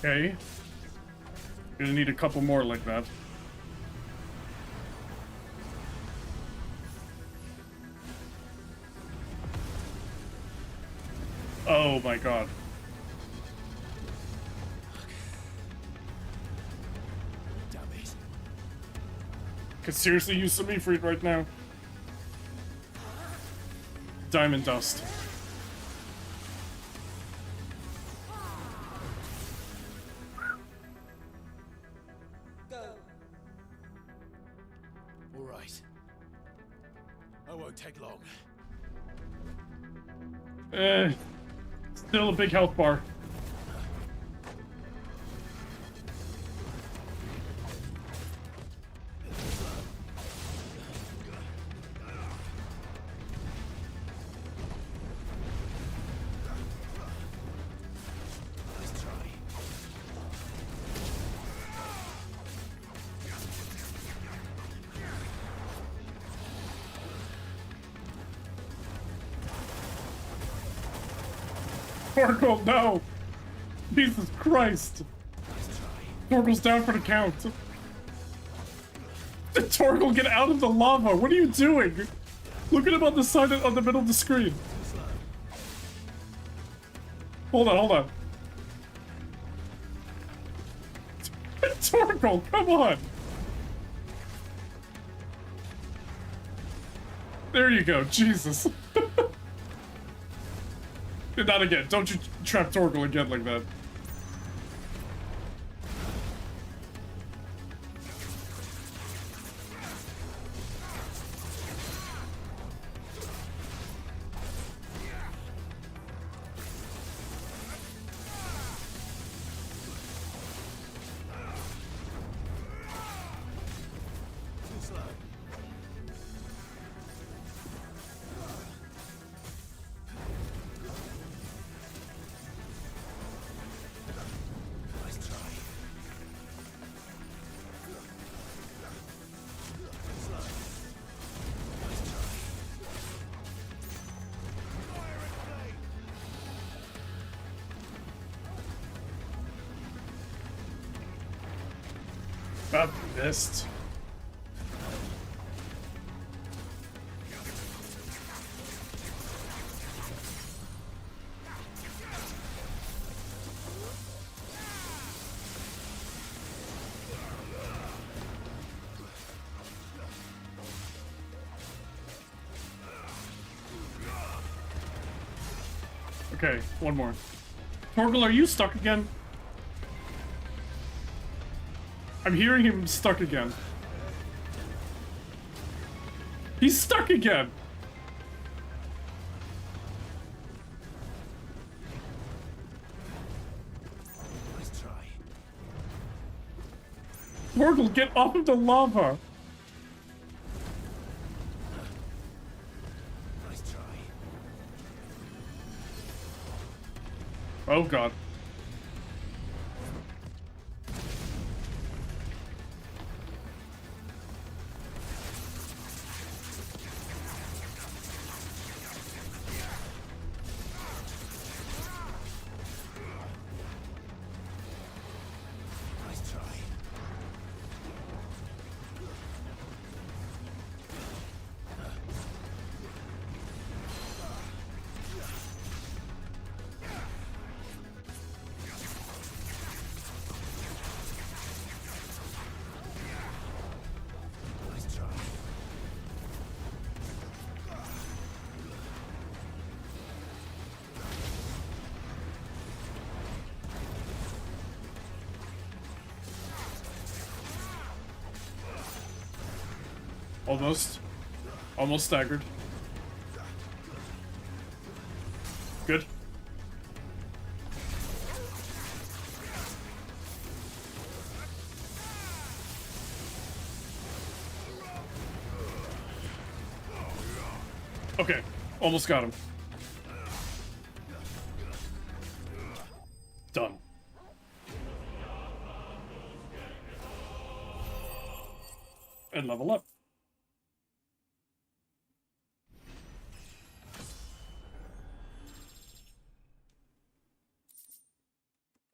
Okay. Gonna need a couple more like that. Oh my god. Damn it. Could seriously use some Ifrit right now. Diamond dust. All right. I won't take long. Still a big health bar. Torgal, no! Jesus Christ! Torgal's down for the count. Torgal, get out of the lava! What are you doing? Look at him on the side on the middle of the screen. Hold on, hold on. Torgal, come on! There you go, Jesus. Not again. Don't you trap Torgal again like that. Ah, missed. Okay, one more. Torgal, are you stuck again? I'm hearing him stuck again. He's stuck again! Nice try. Torgal, get off of the lava! Nice try. Oh god. Nice try. Nice try. Almost. Almost staggered. Good. Okay, almost got him. Done. And level up.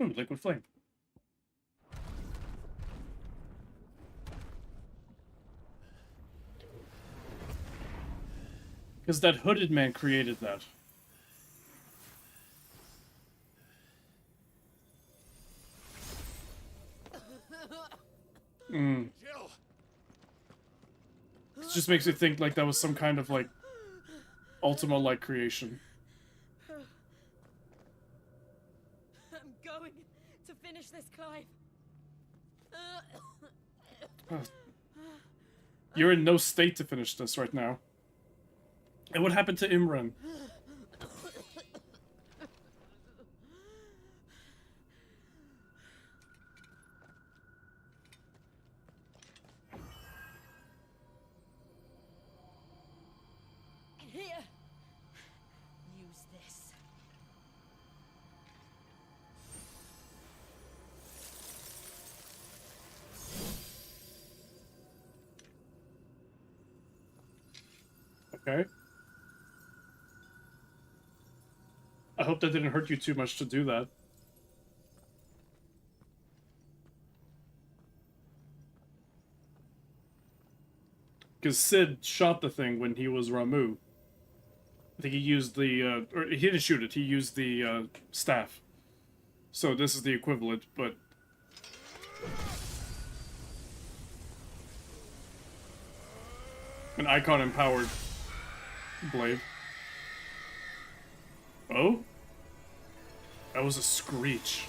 Ooh, liquid flame. Because that hooded man created that. It just makes me think like that was some kind of like Ultima-like creation. I'm going to finish this, Clive. You're in no state to finish this right now. And what happened to Imran? Here. Use this. Okay. I hope that didn't hurt you too much to do that. Because Sid shot the thing when he was Ramu. I think he used the, or he didn't shoot it, he used the staff. So this is the equivalent, but... an icon-empowered blade. Oh? That was a screech.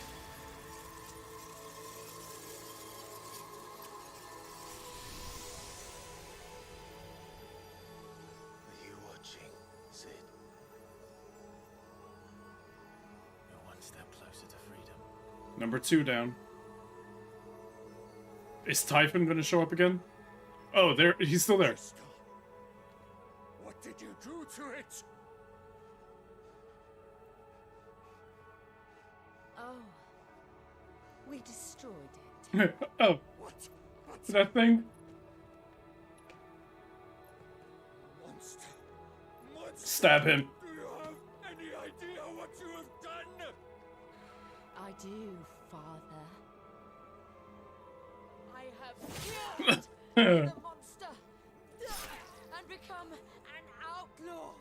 Are you watching, Sid? You're one step closer to freedom. Number 2 down. Is Typhon gonna show up again? Oh, there, he's still there. What did you do to it? Oh. We destroyed it. Oh. What? That thing? Monster. Monster. Stab him. Do you have any idea what you have done? I do, Father. I have the monster and become an outlaw.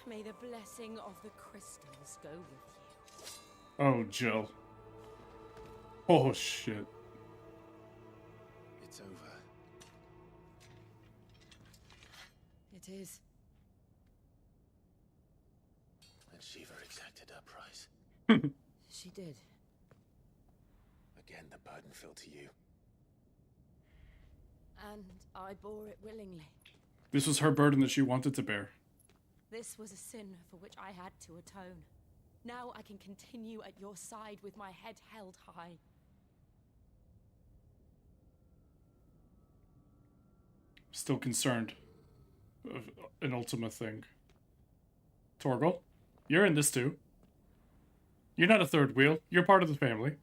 May the blessing of the crystals go with you. Oh, Jill. Oh, shit. It's over. It is. And Shiva exacted her price. She did. Again, the burden fell to you. And I bore it willingly. This was her burden that she wanted to bear. This was a sin for which I had to atone. Now I can continue at your side with my head held high. Still concerned of an Ultima thing. Torgal, you're in this too. You're not a third wheel. You're part of the family.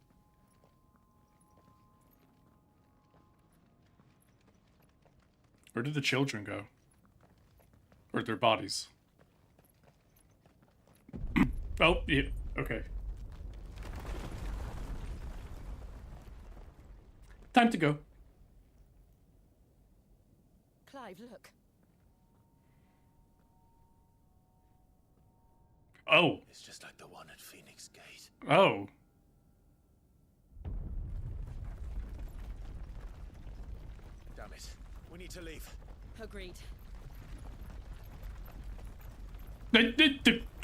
Where did the children go? Or their bodies? Oh, yeah. Okay. Time to go. Clive, look. Oh. It's just like the one at Phoenix Gate. Oh. Damn it. We need to leave. Agreed.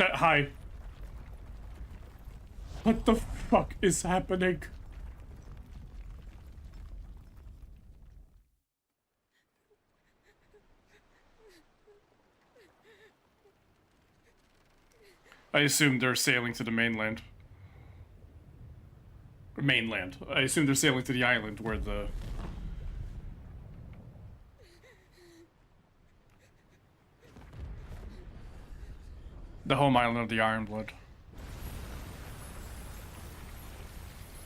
Hi. What the fuck is happening? I assume they're sailing to the mainland. Mainland. I assume they're sailing to the island where the... the home island of the Ironblood.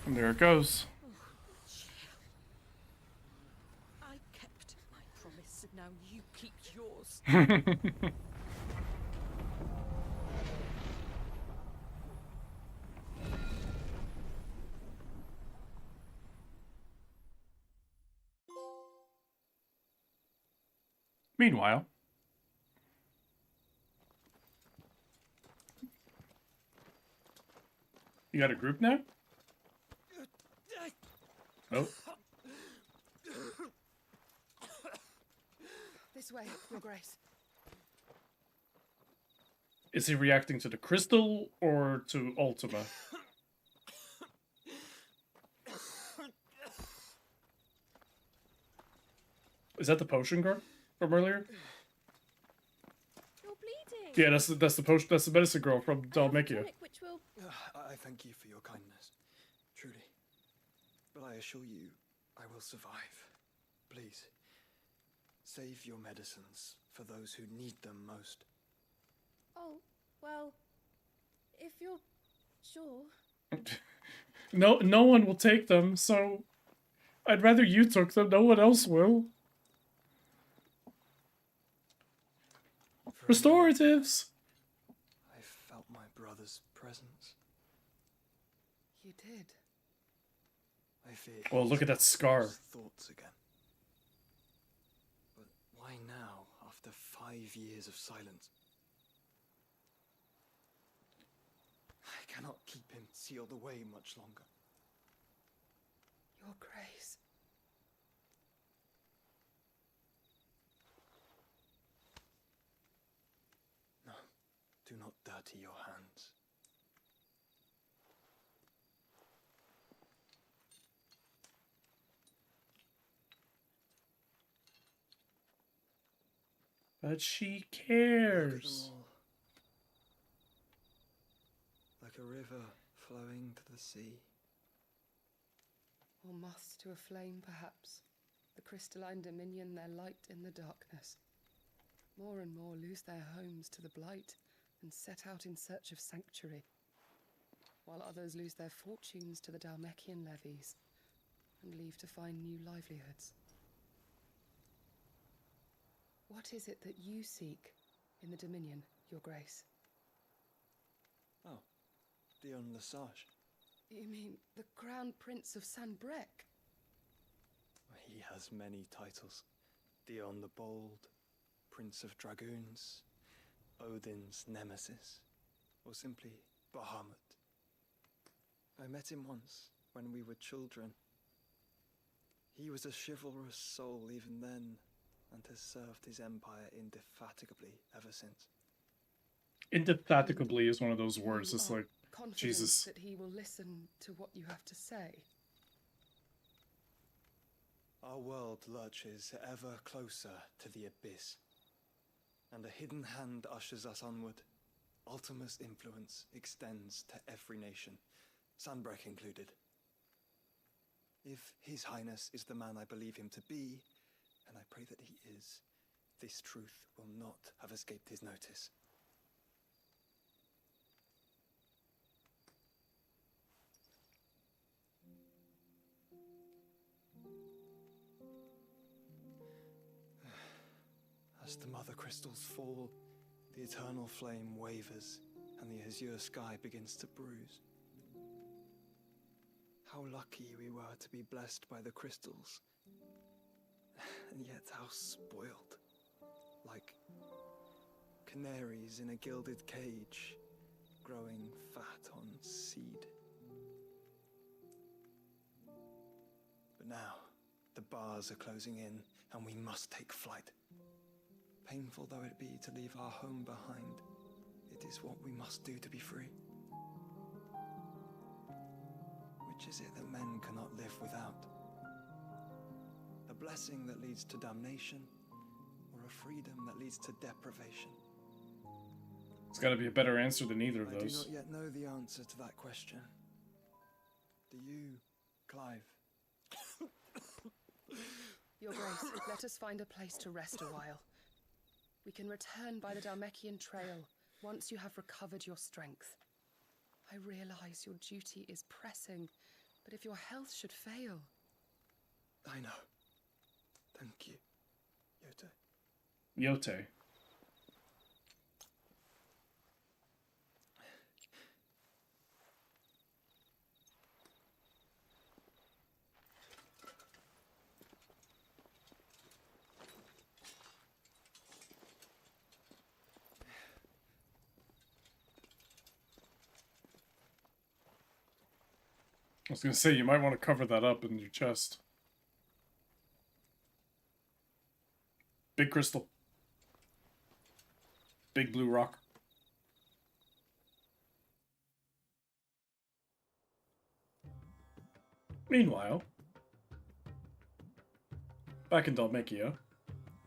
And there it goes. I kept my promise, and now you keep yours. Meanwhile... you got a group now? Oh. This way, Your Grace. Is he reacting to the crystal or to Ultima? Is that the potion girl from earlier? You're bleeding. Yeah, that's the potion. That's the medicine girl from Dalmacia. Which will... I thank you for your kindness, truly. But I assure you, I will survive. Please, save your medicines for those who need them most. Oh, well, if you're sure. No one will take them, so I'd rather you took them. No one else will. Restoratives. I felt my brother's presence. You did. I fear. Oh, look at that scar. Thoughts again. But why now, after 5 years of silence? I cannot keep him sealed away much longer. Your Grace. No, do not dirty your hands. But she cares. Like a river flowing to the sea. Or moths to a flame, perhaps. The crystalline dominion their light in the darkness. More and more lose their homes to the blight and set out in search of sanctuary, while others lose their fortunes to the Dalmacian levies and leave to find new livelihoods. What is it that you seek in the Dominion, Your Grace? Oh, Dion Lesage. You mean the Crown Prince of Sanbrec? He has many titles. Dion the Bold, Prince of Dragoons, Odin's Nemesis, or simply Bahamut. I met him once, when we were children. He was a chivalrous soul even then, and has served his empire indefatigably ever since. Indefatigably is one of those words. It's like, Confident Jesus. that he will listen to what you have to say. Our world lurches ever closer to the abyss, and a hidden hand ushers us onward. Ultima's influence extends to every nation, Sanbreque included. If His Highness is the man I believe him to be, and I pray that he is, this truth will not have escaped his notice. As the mother crystals fall, the eternal flame wavers, and the azure sky begins to bruise. How lucky we were to be blessed by the crystals, and yet how spoiled. Like canaries in a gilded cage, growing fat on seed. But now, the bars are closing in, and we must take flight. Painful though it be to leave our home behind, it is what we must do to be free. Which is it that men cannot live without? A blessing that leads to damnation, or a freedom that leads to deprivation? It's got to be a better answer than either of those. I do not yet know the answer to that question. Do you, Clive? Your Grace, let us find a place to rest a while. We can return by the Dalmekian trail once you have recovered your strength. I realize your duty is pressing, but if your health should fail... I know. Thank you, Yote. Yote. I was gonna say, you might want to cover that up in your chest. Big crystal. Big blue rock. Meanwhile, back in Dalmekia,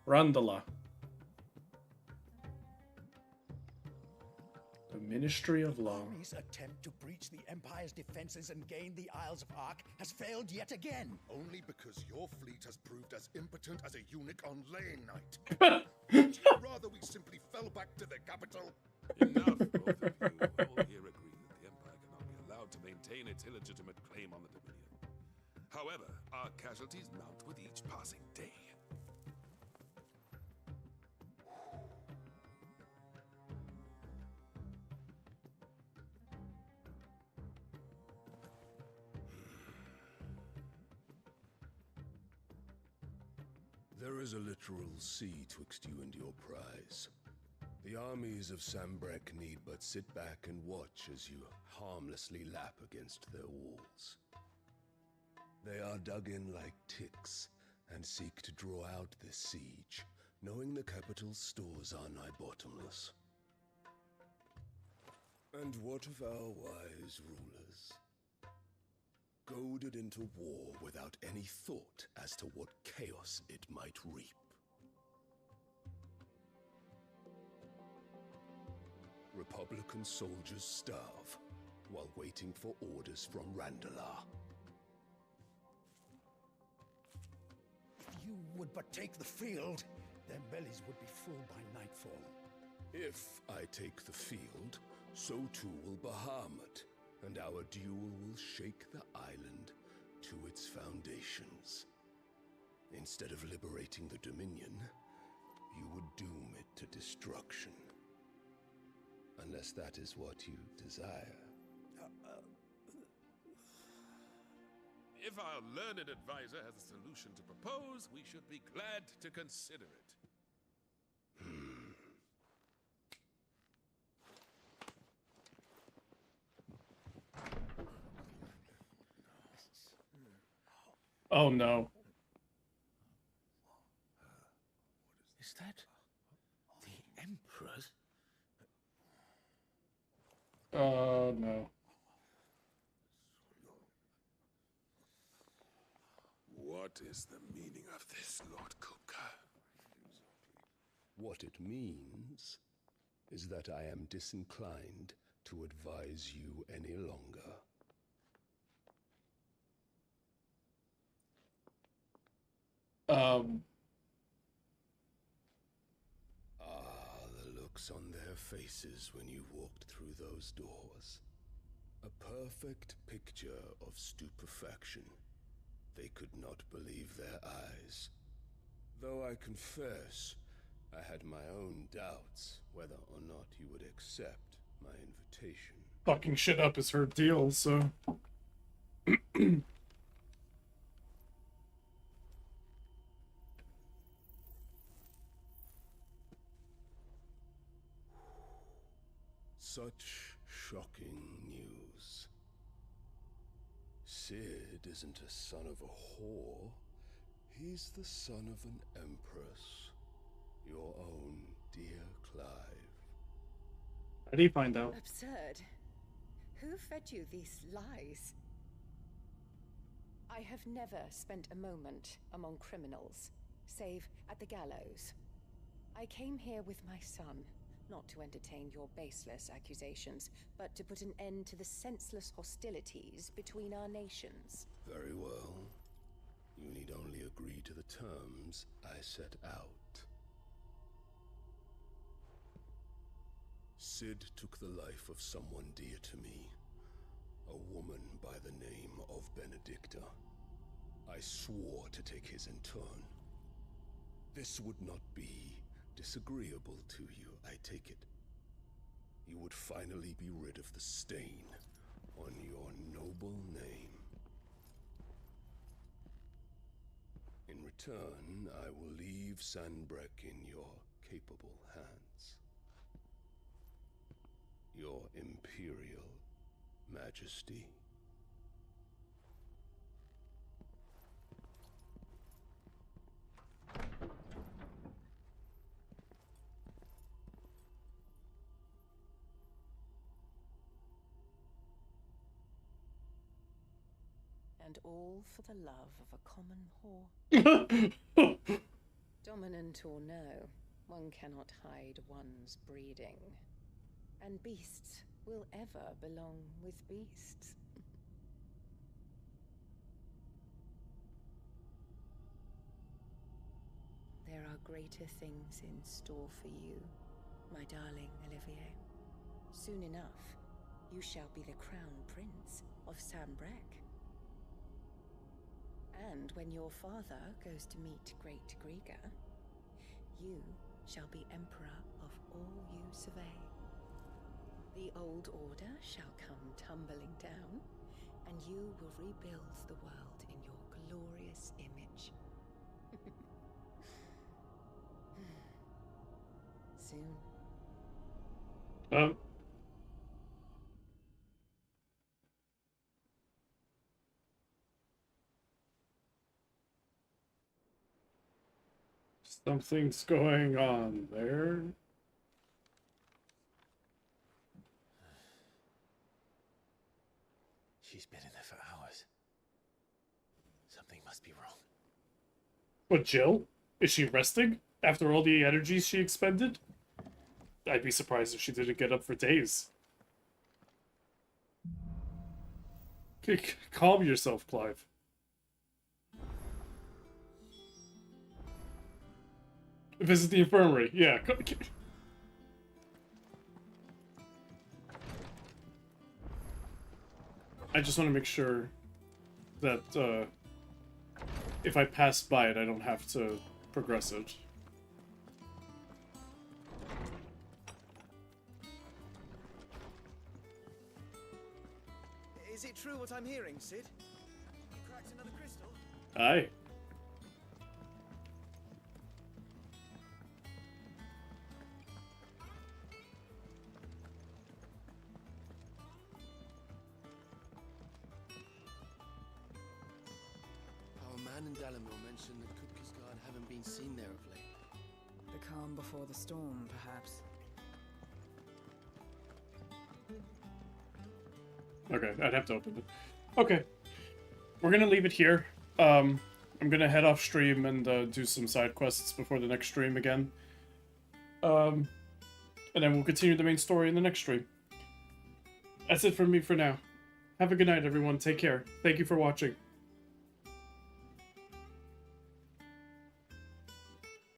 Randala. Ministry of Law. Army's attempt to breach the Empire's defenses and gain the Isles of Ark has failed yet again. Only because your fleet has proved as impotent as a eunuch on laying night. Would you rather we simply fell back to the capital? Enough, both of you. All here agree that the Empire cannot be allowed to maintain its illegitimate claim on the Dominion. However, our casualties mount with each passing day. There is a literal sea twixt you and your prize. The armies of Sanbreque need but sit back and watch as you harmlessly lap against their walls. They are dug in like ticks and seek to draw out this siege, knowing the capital's stores are nigh bottomless. And what of our wise rulers? Goaded into war without any thought as to what chaos it might reap. Republican soldiers starve while waiting for orders from Randalar. If you would but take the field, their bellies would be full by nightfall. If I take the field, so too will Bahamut, and our duel will shake the island to its foundations. Instead of liberating the Dominion, you would doom it to destruction. Unless that is what you desire. If our learned advisor has a solution to propose, we should be glad to consider it. Oh no. Is that the Emperor's? Oh no. What is the meaning of this, Lord Kupka? What it means is that I am disinclined to advise you any longer. The looks on their faces when you walked through those doors. A perfect picture of stupefaction. They could not believe their eyes. Though I confess, I had my own doubts whether or not you would accept my invitation. Fucking shit up is her deal, so... Such shocking news. Sid isn't a son of a whore. He's the son of an empress. Your own dear Clive. How do you find out? Absurd. Who fed you these lies? I have never spent a moment among criminals, save at the gallows. I came here with my son, not to entertain your baseless accusations, but to put an end to the senseless hostilities between our nations. Very well. You need only agree to the terms I set out. Sid took the life of someone dear to me, a woman by the name of Benedicta. I swore to take his in turn. This would not be disagreeable to you, I take it. You would finally be rid of the stain on your noble name. In return, I will leave Sanbreque in your capable hands. Your Imperial Majesty. And all for the love of a common whore. Dominant or no, one cannot hide one's breeding. And beasts will ever belong with beasts. There are greater things in store for you, my darling Olivier. Soon enough, you shall be the crown prince of Sanbreque. And when your father goes to meet Great Griga, you shall be emperor of all you survey. The old order shall come tumbling down, and you will rebuild the world in your glorious image. Soon. Something's going on there. She's been in there for hours. Something must be wrong. What, Jill? Is she resting? After all the energy she expended? I'd be surprised if she didn't get up for days. Calm yourself, Clive. Visit the infirmary. Yeah. I just want to make sure that if I pass by it, I don't have to progress it. Is it true what I'm hearing, Sid? Aye. Our man in Dalamil mentioned that Kupka's guard haven't been seen there of late. The calm before the storm, perhaps. Okay, I'd have to open it. Okay. We're gonna leave it here. I'm gonna head off stream and do some side quests before the next stream again. And then we'll continue the main story in the next stream. That's it from me for now. Have a good night, everyone. Take care. Thank you for watching.